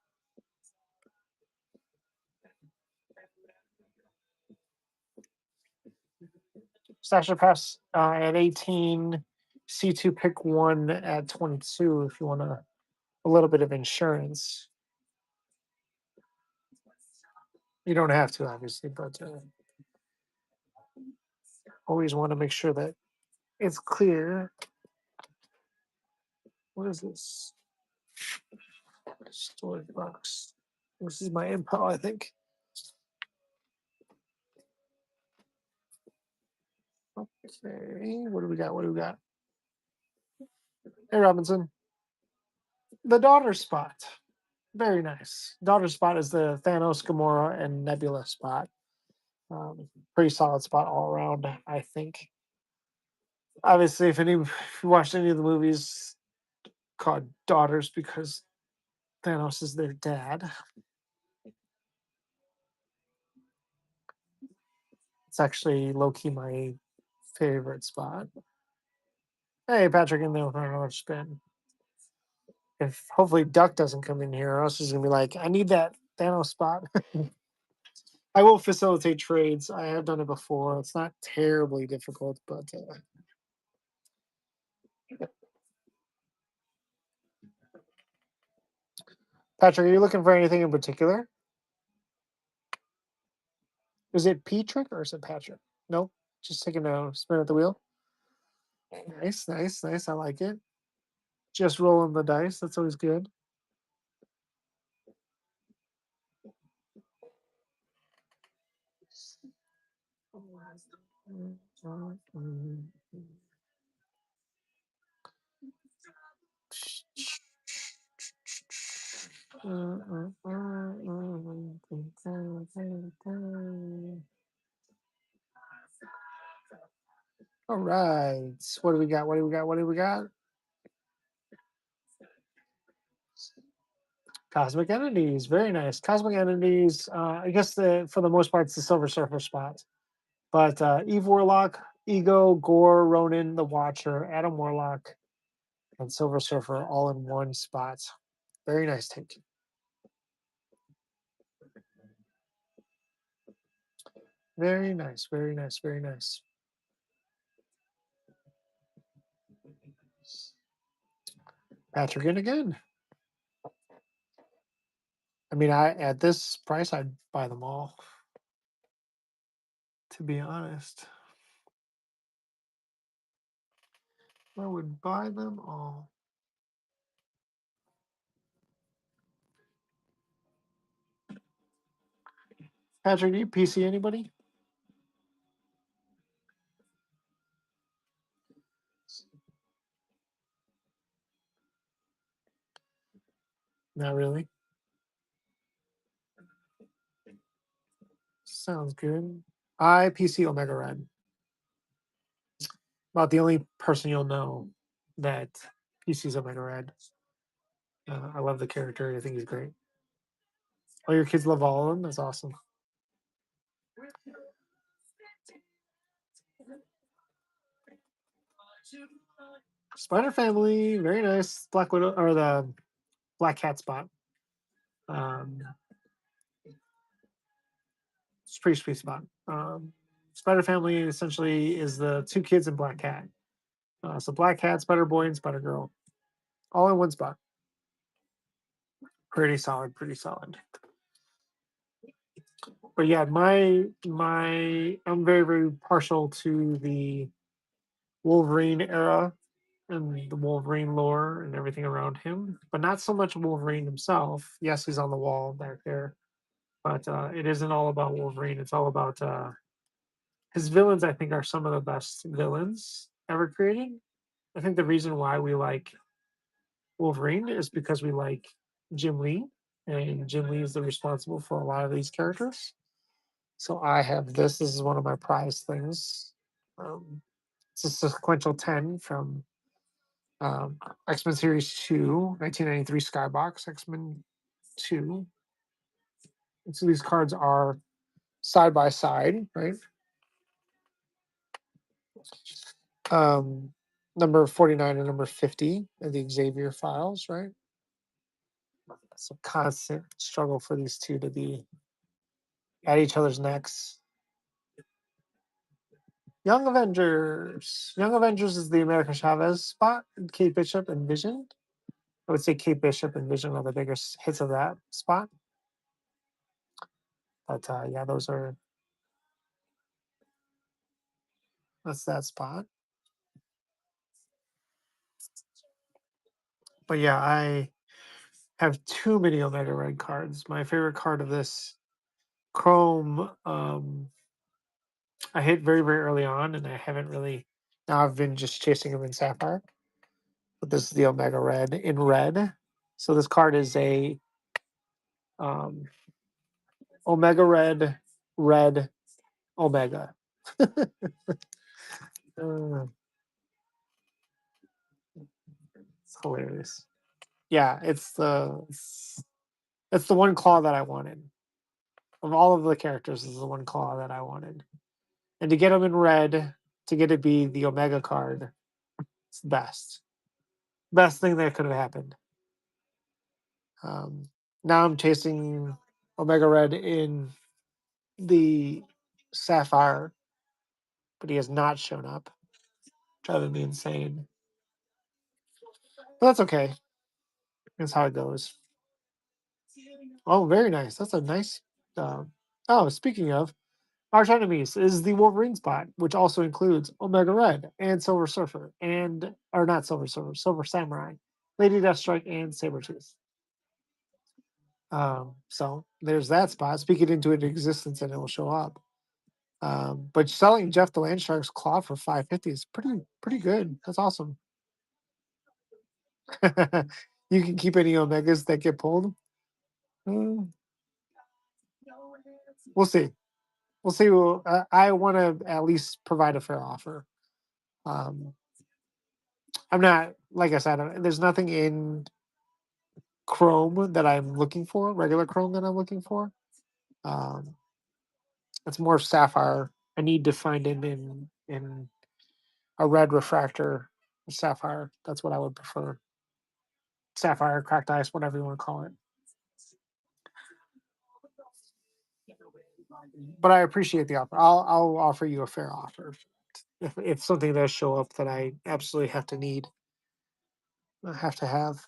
Sasha Pass at 18. C2 pick one at 22 if you want a little bit of insurance. You don't have to, obviously, but always want to make sure that it's clear. What is this? Storage box. This is my info, I think. Okay, what do we got? What do we got? Hey, Robinson. The daughter spot. Very nice. Daughter spot is the Thanos, Gamora, and Nebula spot. Pretty solid spot all around, I think. Obviously, if you watched any of the movies called Daughters, because Thanos is their dad. It's actually low key my favorite spot. Hey, Patrick in there with another spin. If hopefully Duck doesn't come in here, or else he's gonna be like, I need that Thanos spot. I will facilitate trades. I have done it before. It's not terribly difficult, but Patrick, are you looking for anything in particular? Is it Patrick or is it Patrick? Nope. Just taking a spin at the wheel. Nice, nice, nice. I like it. Just rolling the dice. That's always good. All right. What do we got? What do we got? What do we got? Cosmic Entities. Very nice. Cosmic Entities. I guess for the most part, it's the Silver Surfer spot. But Eve Warlock, Ego, Gore, Ronan, the Watcher, Adam Warlock, and Silver Surfer all in one spot. Very nice take. Very nice. Very nice. Very nice. Patrick in again. I mean, at this price, I'd buy them all. To be honest, I would buy them all. Patrick, do you PC anybody? Not really. Sounds good. I PC Omega Red. About the only person you'll know that PC's Omega Red. I love the character. I think he's great. Oh, your kids love all of them. That's awesome. Spider Family, very nice. Black Widow or the Black Cat spot. Um, it's a pretty sweet spot. Spider Family essentially is the two kids in Black Cat. So Black Cat, Spider Boy, and Spider Girl, all in one spot. Pretty solid. Pretty solid. But yeah, I'm very very partial to the Wolverine era and the Wolverine lore and everything around him, but not so much Wolverine himself. Yes, he's on the wall back there, but it isn't all about Wolverine. It's all about his villains. I think are some of the best villains ever created. I think the reason why we like Wolverine is because we like Jim Lee, and Jim Lee is the responsible for a lot of these characters. So I have this. This is one of my prized things. Um, it's a sequential 10 from X Men Series 2, 1993 Skybox, X Men 2. And so these cards are side by side, right? Um, number 49 and number 50 of the Xavier files, right? It's a constant struggle for these two to be at each other's necks. Young Avengers. Young Avengers is the America Chavez spot. Kate Bishop and Vision. I would say Kate Bishop and Vision are the biggest hits of that spot. But yeah, that's that spot. But yeah, I have too many Omega Red cards. My favorite card of this Chrome, I hit very, very early on, and I haven't really. Now I've been just chasing them in Sapphire. But this is the Omega Red in red. So this card is a um, Omega Red, Red, Omega. Uh, it's hilarious. Yeah, it's the one claw that I wanted. Of all of the characters, this is the one claw that I wanted. And to get them in red, to get it be the Omega card, it's the best. Best thing that could have happened. Um, now I'm chasing Omega Red in the Sapphire, but he has not shown up, driving me insane. But that's okay. That's how it goes. Oh, very nice. That's a nice. Uh, oh, speaking of, Arch Enemies is the Wolverine spot, which also includes Omega Red and Silver Surfer, and or not Silver Surfer, Silver Samurai, Lady Deathstrike, and Sabretooth. So there's that spot. Speak it into existence, and it will show up. But selling Jeff the Landshark's claw for 550 is pretty good. That's awesome. You can keep any Omegas that get pulled. Mm, we'll see. We'll see. I want to at least provide a fair offer. Um, I'm not like I said. There's nothing in Chrome that I'm looking for. Regular Chrome that I'm looking for. Um, it's more Sapphire. I need to find it in a red refractor Sapphire. That's what I would prefer. Sapphire, cracked ice, whatever you want to call it. But I appreciate the offer. I'll offer you a fair offer if something does show up that I absolutely have to need, I have to have.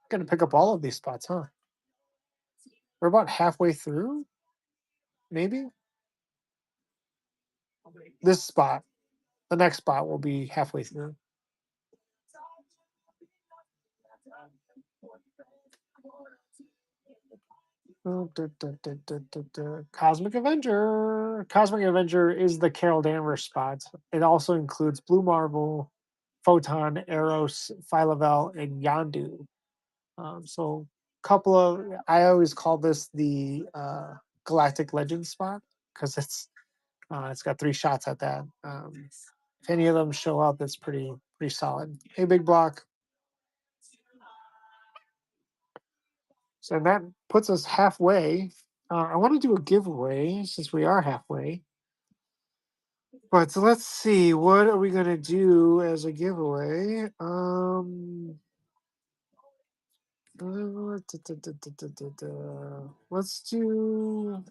Gonna pick up all of these spots, huh? We're about halfway through, maybe. This spot, the next spot will be halfway through. Oh, Cosmic Avenger. Cosmic Avenger is the Carol Danvers spot. It also includes Blue Marvel, Photon, Eros, Phylavel, and Yandu. So couple of I always call this the Galactic Legend spot because it's got 3 shots at that. If any of them show up, it's pretty solid. Hey, big block. So that puts us halfway. I want to do a giveaway since we are halfway. But let's see, what are we gonna do as a giveaway? Let's do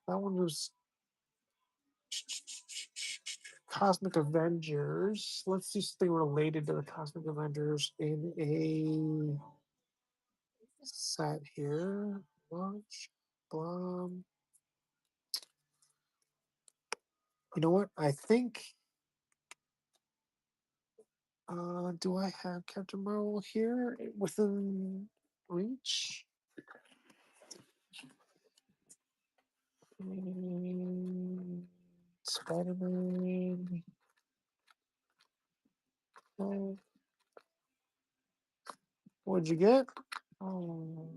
that one was Cosmic Avengers. Let's do something related to the Cosmic Avengers in a set here. Launch, Blum. You know what? I think. Do I have Captain Marvel here within reach? Spider-Man. Oh, what'd you get? Oh,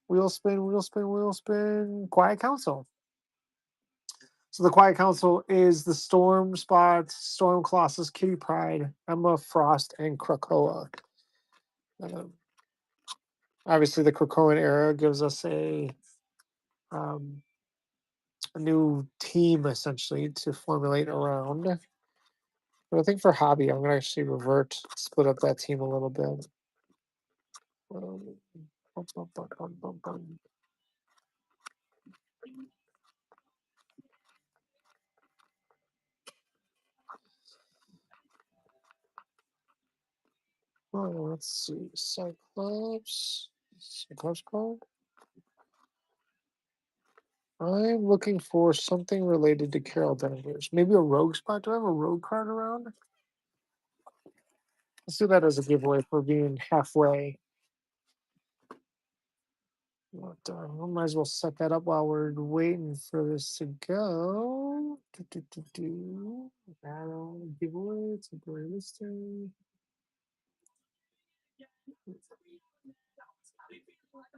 wheel spin, wheel spin, wheel spin. Quiet Council. So the Quiet Council is the Storm Spot, Storm Colossus, Kitty Pride, Emma Frost, and Krakoa. Um, Obviously, the Krakoan era gives us um, a new team essentially to formulate around. But I think for hobby, I'm gonna actually split up that team a little bit. Um, bum, bum, bum, bum, bum, bum. Let's see, Cyclops card. I'm looking for something related to Carol Danvers. Maybe a rogue spot. Do I have a rogue card around? Let's do that as a giveaway for being halfway. But, we might as well set that up while we're waiting for this to go. Battle giveaway. Temporary listing.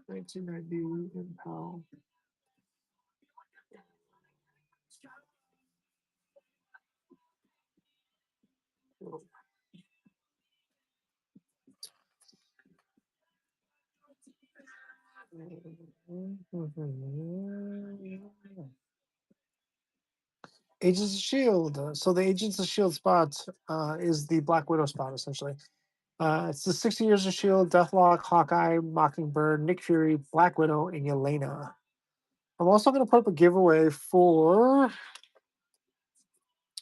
1990 Impel. Agents of Shield. So the Agents of Shield spot is the Black Widow spot essentially. It's the 60 Years of Shield, Deathlock, Hawkeye, Mockingbird, Nick Fury, Black Widow, and Yelena. I'm also going to put up a giveaway for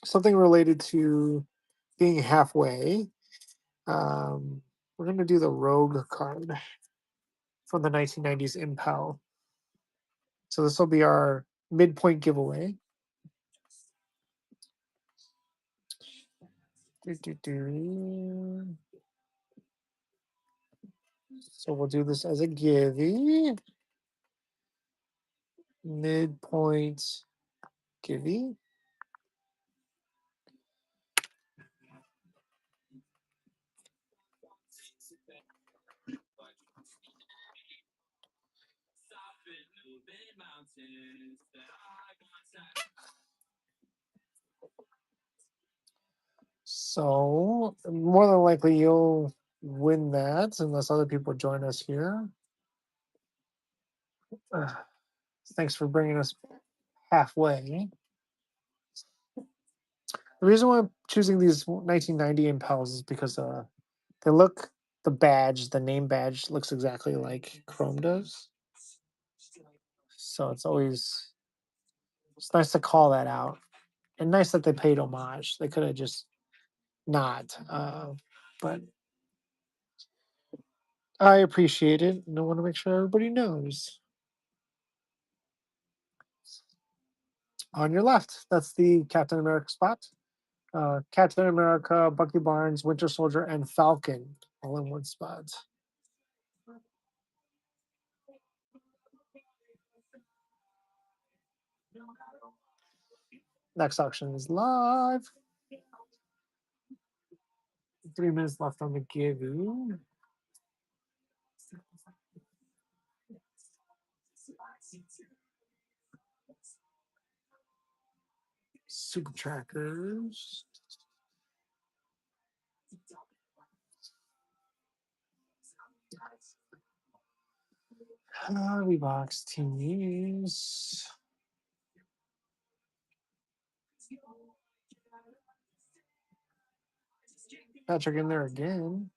something related to being halfway. We're going to do the Rogue card from the 1990s Impel. So this will be our midpoint giveaway. So we'll do this as a givey. Midpoint givey. So more than likely you'll win that unless other people join us here. Thanks for bringing us halfway. The reason why I'm choosing these 1990 Impels is because they look the name badge looks exactly like Chrome does. So it's nice to call that out. And nice that they paid homage. They could have just not. But I appreciate it and I want to make sure everybody knows. On your left, that's the Captain America spot. Captain America, Bucky Barnes, Winter Soldier, and Falcon all in one spot. Next auction is live. 3 minutes left on the giving. Super trackers. Hobby box teams. Patrick in there again.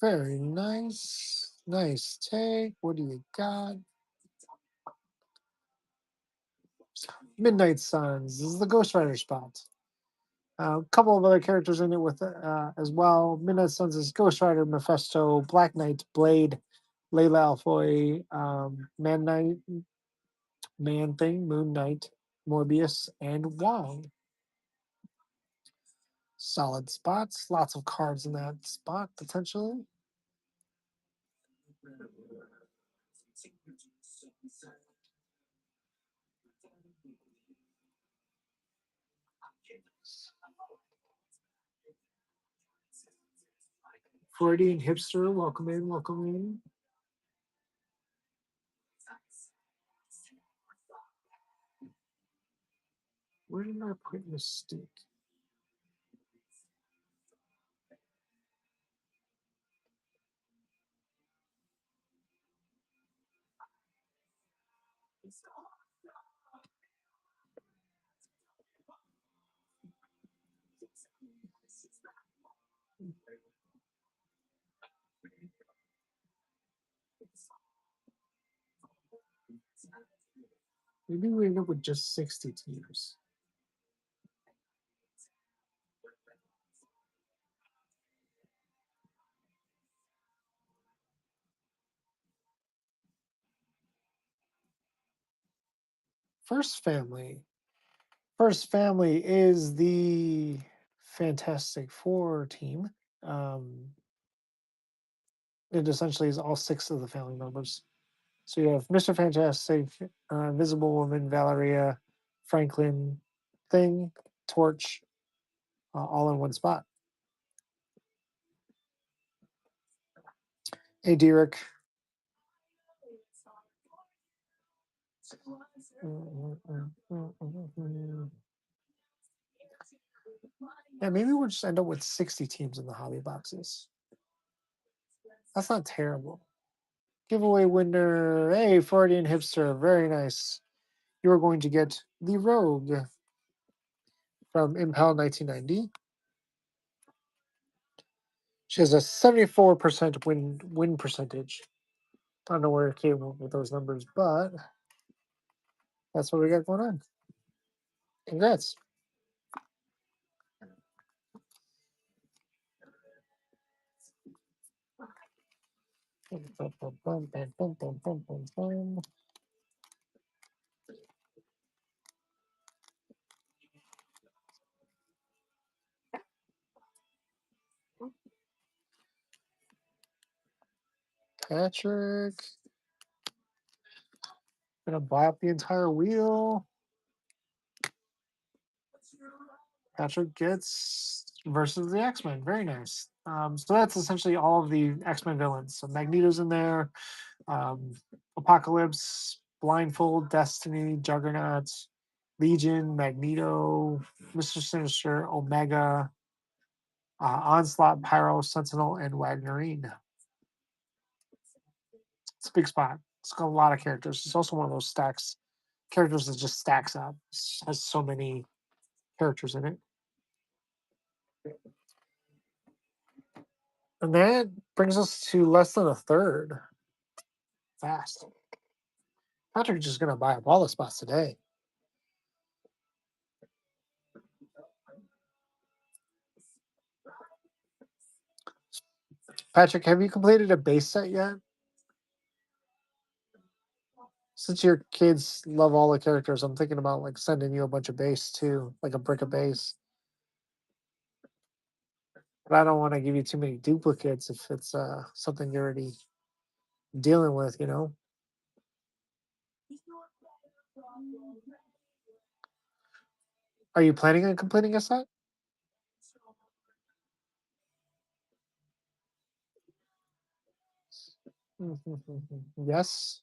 Very nice. Nice take. What do you got? Midnight Suns. This is the Ghost Rider spot. A couple of other characters in it with as well. Midnight Suns is Ghost Rider, Mephisto, Black Knight, Blade, Layla Alfoy, Man Knight, Man Thing, Moon Knight, Morbius, and Wong. Solid spots. Lots of cards in that spot potentially. Freudian hipster, welcome in, welcome in. Where did I put Mystique? Maybe we end up with just 60 teams. First family. First family is the Fantastic Four team. It essentially is all six of the family members. So you have Mr. Fantastic, Invisible Woman, Valeria, Franklin, Thing, Torch, all in one spot. Hey, Derek. Yeah, maybe we'll just end up with 60 teams in the hobby boxes. That's not terrible. Giveaway winner. Hey, Freudian hipster. Very nice. You're going to get the Rogue from Impel 1990. She has a 74% win percentage. I don't know where it came up with those numbers, but that's what we got going on. Congrats. Patrick. Gonna buy up the entire wheel. Patrick gets versus the X-Men. Very nice. So that's essentially all of the X-Men villains. So Magneto's in there, Apocalypse, Blindfold, Destiny, Juggernaut, Legion, Magneto, Mr. Sinister, Omega, Onslaught, Pyro, Sentinel, and Wagnerine. It's a big spot. It's got a lot of characters. It's also one of those stacks characters that just stacks up. It has so many characters in it. And that brings us to less than a third. Fast. Patrick's just gonna buy up all the spots today. Patrick, have you completed a base set yet? Since your kids love all the characters, I'm thinking about like sending you a bunch of base too, like a brick of base. But I don't want to give you too many duplicates if it's something you're already dealing with, you know. Are you planning on completing a set? Mhm. Yes.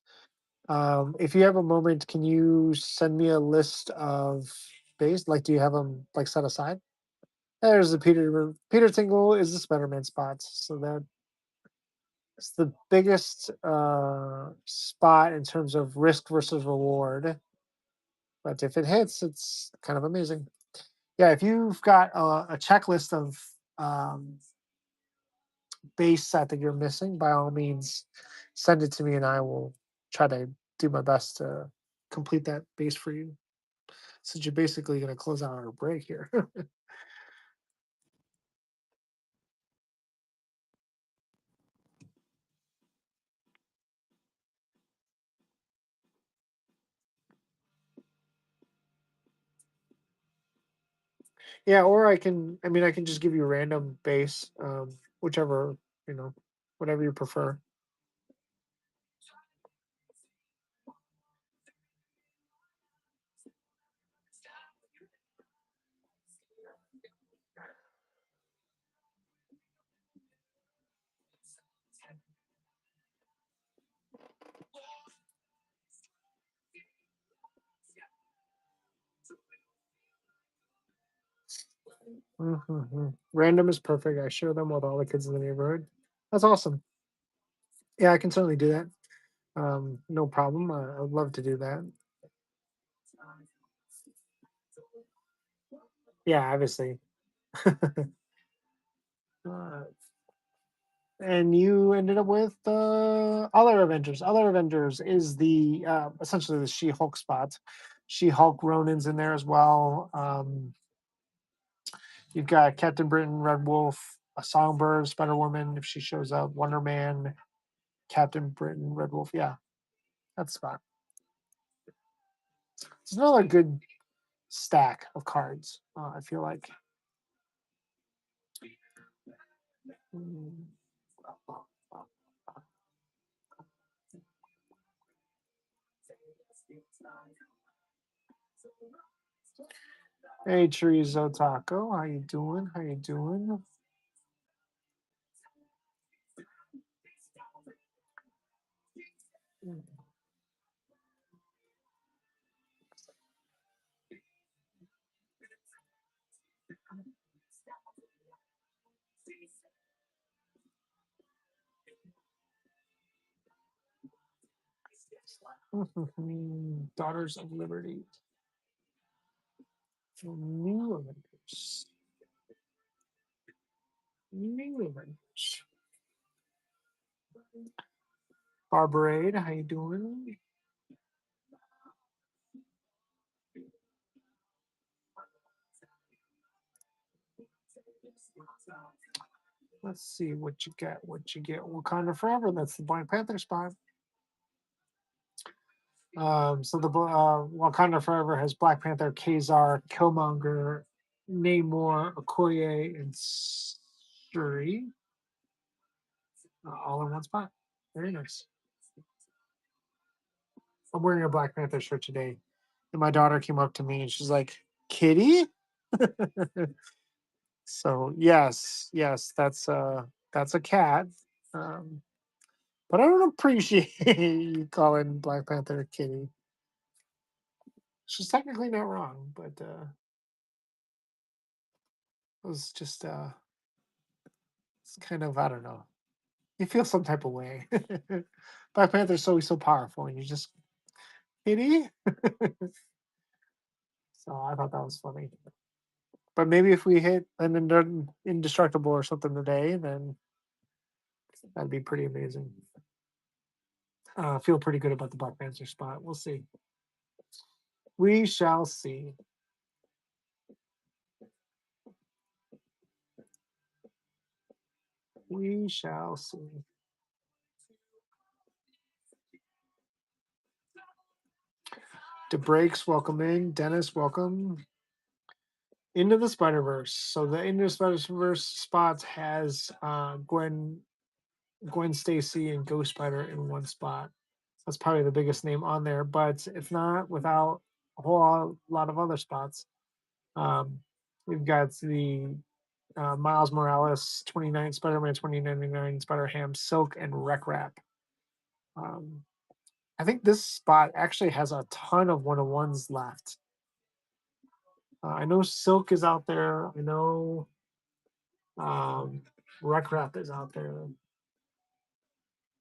If you have a moment, can you send me a list of base? Like, do you have them like set aside? There's the Peter Tingle is the Spider-Man spots, so that's the biggest spot in terms of risk versus reward. But if it hits, it's kind of amazing. Yeah, if you've got a checklist of um, base set that you're missing, by all means, send it to me, and I will try to do my best to complete that base for you. Since you're basically going to close out our break here. Yeah, or I mean, I can just give you a random base, whichever, you know, whatever you prefer. Random is perfect. I share them with all the kids in the neighborhood. That's awesome. Yeah, I can certainly do that. No problem. I'd love to do that. Yeah, obviously. uh, and you ended up with other Avengers. Other Avengers is the essentially the She-Hulk spot. She-Hulk Ronin's in there as well. You've got Captain Britain, Red Wolf, a Songbird, Spider Woman if she shows up, Wonder Man, Captain Britain, Red Wolf. Yeah, that's spot. It's another good stack of cards. I feel like. Mm. Hey, Chorizo Taco, how you doing? How you doing? Daughters of Liberty. New Avengers. New Avengers. Barbarade, how you doing? Let's see what you get. What you get? Wakanda Forever. That's the Black Panther spot. So the Wakanda Forever has Black Panther, Kazar, Killmonger, Namor, Okoye, and Shuri, all in one spot. Very nice. I'm wearing a Black Panther shirt today, and my daughter came up to me and she's like, "Kitty." So yes, that's a cat. Um, but I don't appreciate you calling Black Panther a kitty. She's technically not wrong, but it was just it's kind of, I don't know. You feel some type of way. Black Panther's always so powerful, and you just kitty. So I thought that was funny. But maybe if we hit an indestructible or something today, then that'd be pretty amazing. I feel pretty good about the Black Panther spot. We'll see. We shall see. We shall see. The breaks, welcome in. Dennis, welcome. Into the Spider Verse. So the Into the Spider Verse spots has Gwen Stacy and Ghost Spider in one spot. That's probably the biggest name on there, but it's not without a whole lot of other spots. Um, we've got the Miles Morales 29, Spider-Man 2099, Spider-Ham, Silk, and Wreck Rap. Um, I think this spot actually has a ton of one-on-ones left. I know Silk is out there. I know um, Wreck Rap is out there.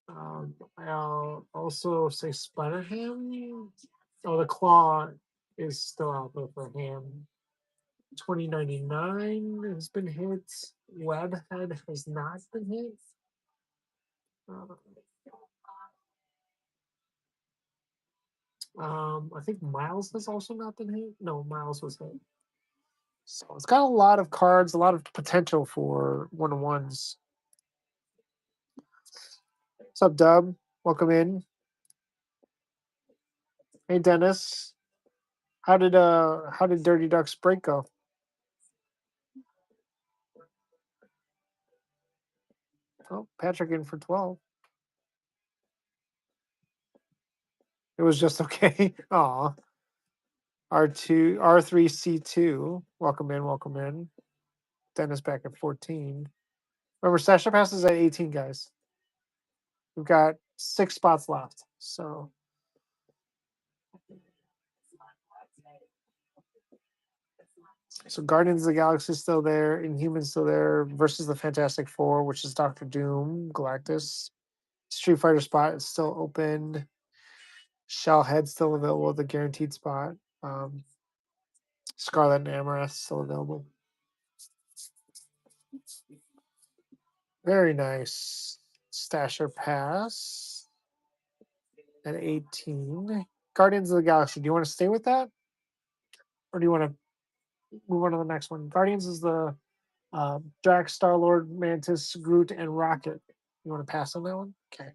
I'll also say Spider Ham. Oh, the Claw is still out there for Ham. 2099 has been hit. Webhead has not been hit. Uh, I think Miles has also not been hit. No, Miles was hit. So it's got a lot of cards, a lot of potential for one on ones. What's up, Dub? Welcome in. Hey, Dennis. How did Dirty Ducks break go? Oh, Patrick in for 12. It was just okay. Aw. R2, R3C2. Welcome in, welcome in. Dennis back at 14. Remember, Session Pass is at 18, guys. We've got 6 spots left. So Guardians of the Galaxy is still there, Inhumans still there, versus the Fantastic Four, which is Doctor Doom, Galactus. Street Fighter spot is still open. Shellhead still available, the guaranteed spot. Um, Scarlet and Amaranth still available. Very nice. Stasher Pass at 18. Guardians of the Galaxy. Do you want to stay with that? Or do you want to move on to the next one? Guardians is the Drax, Star Lord, Mantis, Groot, and Rocket. You want to pass on that one? Okay.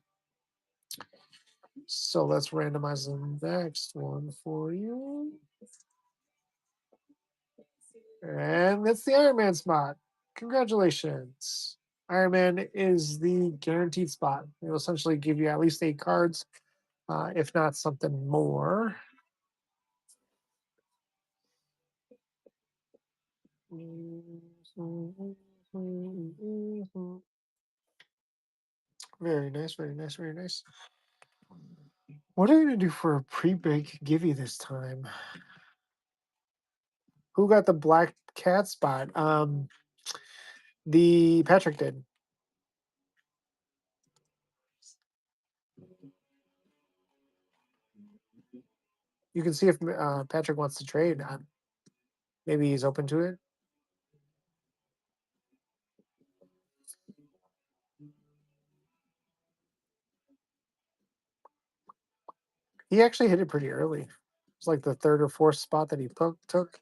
So let's randomize the next one for you. And that's the Iron Man spot. Congratulations. Iron Man is the guaranteed spot. It'll essentially give you at least 8 cards, if not something more. Very nice, very nice, very nice. What are we gonna do for a pre-break givey this time? Who got the black cat spot? The Patrick did. You can see if Patrick wants to trade. Maybe he's open to it. He actually hit it pretty early. It's like the 3rd or 4th spot that he took.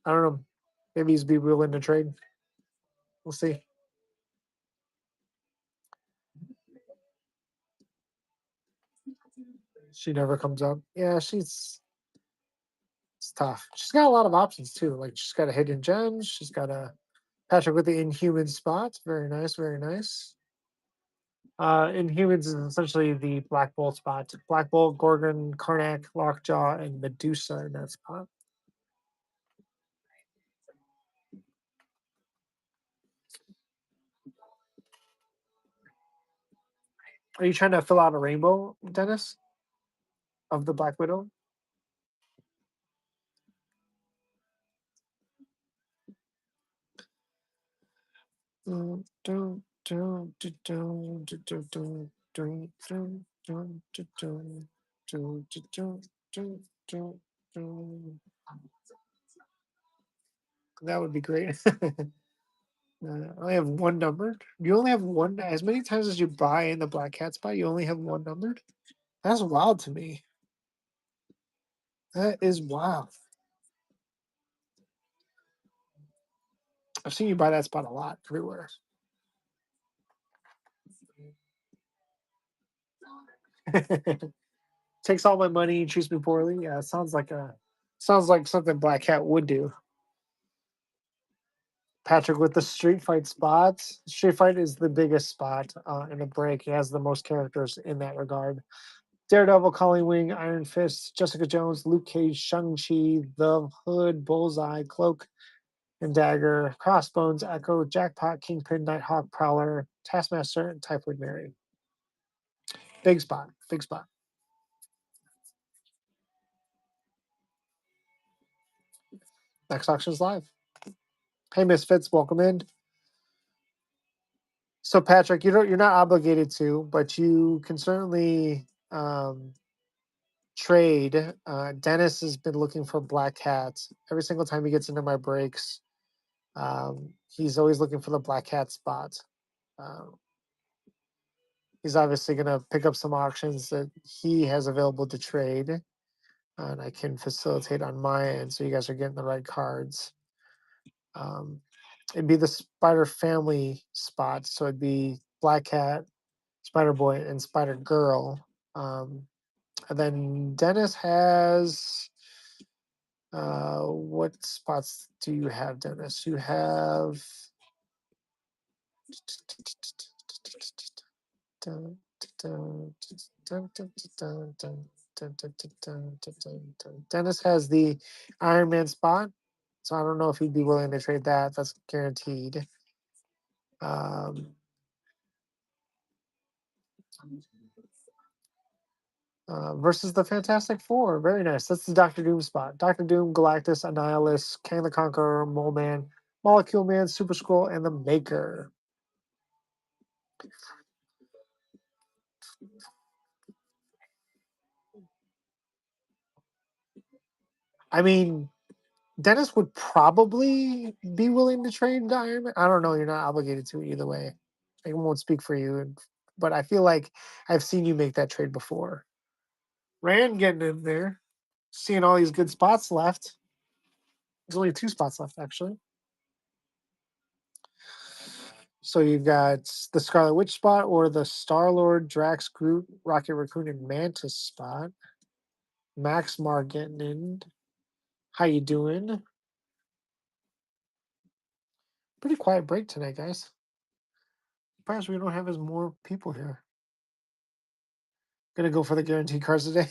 I don't know. Maybe he's be willing to trade. We'll see. She never comes up. Yeah, it's tough. She's got a lot of options too. Like she's got a hidden gems. She's got a Patrick with the Inhuman spot. Very nice, very nice. Inhumans is essentially the Black Bolt spot. Black Bolt, Gorgon, Karnak, Lockjaw, and Medusa in that spot. Are you trying to fill out a rainbow, Dennis, of the Black Widow? That would be great. I only have one numbered. You only have one. As many times as you buy in the Black Cat spot, you only have one numbered. That's wild to me. That is wild. I've seen you buy that spot a lot everywhere. Takes all my money, treats me poorly. Yeah, it sounds like something Black Cat would do. Patrick with the Street Fight spots. Street Fight is the biggest spot in the break. He has the most characters in that regard. Daredevil, Colleen Wing, Iron Fist, Jessica Jones, Luke Cage, Shang-Chi, The Hood, Bullseye, Cloak and Dagger, Crossbones, Echo, Jackpot, Kingpin, Nighthawk, Prowler, Taskmaster, and Typhoid Mary. Big spot. Big spot. Next auction's live. Hey, Misfits, welcome in. So, Patrick, you're not obligated to, but you can certainly trade. Dennis has been looking for black hats every single time he gets into my breaks. He's always looking for the black hat spot. Um, he's obviously going to pick up some auctions that he has available to trade, and I can facilitate on my end so you guys are getting the right cards. It'd be the Spider Family spot, so it'd be Black Cat, Spider Boy, and Spider Girl. And then Dennis has what spots do you have, Dennis? You have Dennis has the Iron Man spot, so I don't know if he'd be willing to trade that. That's guaranteed. Versus the Fantastic Four. Very nice. That's the Doctor Doom spot. Doctor Doom, Galactus, Annihilus, Kang the Conqueror, Mole Man, Molecule Man, Super Scroll, and the Maker. I mean, Dennis would probably be willing to trade the Iron Man. I don't know. You're not obligated to either way. I won't speak for you, but I feel like I've seen you make that trade before. Rand getting in there, seeing all these good spots left. There's only 2 spots left, actually. So you've got the Scarlet Witch spot or the Star Lord, Drax, Groot, Rocket Raccoon, and Mantis spot. Max Mar getting in. How you doing? Pretty quiet break tonight, guys. Surprised we don't have as more people here. Gonna go for the guaranteed cards today.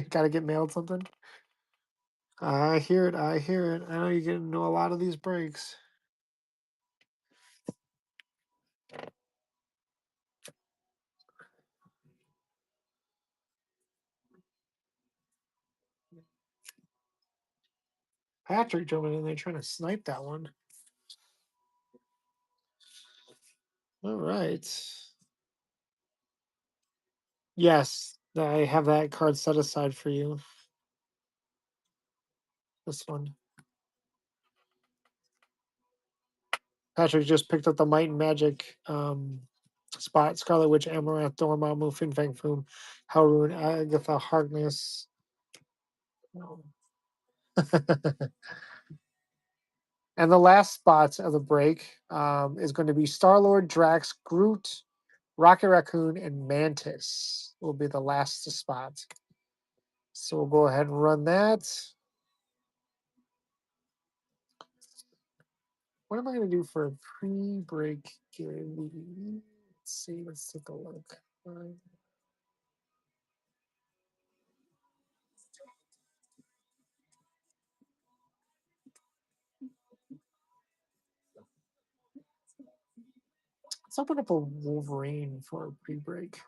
Gotta get mailed something. I hear it. I hear it. I know you're getting into a lot of these breaks. Patrick jumping in there trying to snipe that one. All right. Yes, I have that card set aside for you. This one. Patrick just picked up the Might and Magic spot. Scarlet Witch, Amaranth, Dormammu, Fin Fang Foom, Howrune, Agatha Harkness. And the last spot of the break is going to be Star-Lord, Drax, Groot, Rocket Raccoon, and Mantis will be the last spot. So we'll go ahead and run that. What am I going to do for a pre-break game? Let's see. Let's take a look. Let's open up a Wolverine for a pre-break.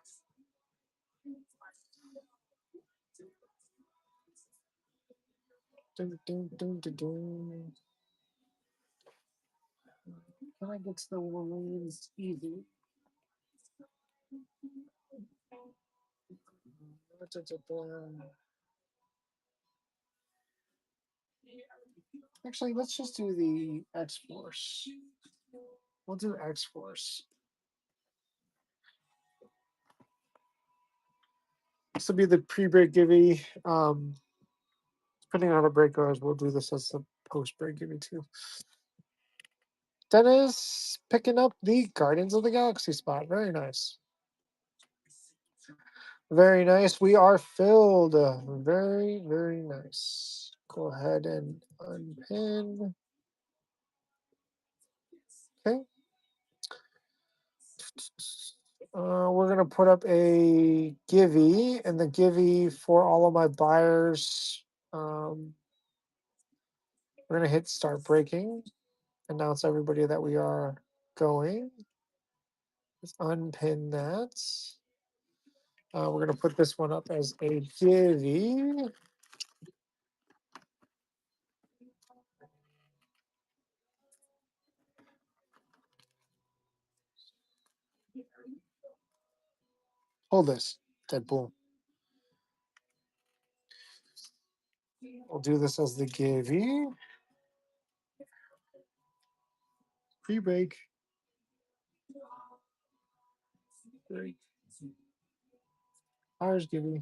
Dun, dun, dun, dun, dun. Can I get to the Wolverines easy? Actually, let's just do the X-Force. We'll do X-Force. This will be the pre-break givey. Depending on how the break goes, we'll do this as a post-break givey too. Dennis picking up the Guardians of the Galaxy spot. Very nice. Very nice. We are filled. Very, very nice. Go ahead and unpin. Okay. We're gonna put up a Givey, and the Givey for all of my buyers. Um, we're gonna hit start breaking. Announce everybody that we are going. Let's unpin that. We're gonna put this one up as a Givey. Hold this, Deadpool. We'll do this as the Givey. Pre-break. Ours Givey.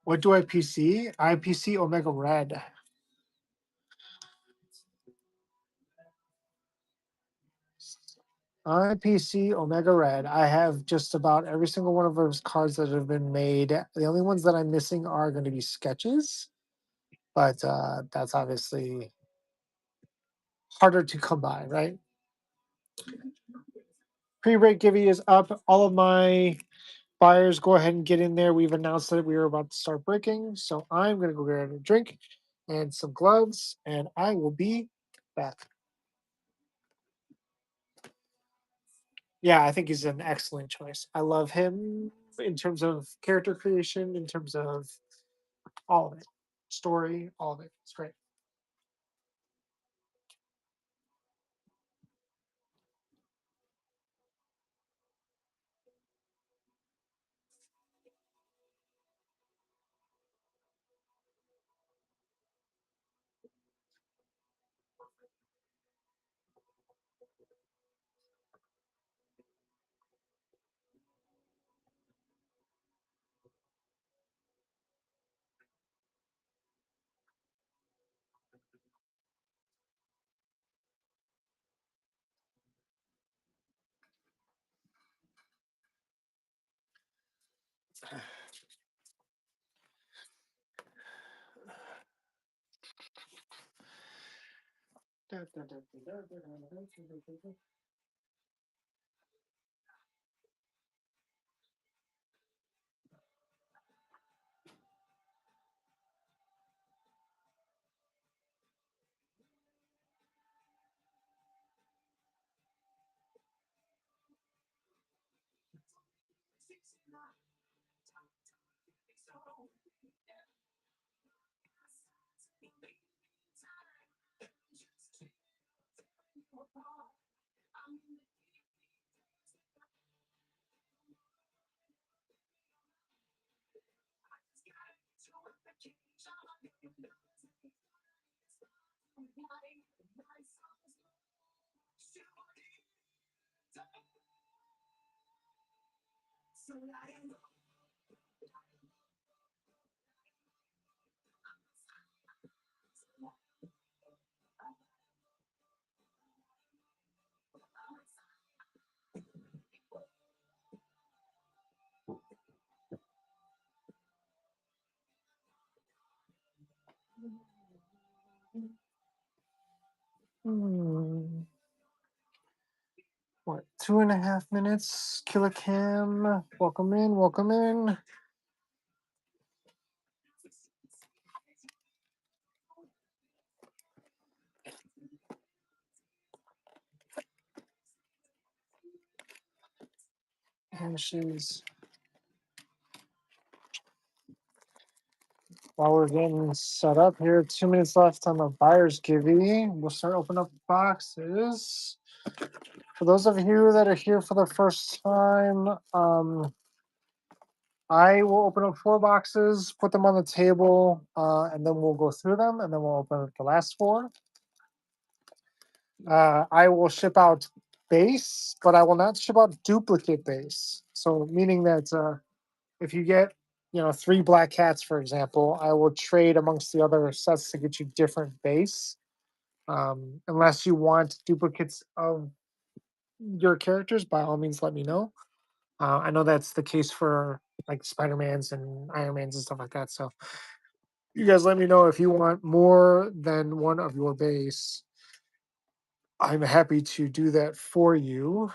What do I PC? I PC Omega Red. IPC Omega Red. I have just about every single one of those cards that have been made. The only ones that I'm missing are going to be sketches, but that's obviously harder to come by, right? Pre-break Givey is up. All of my buyers, go ahead and get in there. We've announced that we are about to start breaking, so I'm going to go get a drink and some gloves, and I will be back. Yeah, I think he's an excellent choice. I love him in terms of character creation, in terms of all of it, story, all of it. It's great. Hmm. What, 2.5 minutes? Killer Cam, welcome in, welcome in. And she's, while we're getting set up here, 2 minutes left on the buyer's Givey. We'll start opening up boxes. For those of you that are here for the first time, I will open up 4 boxes, put them on the table, and then we'll go through them, and then we'll open up the last 4. I will ship out base, but I will not ship out duplicate base. So meaning that if you get three black cats, for example, I will trade amongst the other sets to get you different base. Unless you want duplicates of your characters, by all means, let me know. I know that's the case for like Spider Mans and Iron Mans and stuff like that. So you guys let me know if you want more than one of your base. I'm happy to do that for you.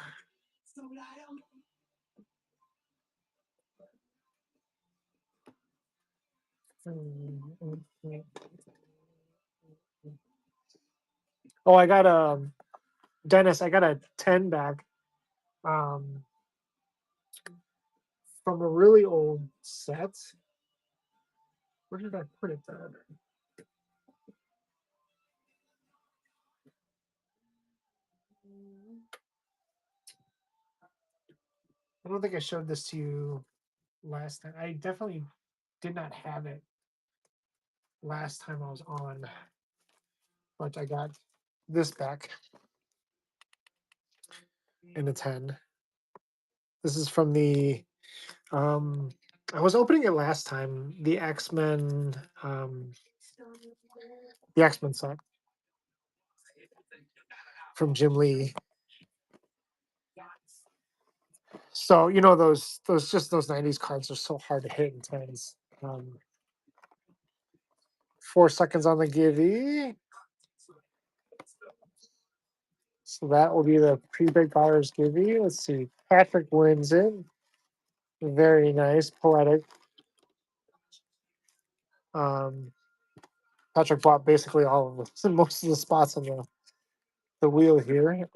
Oh, I got a Dennis. I got a 10 back um, from a really old set. Where did I put it then? I don't think I showed this to you last time. I definitely did not have it last time I was on, but I got this back in a 10. This is from um I was opening it last time, um the X-Men set from Jim Lee. So those 90s cards are so hard to hit in 10s. 4 seconds on the Givey. So that will be the pre-big buyers Givey. Let's see. Patrick wins it. Very nice, poetic. Um, Patrick bought basically all of the most of the spots on the wheel here.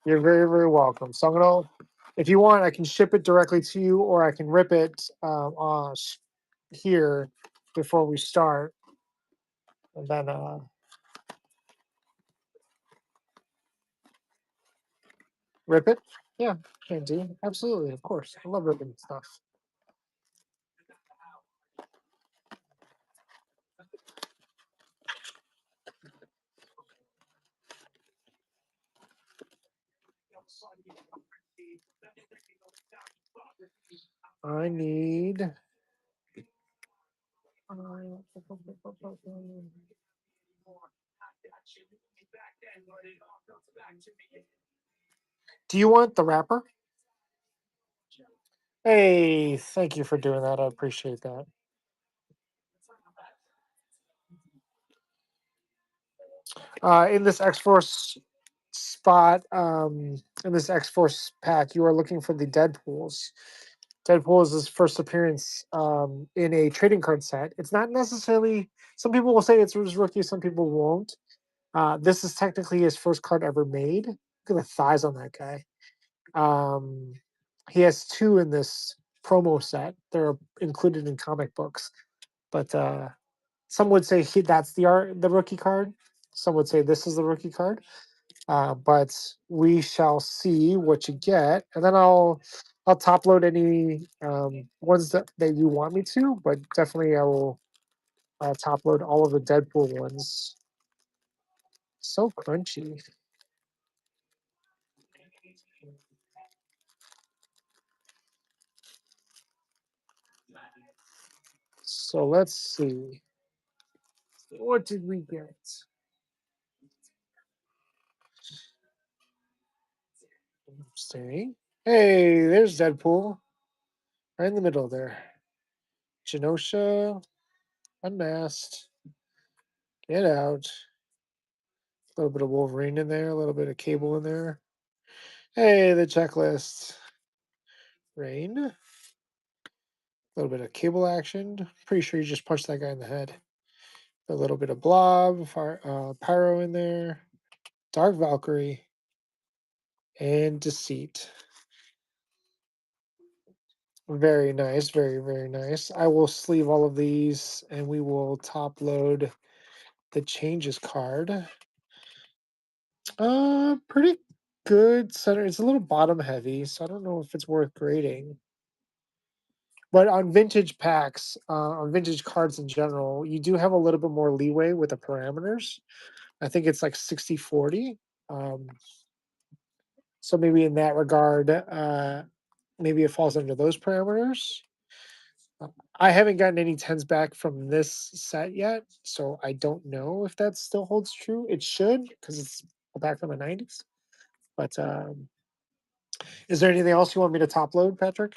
You're very, very welcome. So I'm gonna, if you want, I can ship it directly to you, or I can rip it here before we start, and then rip it. Yeah, can do. Absolutely, of course. I love ripping stuff. I need. Do you want the wrapper? Hey, thank you for doing that. I appreciate that. In this X Force spot, in this X Force pack, you are looking for the Deadpools. Deadpool is his first appearance in a trading card set. It's not necessarily. Some people will say it's his rookie. Some people won't. This is technically his first card ever made. Look at the thighs on that guy. Um, he has two in this promo set. They're included in comic books, but some would say that's the rookie card. Some would say this is the rookie card. But we shall see what you get, and then I'll top load any ones that you want me to. But definitely, I will top load all of the Deadpool ones. So crunchy. So let's see. What did we get? Interesting. Hey, there's Deadpool. Right in the middle there. Genosha, unmasked. Get out. A little bit of Wolverine in there, a little bit of Cable in there. Hey, the checklist. Rain. A little bit of Cable action. Pretty sure you just punched that guy in the head. A little bit of Blob, Pyro in there. Dark Valkyrie. And Deceit. Very nice, very, very nice. I will sleeve all of these and we will top load the changes card. Pretty good center. It's a little bottom heavy, so I don't know if it's worth grading. But on vintage packs, on vintage cards in general, you do have a little bit more leeway with the parameters. I think it's like 60-40. So maybe in that regard, maybe it falls under those parameters. Uh, I haven't gotten any tens back from this set yet, so I don't know if that still holds true. It should because it's back from the 90s. But is there anything else you want me to top load, Patrick?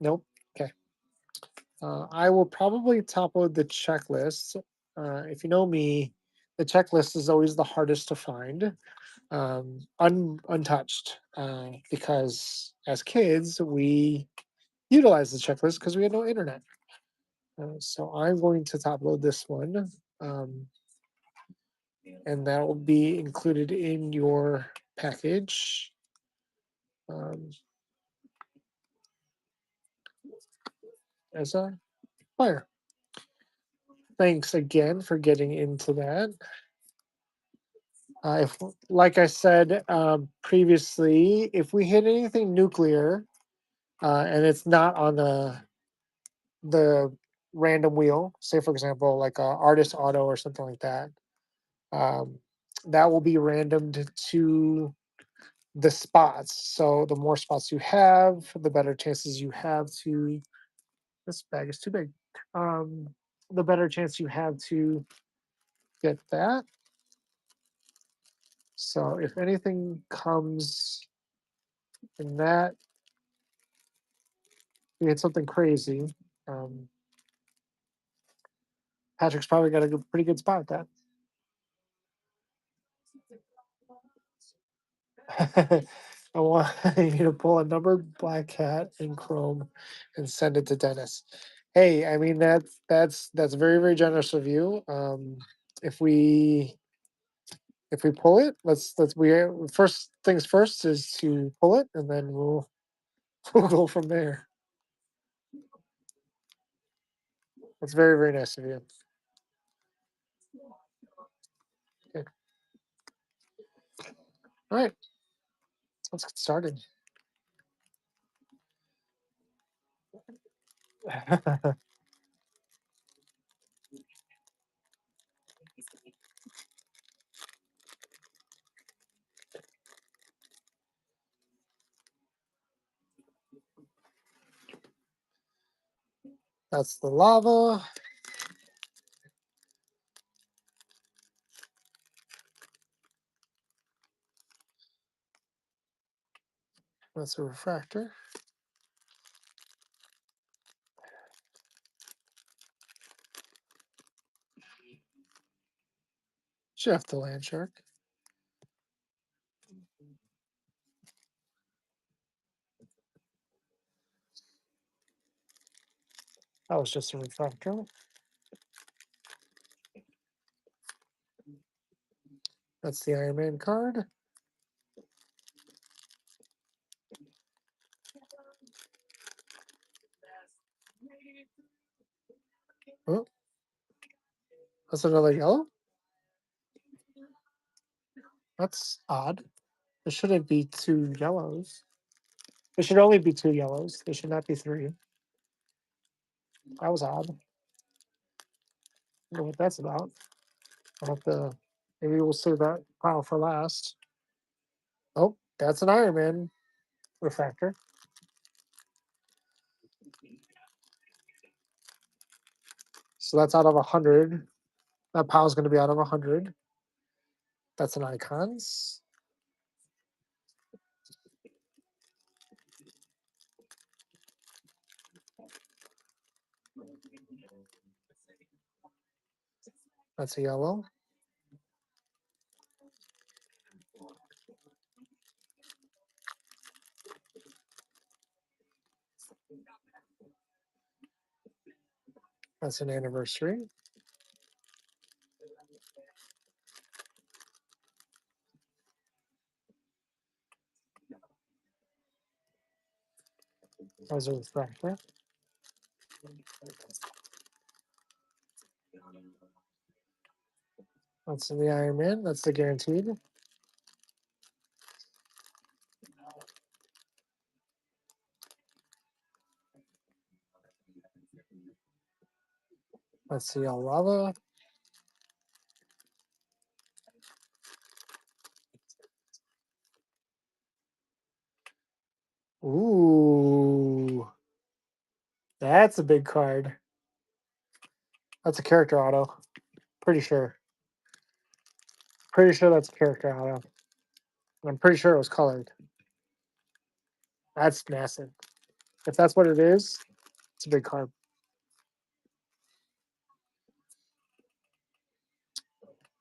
Nope. Okay. I will probably top load the checklist. If you know me, the checklist is always the hardest to find, untouched, because as kids we utilize the checklist because we had no internet. So I'm going to top load this one, um, and that will be included in your package. Um, as a fire. Thanks again for getting into that. If, like I said previously, if we hit anything nuclear and it's not on the random wheel, say for example, like a artist auto or something like that, um, that will be randomed to the spots. So the more spots you have, the better chances you have to. This bag is too big. Um, the better chance you have to get that. So if anything comes in that, you get something crazy. Um, Patrick's probably got a pretty good spot at that. I want you to pull a numbered black cat in Chrome and send it to Dennis. Hey, I mean that's very very generous of you. If we if we pull it, let's we first things first is to pull it, and then we'll we'll go from there. That's very very nice of you. Okay. All right, let's get started. That's the lava. That's a refractor. Jeff the land shark. That was just a refractor. That's the Iron Man card. Oh, that's another yellow. That's odd. There shouldn't be two yellows. There should only be two yellows. There should not be three. That was odd. I don't know what that's about. I'll have to. Maybe we'll save that pile for last. Oh, that's an Iron Man refractor. So that's out of 100. That pile's going to be out of 100. That's an icons. That's a yellow. That's an anniversary. That's a refractor. That's the Iron Man. That's the guaranteed. Let's see, lava. That's a big card. That's a character auto. Pretty sure. Pretty sure that's a character auto. I'm pretty sure it was colored. That's massive. If that's what it is, it's a big card.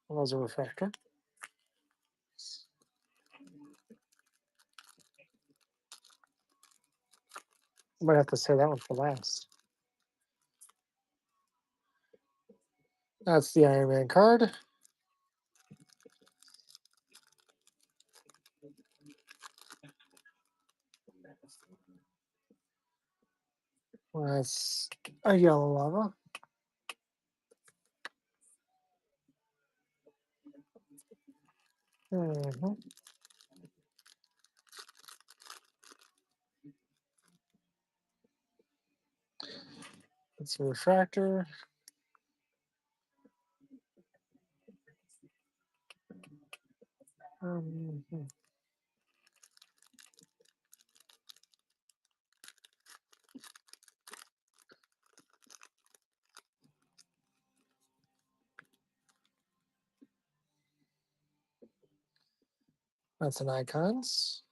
That was a refractor. I might have to say that one for last. That's the Iron Man card. That's a yellow lava. Mhm. It's a refractor. Mhm. That's an icons.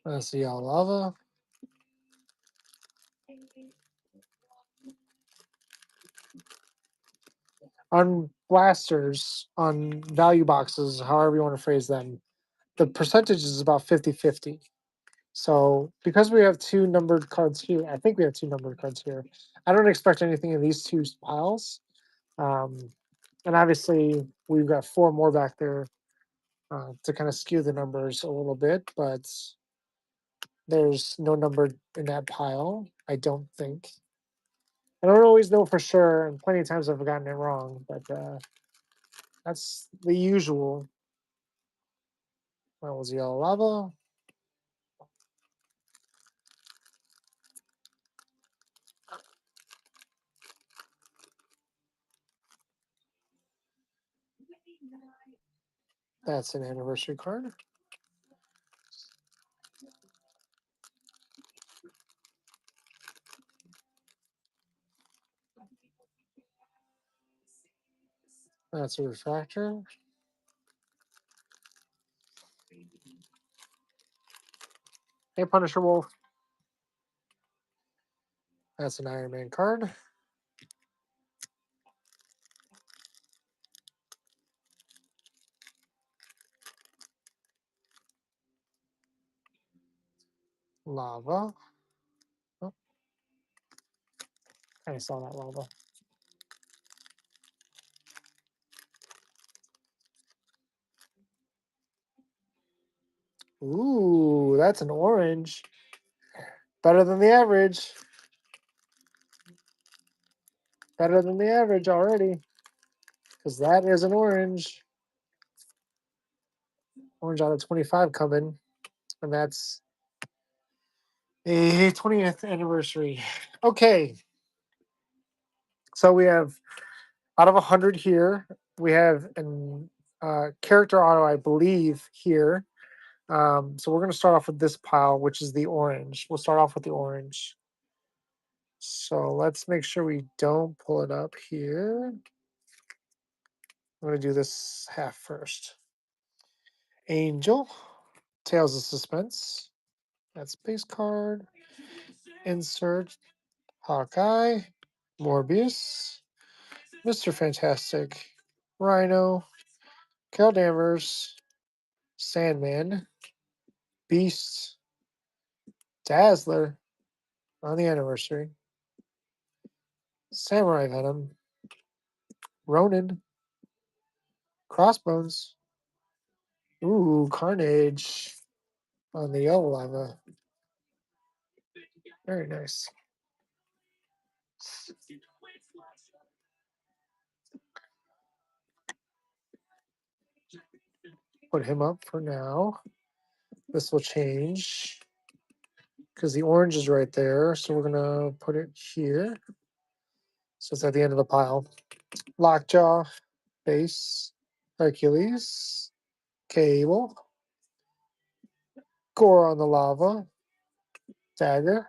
That's the yellow lava. On blasters, on value boxes, however you want to phrase them, the percentage is about 50-50. So because we have two numbered cards here, I think we have two numbered cards here. I don't expect anything in these two piles. And obviously we've got four more back there to kind of skew the numbers a little bit, but there's no number in that pile, I don't think. I don't always know for sure, and plenty of times I've gotten it wrong, but that's the usual. That was yellow lava. That's an anniversary card. That's a refractor. Hey, Punisher Wolf. That's an Iron Man card. Lava. Oh, I saw that lava. Ooh, that's an orange. Better than the average. Better than the average already. Because that is an orange. Orange out of 25 coming. And that's a 20th anniversary. Okay. So we have out of 100 here, we have an character auto, I believe, here. So we're going to start off with this pile, which is the orange. We'll start off with the orange. So let's make sure we don't pull it up here. I'm going to do this half first. Angel, Tales of Suspense. That's base card. Insert. Hawkeye. Morbius. Mr. Fantastic. Rhino. Carol Danvers. Sandman. Beast. Dazzler on the anniversary. Samurai Venom. Ronin. Crossbones. Ooh, Carnage on the yellow lava. Very nice. Put him up for now. This will change because the orange is right there. So we're going to put it here. So it's at the end of the pile. Lockjaw, base. Hercules, Cable, Gore on the Lava, Dagger,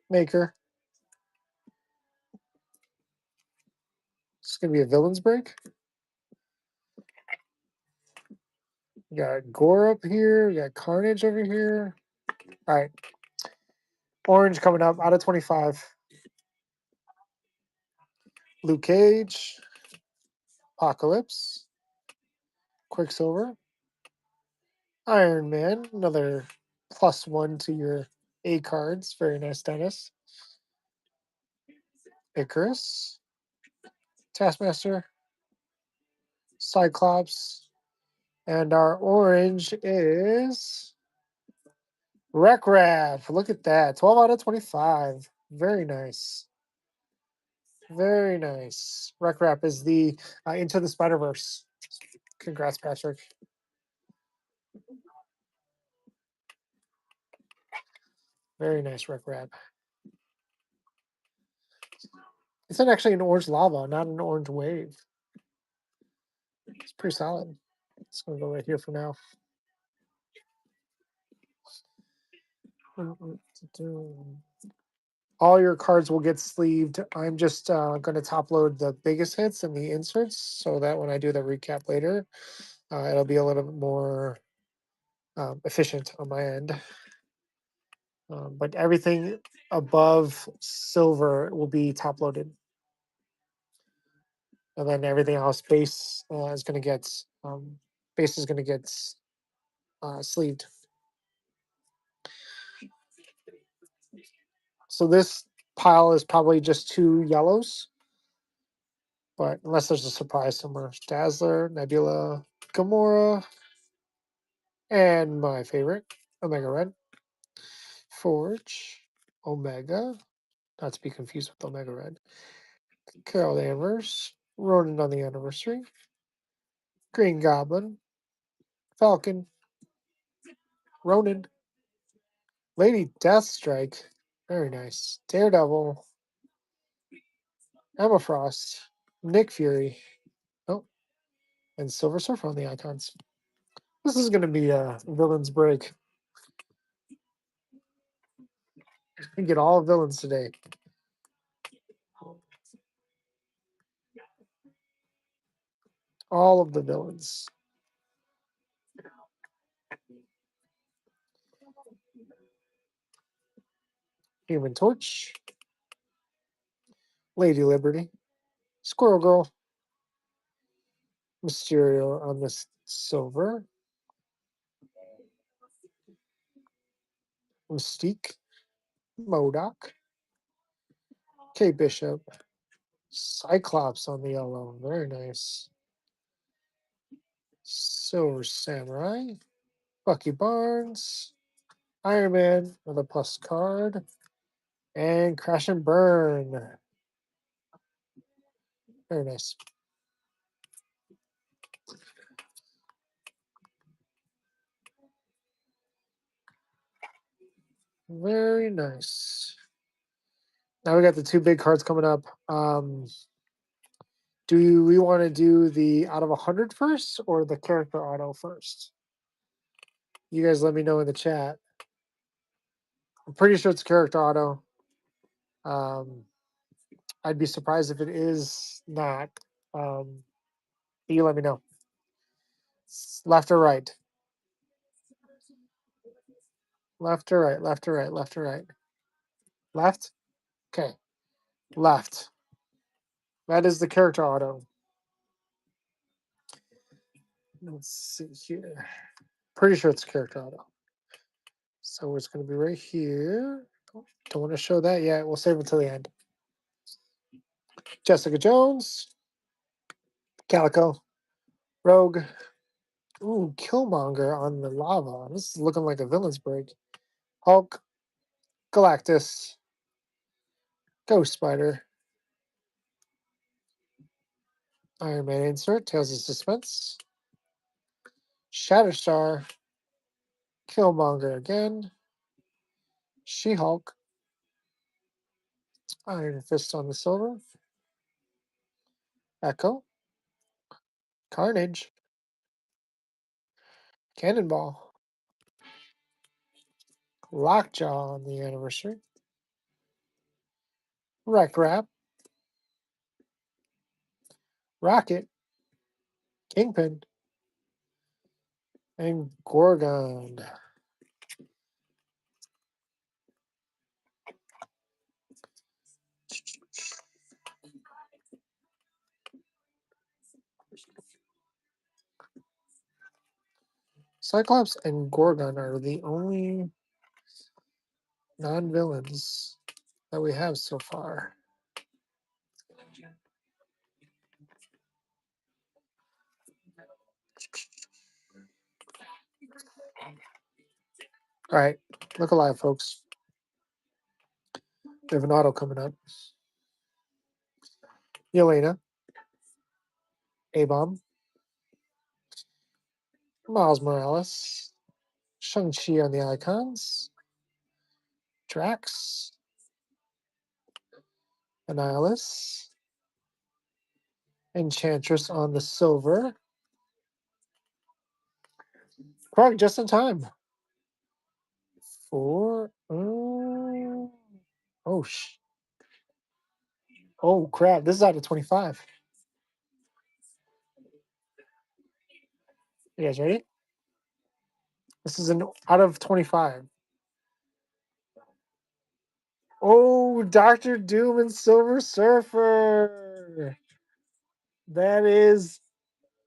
Maker. It's gonna be a villains break. We got Gore up here. We got Carnage over here. All right. Orange coming up out of 25. Luke Cage, Apocalypse, Quicksilver, Iron Man, another +1 to your A cards. Very nice, Dennis. Icarus, Taskmaster, Cyclops, and our orange is Wreck-Raff. Look at that. 12 out of 25. Very nice. Very nice. Wreck-Raff is the Into the Spider-Verse. Congrats, Patrick. Very nice, Wreck-Raff. It's actually an orange lava, not an orange wave. It's pretty solid. It's going to go right here for now. All your cards will get sleeved. I'm just going to top load the biggest hits and the inserts so that when I do the recap later, it'll be a little bit more efficient on my end. But everything above silver will be top loaded. And then everything else base is going to get sleeved. So this pile is probably just 2 yellows, but unless there's a surprise somewhere, Dazzler, Nebula, Gamora, and my favorite, Omega Red, Forge, Omega, not to be confused with Omega Red, Carol Danvers, Ronan on the Anniversary, Green Goblin, Falcon, Ronan, Lady Deathstrike, very nice, Daredevil, Emma Frost, Nick Fury, oh, and Silver Surfer on the icons. This is going to be a villains break. We get all villains today. All of the villains. Human Torch, Lady Liberty, Squirrel Girl, Mysterio on the silver, Mystique, MODOK, K Bishop, Cyclops on the yellow, very nice. Silver Samurai, Bucky Barnes, Iron Man with a plus card, and Crash and Burn. Very nice. Very nice. Now we got the 2 big cards coming up. Do we want to do the out of 100 first or the character auto first? You guys let me know in the chat. I'm pretty sure it's character auto. I'd be surprised if it is not. You let me know. Left or right? Left or right? Left or right? Left or right? Left? Okay. Left. That is the character auto. Let's see here. Pretty sure it's character auto. So it's going to be right here. Don't want to show that yet. We'll save it till the end. Jessica Jones, Calico, Rogue. Ooh, Killmonger on the lava. This is looking like a villain's break. Hulk, Galactus, Ghost Spider, Iron Man insert, Tales of Suspense, Shatterstar, Killmonger again, She-Hulk, Iron Fist on the silver, Echo, Carnage. Cannonball. Lockjaw on the anniversary. Wreck Rap. Rocket. Kingpin. And Gorgon. Cyclops and Gorgon are the only non-villains that we have so far. All right, look alive, folks. We have an auto coming up. Yelena, A-Bomb, Miles Morales, Shang-Chi on the icons, Drax, Annihilus, Enchantress on the silver. Correct, just in time. For oh oh crap! This is out of 25. You guys ready? This is an out of 25. Oh, Doctor Doom and Silver Surfer. That is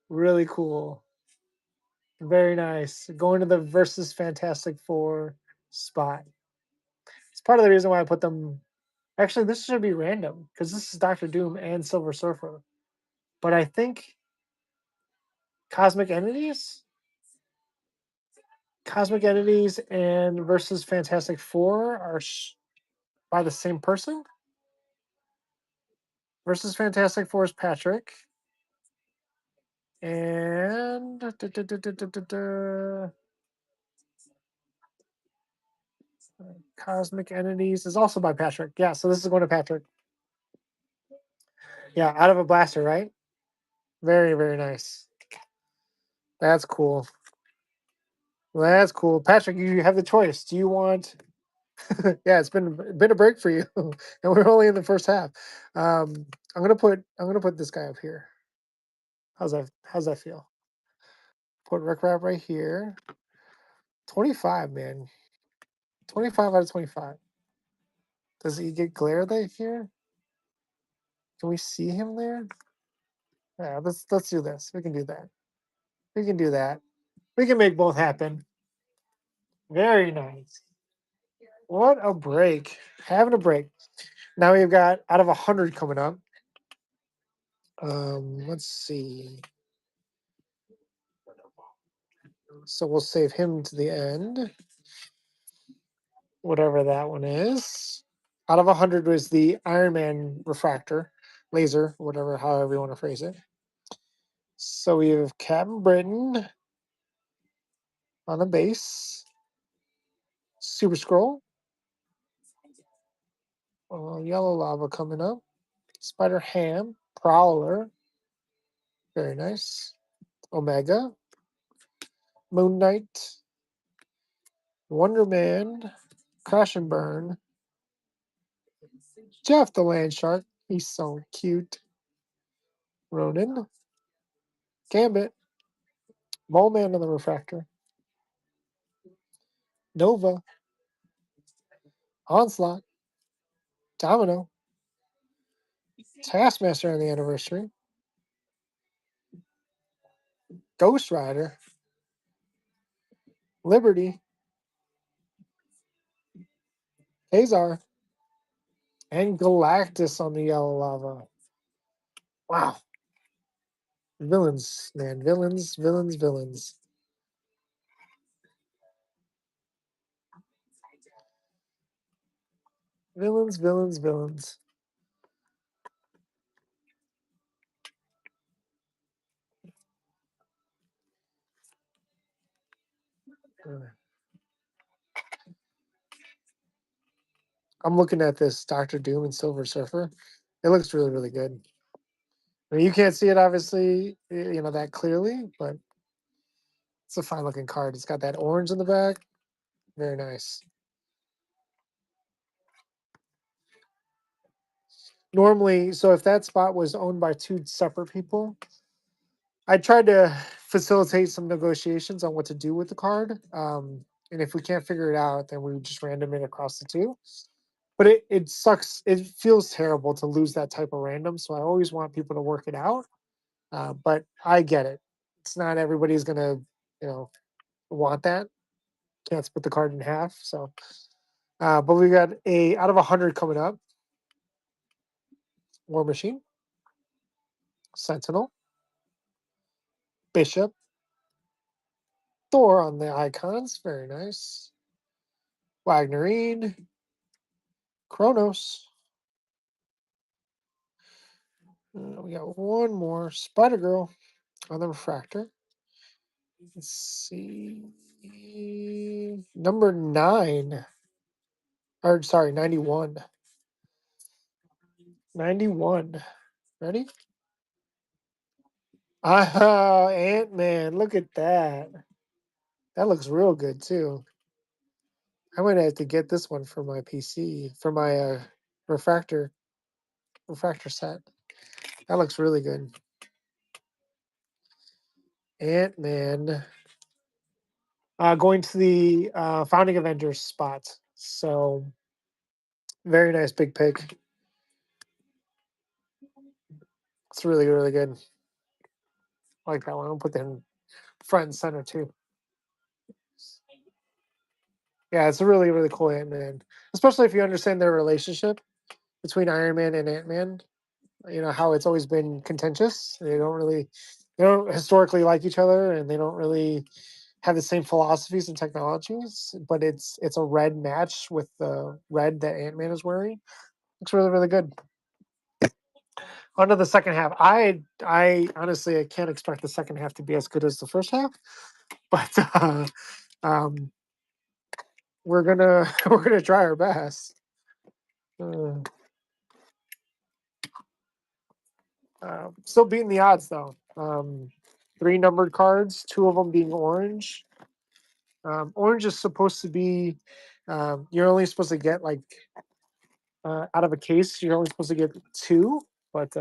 really cool. Very nice. Going to the versus Fantastic Four spot. It's part of the reason why I put them. Actually, this should be random because this is Doctor Doom and Silver Surfer. But I think Cosmic Entities, Cosmic Entities, and versus Fantastic Four are by the same person. Versus Fantastic Four is Patrick, and Cosmic Entities is also by Patrick. Yeah, so this is going to Patrick. Yeah, out of a blaster, right? Very, very nice. That's cool. That's cool. Patrick, you have the choice. Do you want yeah, it's been a break for you. And we're only in the first half. I'm gonna put this guy up here. How's that feel? Put Rick Rapp right here. 25, man. 25 out of 25. Does he get glare right here? Can we see him there? Yeah, let's do this. We can do that. We can do that. We can make both happen. Very nice. What a break. Having a break. Now we've got out of 100 coming up. Let's see. So we'll save him to the end. Whatever that one is. Out of 100 was the Iron Man refractor, laser, whatever, however you want to phrase it. So we have Captain Britain on the base. Super Scroll. Yellow Lava coming up. Spider Ham. Prowler. Very nice. Omega. Moon Knight. Wonder Man. Crash and Burn. Jeff the Land Shark. He's so cute. Ronin. Gambit. Mole Man on the refractor. Nova. Onslaught. Domino. Taskmaster on the anniversary. Ghost Rider. Liberty. Azar. And Galactus on the yellow lava. Wow. Villains, man. Villains, villains, villains. Villains, villains, villains. I'm looking at this Doctor Doom and Silver Surfer. It looks really, really good. I mean, you can't see it obviously, that clearly, but it's a fine looking card. It's got that orange in the back. Very nice. Normally, so if that spot was owned by two separate people, I tried to facilitate some negotiations on what to do with the card. And if we can't figure it out, then we would just random it across the two. But it sucks. It feels terrible to lose that type of random. So I always want people to work it out. But I get it. It's not everybody's gonna, you know, want that. Can't split the card in half. So, but we got a out of 100 coming up. War Machine, Sentinel, Bishop, Thor on the icons. Very nice. Wagnerine, Kronos. We got one more Spider Girl on the refractor. Let's see. Number 9. Or sorry, 91. 91. Ready? Ah, Ant-Man. Look at that. That looks real good too. I might have to get this one for my PC, for my refractor refractor set. That looks really good. Ant-Man. Going to the Founding Avengers spot. So very nice big pick. It's really, really good. I like that one. I'll put that in front and center too. Yeah, it's a really, really cool Ant-Man. Especially if you understand their relationship between Iron Man and Ant-Man. You know, how it's always been contentious. They don't historically like each other and they don't really have the same philosophies and technologies, but it's a red match with the red that Ant-Man is wearing. Looks really, really good. On to the second half. I honestly I can't expect the second half to be as good as the first half, but um, we're gonna we're gonna try our best. Uh, Still beating the odds though. Three numbered cards, two of them being orange. Orange is supposed to be you're only supposed to get like out of a case. You're only supposed to get two, but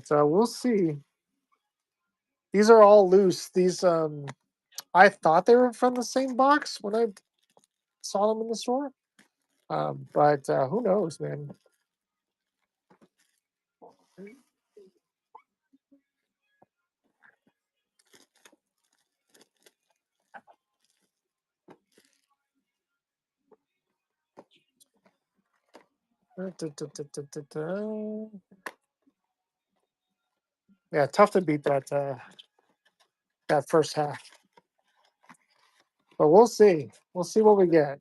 we'll see. These are all loose. These I thought they were from the same box when I saw them in the store. But who knows, man? Yeah, tough to beat that first half. But we'll see. We'll see what we get.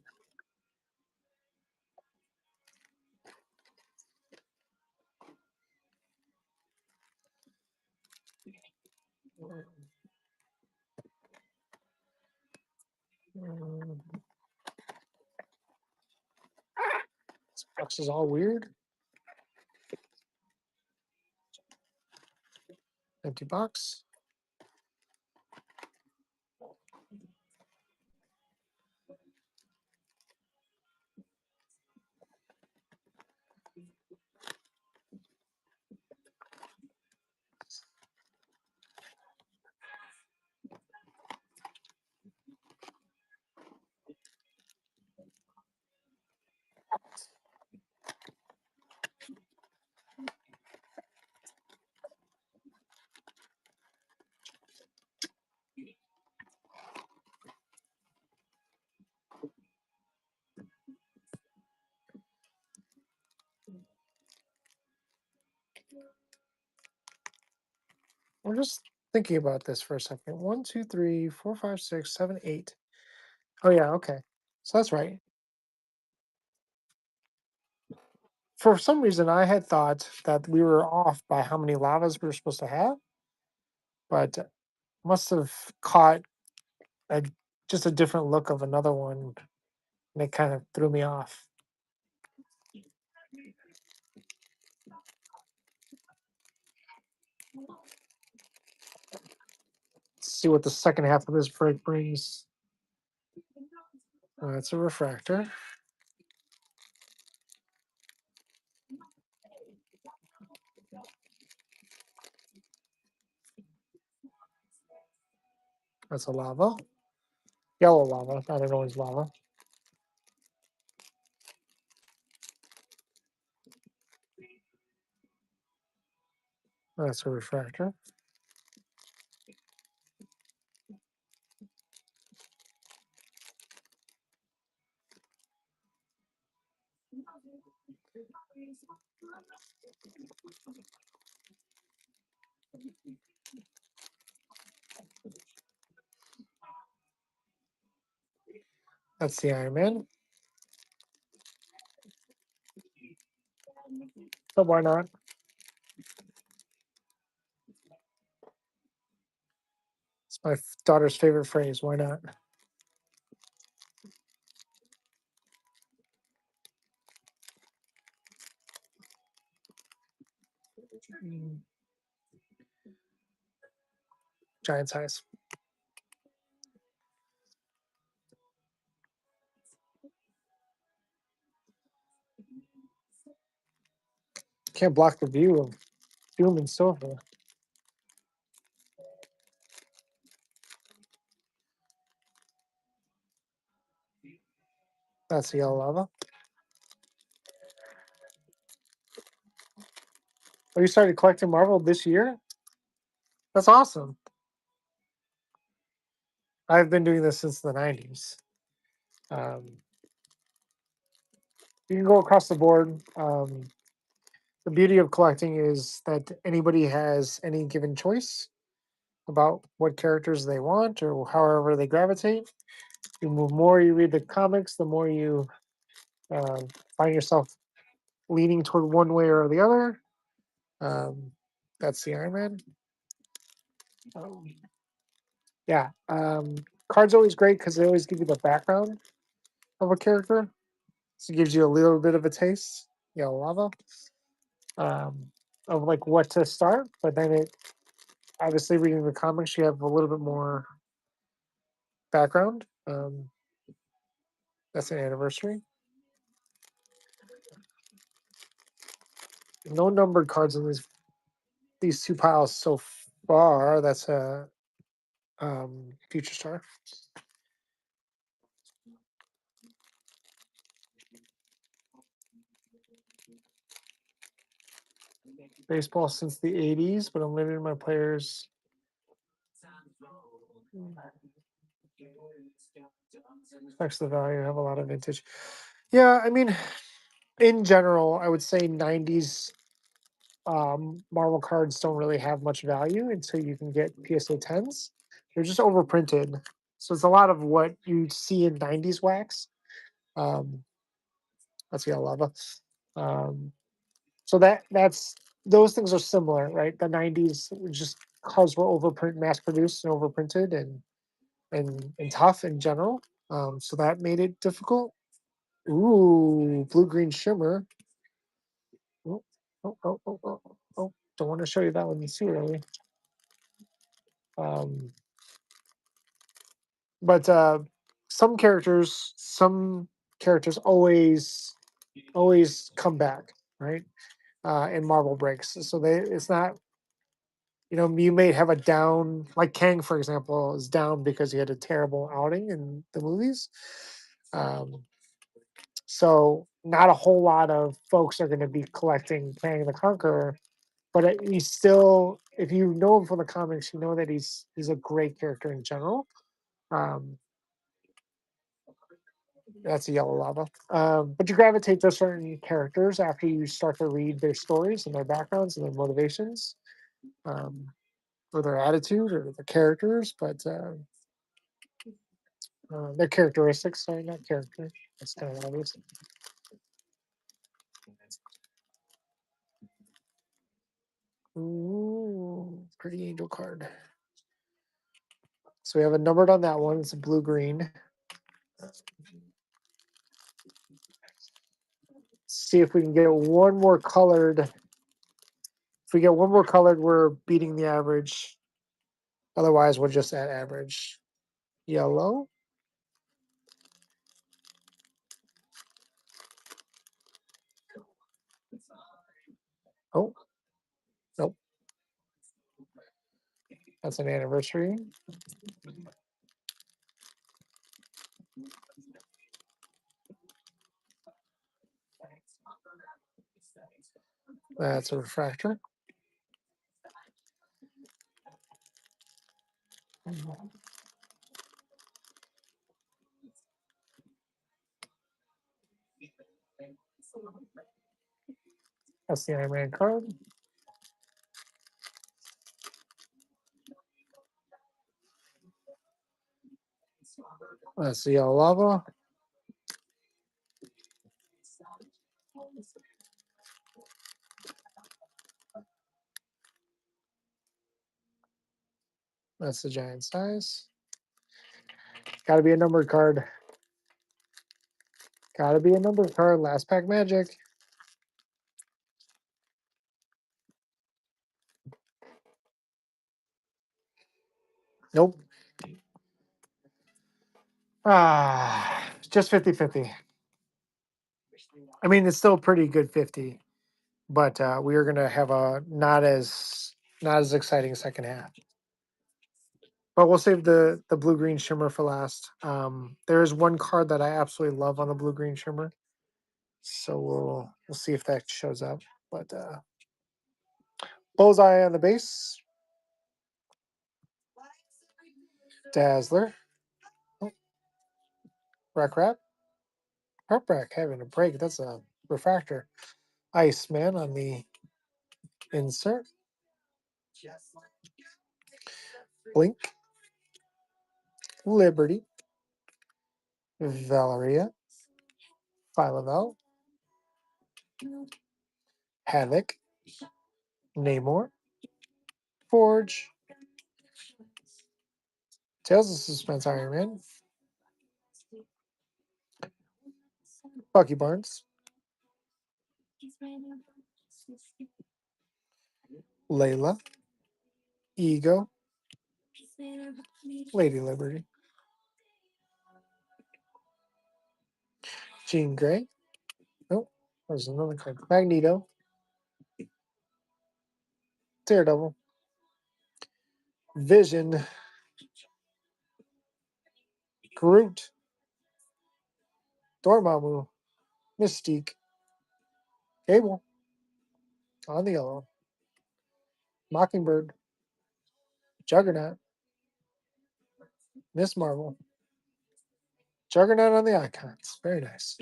This box is all weird. Empty box. I'm just thinking about this for a second. One, two, three, four, five, six, seven, 8. Oh yeah, okay. So that's right. For some reason, I had thought that we were off by how many lavas we were supposed to have, but must have caught a just a different look of another one, and it kind of threw me off. Let's see what the second half of this break brings. That's a refractor. That's a lava. Yellow lava, not an orange lava. That's a refractor. That's the Iron Man. But why not? It's my daughter's favorite phrase. Why not? Mm, Giant size. Can't block the view of Doom and Silver. That's the yellow lava. Oh, you started collecting Marvel this year? That's awesome. I've been doing this since the 90s. Um, you can go across the board. The beauty of collecting is that anybody has any given choice about what characters they want or however they gravitate. The more you read the comics, the more you uh, find yourself leaning toward one way or the other. Um, that's the Iron Man. Um, yeah. Cards always great because they always give you the background of a character. So it gives you a little bit of a taste, lava, um, of like what to start. But then it obviously reading the comics, you have a little bit more background. That's an anniversary. No numbered cards in these two piles so far. That's a future star. Baseball since the 80s, but I'm limiting my players. Affects the value. Have a lot of vintage. Yeah, I mean, in general, I would say 90s Marvel cards don't really have much value until you can get PSA 10s. They're just overprinted. So it's a lot of what you see in 90s wax. Um, that's yellow lava. Um, so that's those things are similar, right? The 90s just because we're overprint mass produced and overprinted and tough in general. So that made it difficult. Ooh, blue green shimmer. Oh, oh. Don't want to show you that one too early. Um, but some characters always come back, right? In Marvel breaks. So it's not, you may have a down, like Kang, for example, is down because he had a terrible outing in the movies. Um, so not a whole lot of folks are going to be collecting Kang the Conqueror, but he's still, if you know him from the comics, you know that he's a great character in general. Um, that's a yellow lava. But you gravitate to certain characters after you start to read their stories and their backgrounds and their motivations, or their attitude or the characters, but their characteristics. Sorry, not character. That's kind of obvious. Ooh, pretty angel card. So we have a numbered on that one. It's a blue green. See if we can get one more colored If we get one more colored, we're beating the average. Otherwise, we're just at average. Yellow. Oh, nope. That's an anniversary. That's a refractor. That's the Iron Man card. That's the yellow lava. That's the giant size. Got to be a numbered card. Got to be a numbered card. Last pack magic. Nope. Just 50-50. I mean, it's still a pretty good 50, but we are going to have a not as exciting second half. But we'll save the blue green shimmer for last. There is one card that I absolutely love on the blue green shimmer, so we'll see if that shows up. But bullseye on the base, Dazzler, oh, Rack Rap, Heartbreak having a break. That's a refractor. Iceman on the insert, Blink, Liberty, Valeria, Philavel, Havoc, Namor, Forge, Tales of Suspense Iron Man, Bucky Barnes, Layla, Ego, Lady Liberty, Jean Grey. Oh, there's another card. Magneto, Daredevil, Vision, Groot, Dormammu, Mystique, Cable on the yellow, Mockingbird, Juggernaut, Miss Marvel, Juggernaut on the icons. Very nice.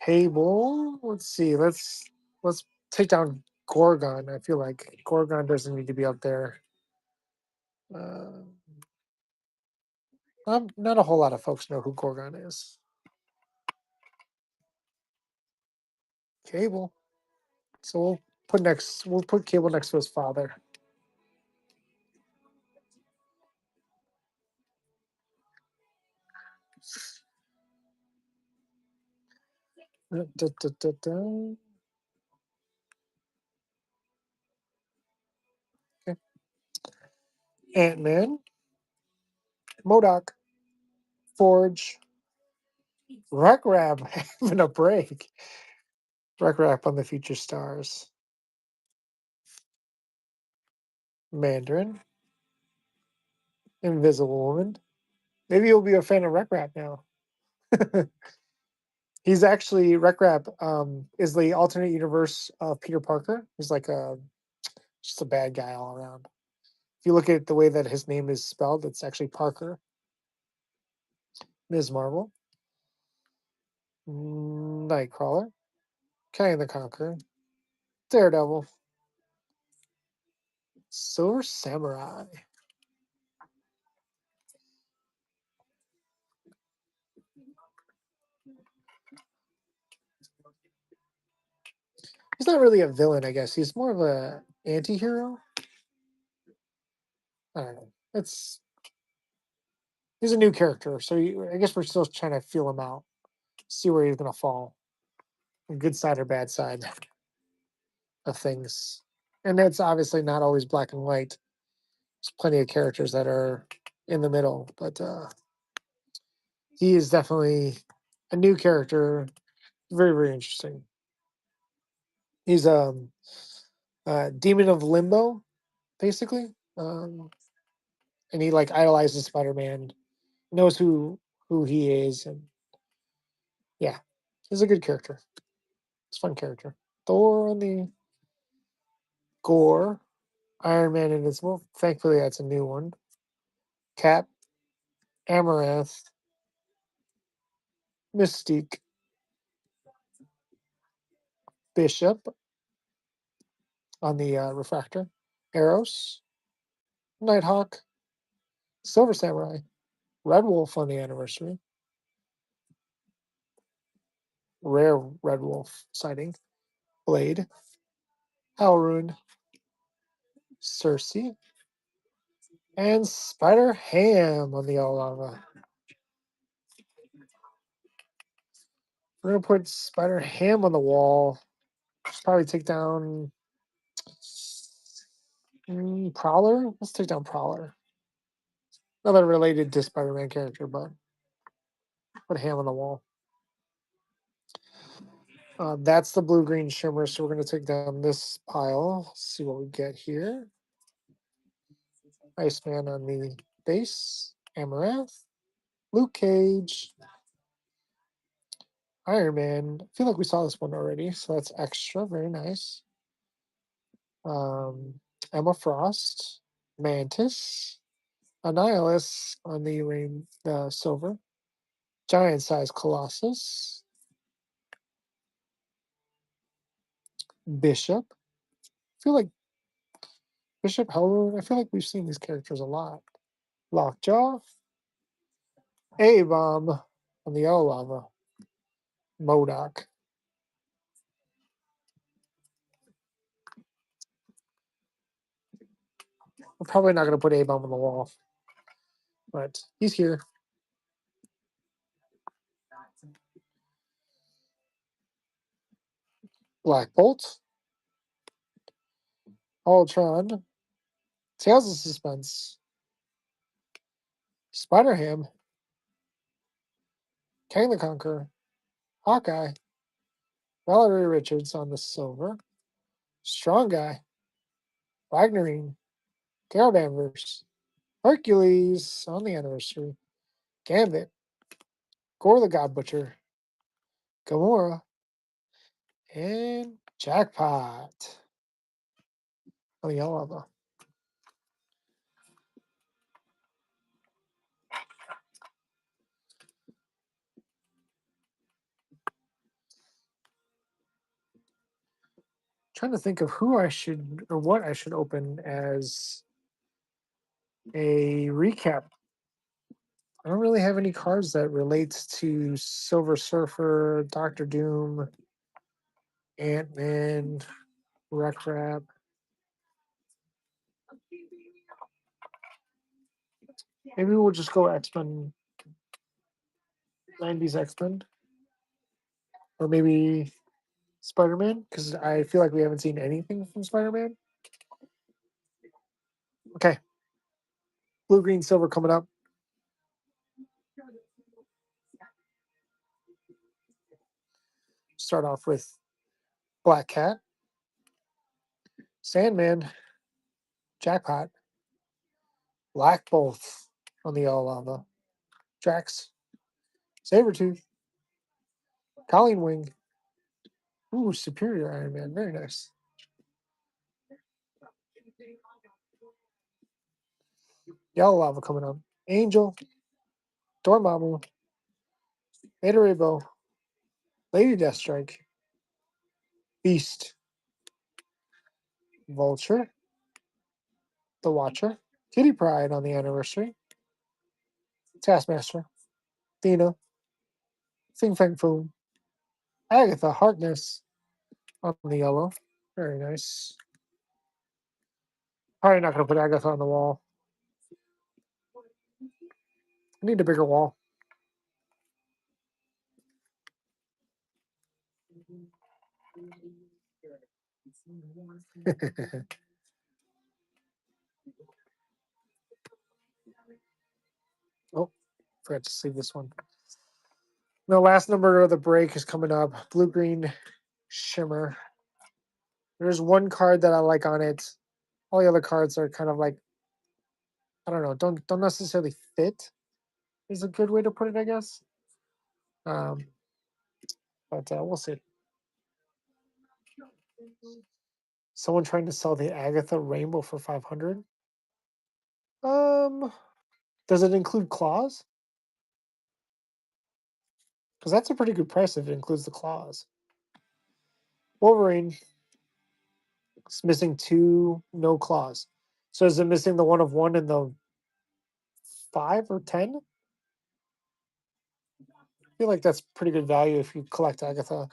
Cable. Let's see. Let's take down Gorgon. I feel like Gorgon doesn't need to be up there. Uh, not a whole lot of folks know who Gorgon is. Cable. So we'll put Cable next to his father. Da, da, da, da. Okay. Ant-Man, Modoc, Forge, Wreck-Rab having a break. Wreck-Rab on the Future Stars. Mandarin, Invisible Woman. Maybe you'll be a fan of Wreck-Rab now. He's actually Wreck-Rab is the alternate universe of Peter Parker. He's like just a bad guy all around. If you look at the way that his name is spelled, it's actually Parker. Ms. Marvel, Nightcrawler, Kang the Conqueror, Daredevil, Silver Samurai. He's not really a villain, I guess. He's more of a anti-hero. I don't know. He's a new character, so I guess we're still trying to feel him out, see where he's gonna fall. good side or bad side of things. And it's obviously not always black and white. There's plenty of characters that are in the middle, but he is definitely a new character. Very, very interesting. He's a demon of limbo, basically. And he like idolizes Spider-Man, knows who he is, and yeah, he's a good character. It's a fun character. Thor on the Gore, Iron Man Invincible. Thankfully, that's a new one. Cap, Amaranth, Mystique, Bishop on the Refractor, Eros, Nighthawk, Silver Samurai, Red Wolf on the anniversary, rare Red Wolf sighting, Blade, Howrune, Cersei, and Spider Ham on the Olava. We're gonna put Spider Ham on the wall. Probably take down Prowler. Let's take down Prowler. Another related to Spider-Man character, but put Ham on the wall. That's the blue-green shimmer, so we're gonna take down this pile. See what we get here. Iceman on the base. Amaranth. Luke Cage. Iron Man. I feel like we saw this one already, so that's extra. Very nice. Emma Frost. Mantis. Annihilus on the silver. Giant size Colossus. Bishop. I feel like Bishop Hellwood. I feel like we've seen these characters a lot. Lockjaw. A-Bomb on the Yellow Lava. Modoc. We're probably not going to put A-Bomb on the wall, but he's here. Black Bolt. Ultron. Tales of Suspense. Spider-Ham. Kang the Conqueror. Hawkeye. Valerie Richards on the silver. Strong Guy. Wagnerine. Carol Danvers. Hercules on the anniversary. Gambit. Gore the God Butcher. Gamora. And Jackpot on the Yellow Lava. Trying to think of who I should or what I should open as a recap. I don't really have any cards that relates to Silver Surfer, Doctor Doom, Ant-Man, Wreck Rap. Maybe we'll just go X-Men, 90s X-Men, or maybe Spider-Man, because I feel like we haven't seen anything from Spider-Man. Okay. Blue, green, silver coming up. Start off with Black Cat, Sandman, Jackpot, Black Bolt on the Yellow Lava, Drax, Sabretooth, Colleen Wing. Ooh, Superior Iron Man. Very nice. Yellow Lava coming up. Angel, Dormammu, Beta Ray Bill, Lady Deathstrike, Beast, Vulture, The Watcher, Kitty Pryde on the anniversary, Taskmaster, Thena, Fing Fang Foom, Agatha Harkness on the yellow. Very nice. Probably not going to put Agatha on the wall. I need a bigger wall. Oh, forgot to save this one. The last number of the break is coming up. Blue green shimmer. There's one card that I like on it. All the other cards are kind of like, I don't know, don't necessarily fit. Is a good way to put it, I guess. Um, but we'll see. Someone trying to sell the Agatha Rainbow for 500. Um, does it include claws? Because that's a pretty good price if it includes the claws. Wolverine is missing two, no claws. So is it missing the one of one and the 5 or 10? I feel like that's pretty good value if you collect Agatha.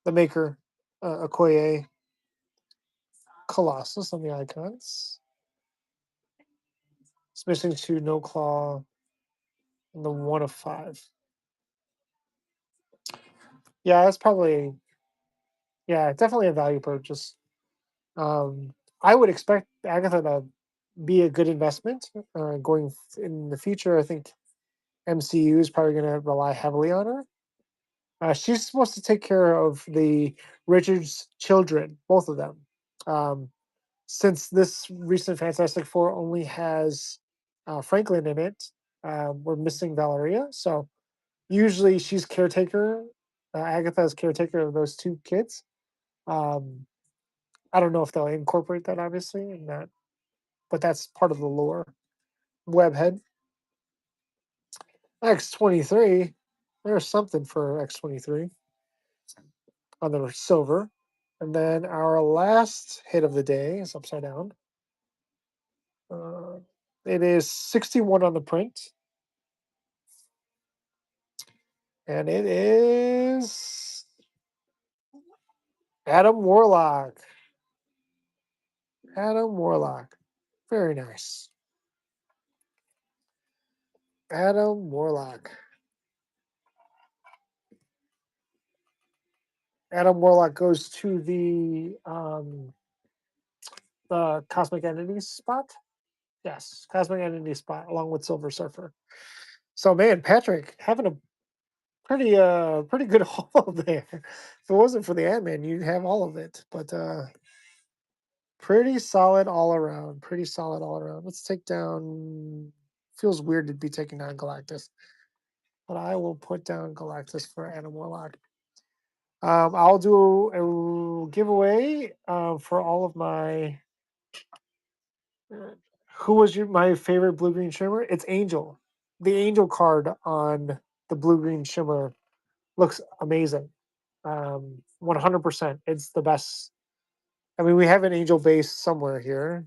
The Maker, Okoye, Colossus on the icons. It's missing two, no claw, and the one of 5. Yeah, that's probably, yeah, definitely a value purchase. I would expect Agatha to be a good investment in the future. I think MCU is probably going to rely heavily on her. She's supposed to take care of the Richards children, both of them. Um, since this recent Fantastic Four only has Franklin in it, we're missing Valeria. So usually she's caretaker. Agatha is caretaker of those two kids. Um, I don't know if they'll incorporate that, obviously, in that, but that's part of the lore. Webhead X-23. There's something for X-23 on the silver. And then our last hit of the day is upside down. Uh, it is 61 on the print. And it is Adam Warlock. Adam Warlock. Very nice. Adam Warlock. Adam Warlock goes to the Cosmic Entities spot. Yes, Cosmic Entity spot along with Silver Surfer. So man, Patrick having a pretty good haul there. If it wasn't for the Ant-Man, you'd have all of it. But pretty solid all around. Pretty solid all around. Let's take down. Feels weird to be taking down Galactus, but I will put down Galactus for Adam Warlock. I'll do a giveaway for all of my. Who was my favorite blue green shimmer? It's Angel. The Angel card on the blue green shimmer looks amazing. 100%. It's the best. I mean, we have an Angel base somewhere here.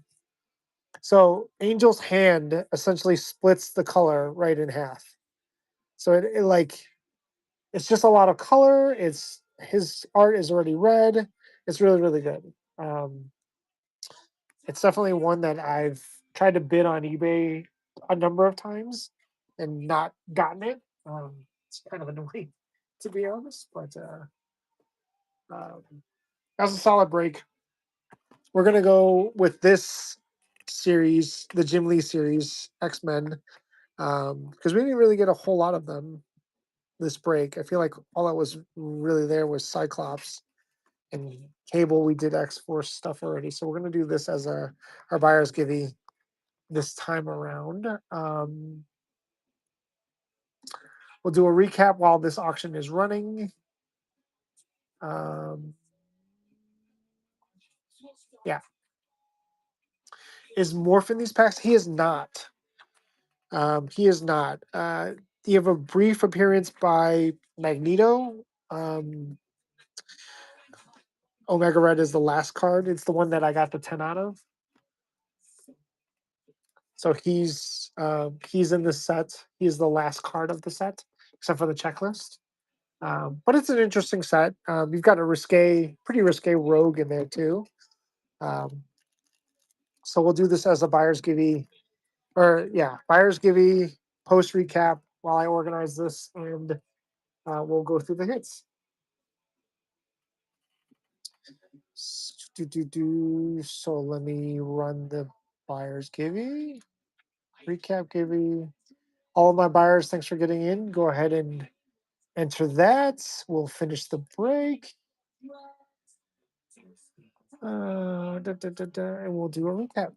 So Angel's hand essentially splits the color right in half. So it like it's just a lot of color. It's his art is already red. It's really really good. It's definitely one that I've tried to bid on eBay a number of times and not gotten it. It's kind of annoying to be honest, but um, that was a solid break. We're gonna go with this series, the Jim Lee series, X-Men, because we didn't really get a whole lot of them this break. I feel like all that was really there was Cyclops and Cable. We did X-Force stuff already, so we're gonna do this as our buyer's givey this time around. We'll do a recap while this auction is running. Um, yeah. Is Morph in these packs? He is not. He is not. You have a brief appearance by Magneto. Um, Omega Red is the last card. It's the one that I got the 10 out of. So he's in the set. He's the last card of the set, except for the checklist. But it's an interesting set. You've got a pretty risque rogue in there too. Um, so we'll do this as a buyer's givey, or yeah, buyer's givey post recap while I organize this, and we'll go through the hits. So let me run the buyer's givey. Recap givey. All of my buyers, thanks for getting in. Go ahead and enter that. We'll finish the break. And we'll do a recap.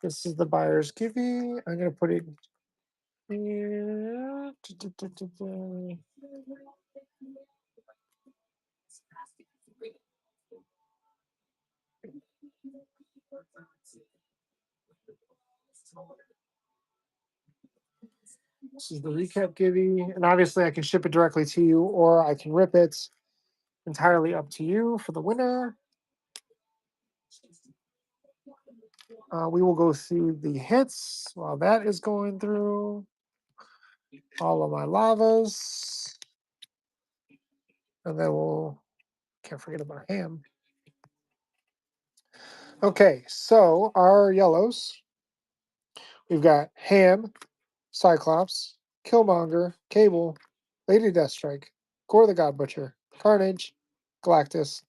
This is the buyer's givey. I'm going to put it here. This is the recap givey. And obviously, I can ship it directly to you or I can rip it. Entirely up to you for the winner. We will go through the hits while that is going through. All of my lavas. And then we'll, can't forget about ham. Okay, so our yellows. We've got Ham, Cyclops, Killmonger, Cable, Lady Deathstrike, Gore the God Butcher, Carnage, Galactus,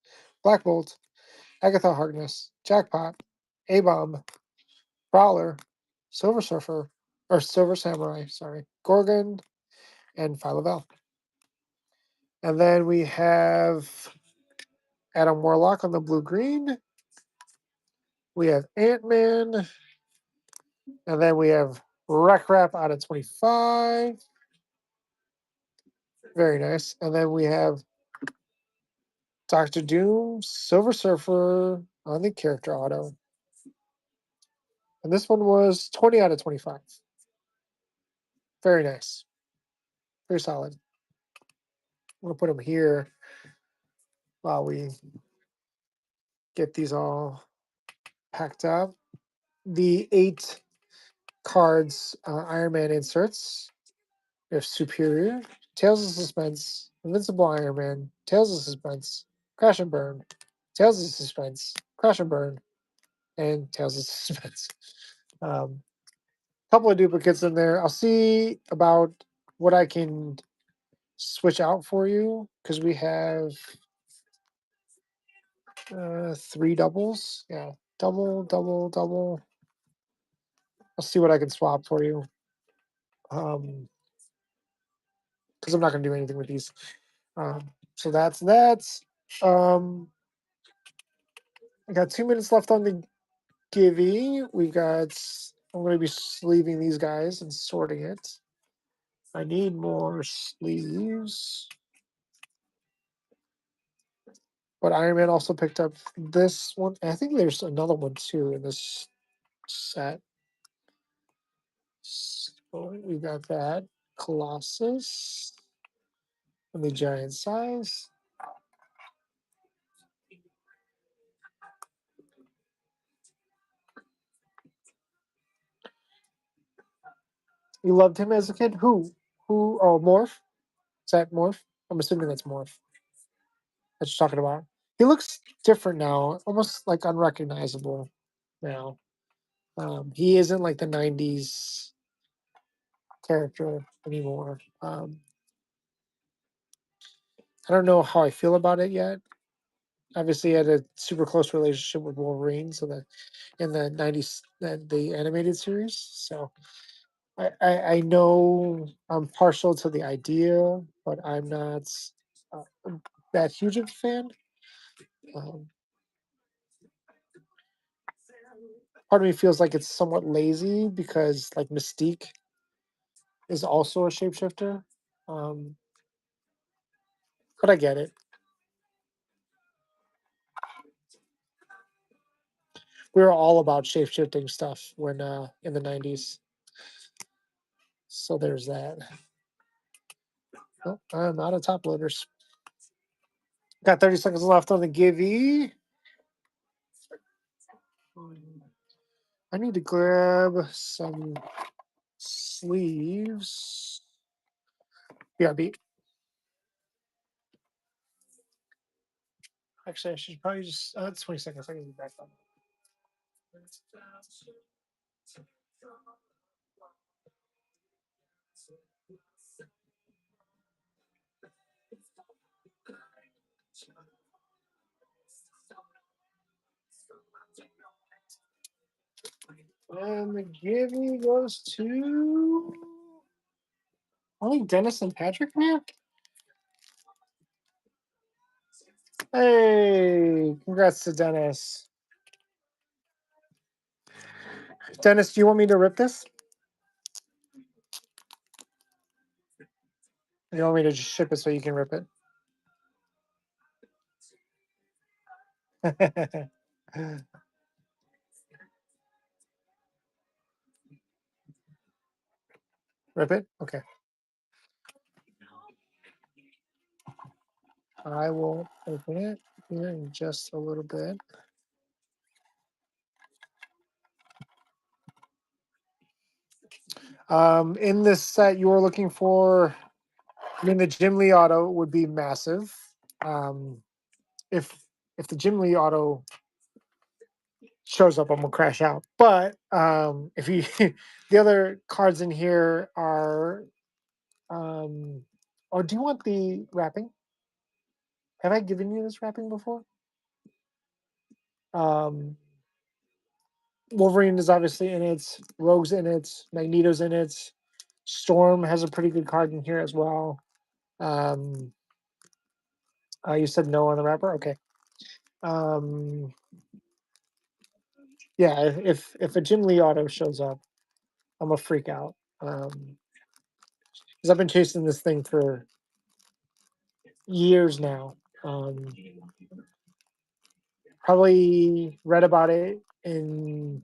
Black Bolt, Agatha Harkness, Jackpot, A-Bomb, Prowler, Silver Surfer, or Silver Samurai, sorry, Gorgon, and Phyla-Vell. And then we have Adam Warlock on the blue-green. We have Ant-Man. And then we have Wreck Rap out of 25. Very nice. And then we have Doctor Doom, Silver Surfer on the character auto. And this one was 20 out of 25. Very nice. Very solid. I'm going to put them here while we get these all packed up. The 8 cards Iron Man inserts. We have Superior, Tales of Suspense, Invincible Iron Man, Tales of Suspense, Crash and Burn, Tales of Suspense, Crash and Burn, and Tales of Suspense. Couple of duplicates in there. I'll see about what I can switch out for you because we have 3 doubles. Yeah, double, double, double. I'll see what I can swap for you. Because I'm not going to do anything with these. So that's that. I got 2 minutes left on the givey. We got. I'm going to be sleeving these guys and sorting it. I need more sleeves. But Iron Man also picked up this one. I think there's another one too in this set. So we got that. Colossus and the giant size. You loved him as a kid? Who? Who? Oh, Morph? Is that Morph? I'm assuming that's Morph. That you're talking about. He looks different now, almost like unrecognizable now. He isn't like the 90s character anymore. I don't know how I feel about it yet. Obviously, he had a super close relationship with Wolverine, so that in the '90s, the animated series. So I know I'm partial to the idea, but I'm not uh, that huge of a fan. Um, Part of me feels like it's somewhat lazy because like Mystique is also a shapeshifter, um, but I get it. We were all about shapeshifting stuff when in the '90s, so there's that. Oh, I'm out of top loaders. Got 30 seconds left on the givey. I need to grab some sleeves. BRB. Actually, I should probably just. It's 20 seconds. I can be back on. And the gimme goes to only Dennis and Patrick now? Hey, congrats to Dennis. Dennis, do you want me to rip this? Or you want me to just ship it so you can rip it? Rip it? Okay. I will open it here in just a little bit. In this set, you are looking for, I mean, the Jim Lee auto would be massive. Um, if if the Jim Lee auto shows up, I'm gonna crash out. But if you, the other cards in here are, or do you want the wrapping? Have I given you this wrapping before? Um, Wolverine is obviously in it. Rogue's in it. Magneto's in it. Storm has a pretty good card in here as well. Um, you said no on the wrapper, okay. Um, yeah, if a Jim Lee auto shows up, I'm a freak out. Because I've been chasing this thing for years now. Probably read about it in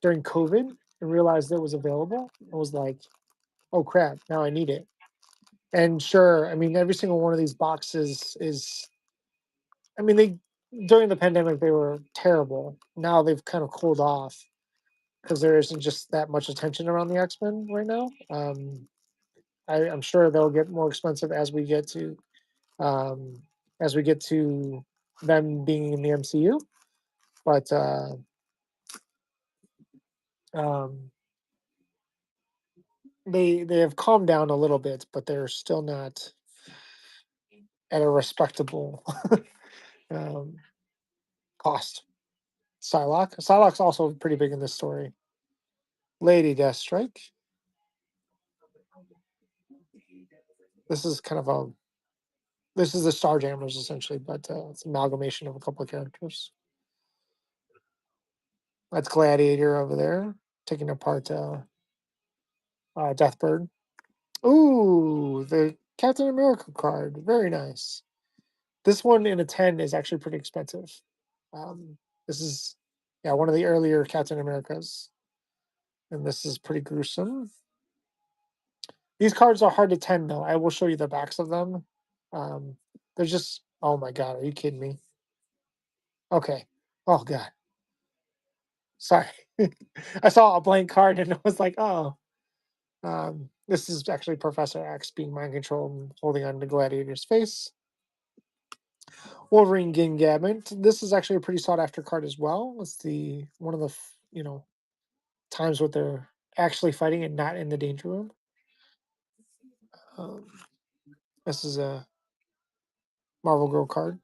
during COVID and realized it was available. I was like, oh crap, now I need it. And sure, I mean every single one of these boxes is, I mean they during the pandemic they were terrible. Now they've kind of cooled off because there isn't just that much attention around the X-Men right now. I'm sure they'll get more expensive um, as we get to them being in the MCU. But um, they have calmed down a little bit, but they're still not at a respectable um, cost. Psylocke's also pretty big in this story. Lady Deathstrike. This is kind of a this is the Starjammers essentially, but it's an amalgamation of a couple of characters. That's Gladiator over there taking apart Deathbird. Ooh, the Captain America card. Very nice. This one in a 10 is actually pretty expensive. This is, yeah, one of the earlier Captain Americas. And this is pretty gruesome. These cards are hard to 10, though. I will show you the backs of them. Um, they're just, oh my God, are you kidding me? Okay. Oh God. Sorry. I saw a blank card and I was like, oh. This is actually Professor X being mind controlled and holding on to Gladiator's face. Wolverine Gambit. This is actually a pretty sought after card as well. It's the one of the times where they're actually fighting and not in the danger room. Um, this is a Marvel Girl card,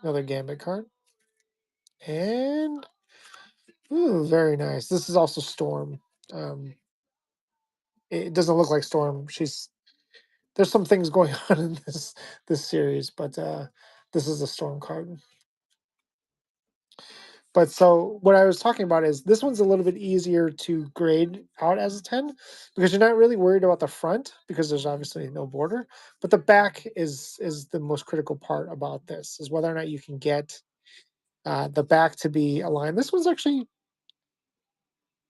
another Gambit card, and ooh, very nice. This is also Storm. Um, it doesn't look like Storm. There's some things going on in this series, but this is a Storm card. But so what I was talking about is this one's a little bit easier to grade out as a 10 because you're not really worried about the front because there's obviously no border, but the back is the most critical part about this is whether or not you can get the back to be aligned. This one's actually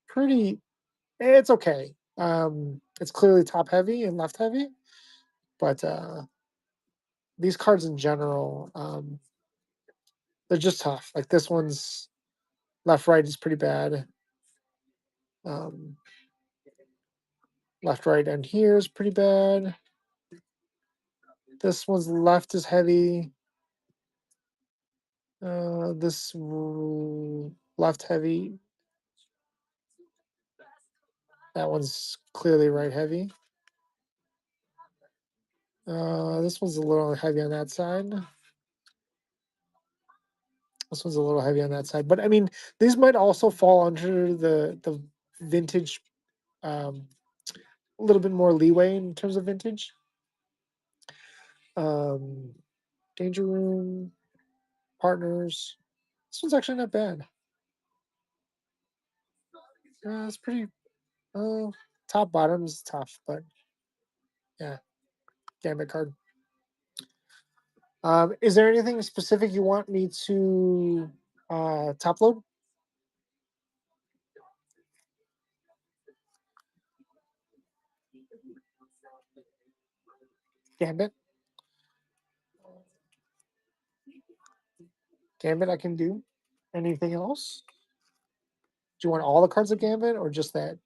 pretty, it's okay. It's clearly top heavy and left heavy, but these cards in general, they're just tough. Like this one's left right is pretty bad. Um, Left, right, and here is pretty bad. This one's left is heavy. This left heavy. That one's clearly right heavy. This one's a little heavy on that side. This one's a little heavy on that side, but I mean, these might also fall under the vintage, um, a little bit more leeway in terms of vintage. Um, Danger Room, Partners. This one's actually not bad. It's pretty. Uh, Top bottom is tough, but yeah, Gambit card. Is there anything specific you want me to top load? Gambit, Gambit, I can do. Anything else? Do you want all the cards of Gambit or just that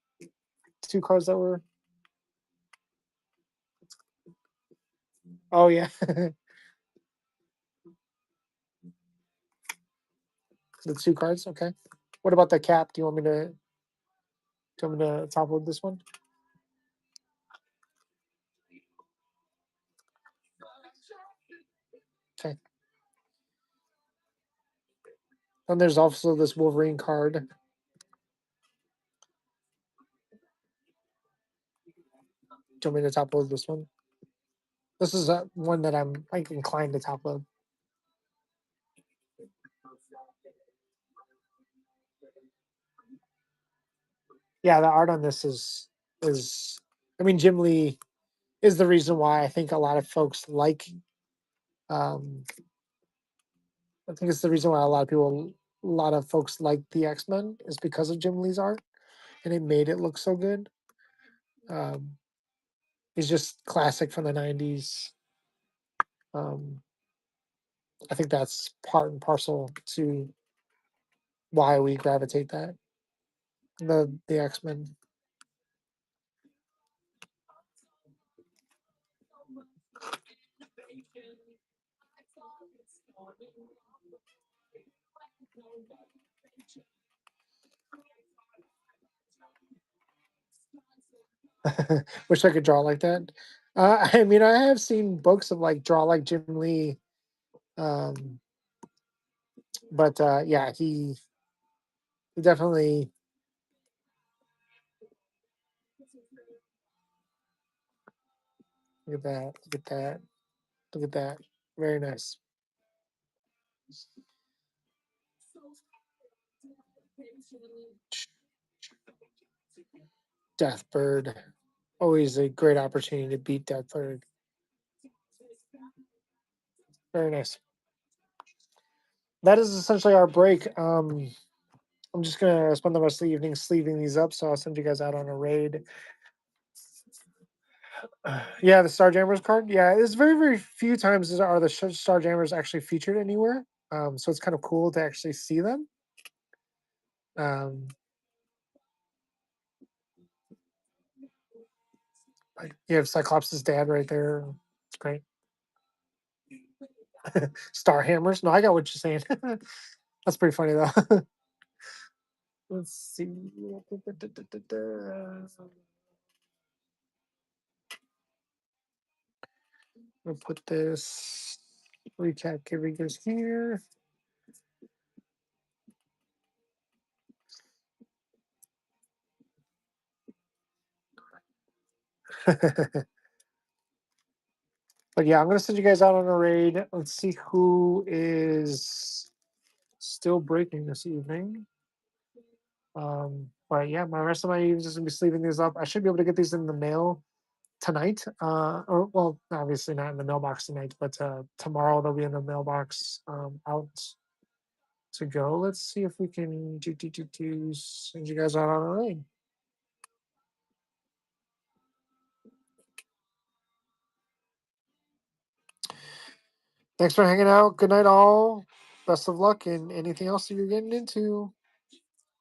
two cards that were? Oh yeah, the two cards. Okay. What about the cap? Do you want me to? Do you want me to top load this one? Okay. And there's also this Wolverine card. Do you want me to top load this one? This is one that I'm like inclined to top load. Yeah, the art on this is. I mean, Jim Lee is the reason why I think a lot of folks like. Um, I think it's the reason why a lot of folks like the X Men is because of Jim Lee's art, and it made it look so good. Um, he's just classic from the '90s. Um, I think that's part and parcel to why we gravitate that the X Men. Wish I could draw like that. I mean, I have seen books of like draw like Jim Lee, um, but yeah, he definitely. Look at that! Look at that! Look at that! Very nice. Deathbird, always a great opportunity to beat Deathbird. Very nice. That is essentially our break. I'm just gonna spend the rest of the evening sleeving these up, so I'll send you guys out on a raid. Yeah, the Starjammers card. Yeah, it's very few times are the Starjammers actually featured anywhere. So it's kind of cool to actually see them. Um, like you have Cyclops' dad right there. It's great. Starhammers. No, I got what you're saying. That's pretty funny though. Let's see. We'll put this recap figures here. But yeah, I'm gonna send you guys out on a raid. Let's see who is still breaking this evening. But yeah, my rest of my evenings is gonna be sleeving these up. I should be able to get these in the mail tonight. Or well, obviously not in the mailbox tonight, but tomorrow they'll be in the mailbox out to go. Let's see if we can send you guys out on a raid. Thanks for hanging out. Good night, all. Best of luck in anything else that you're getting into.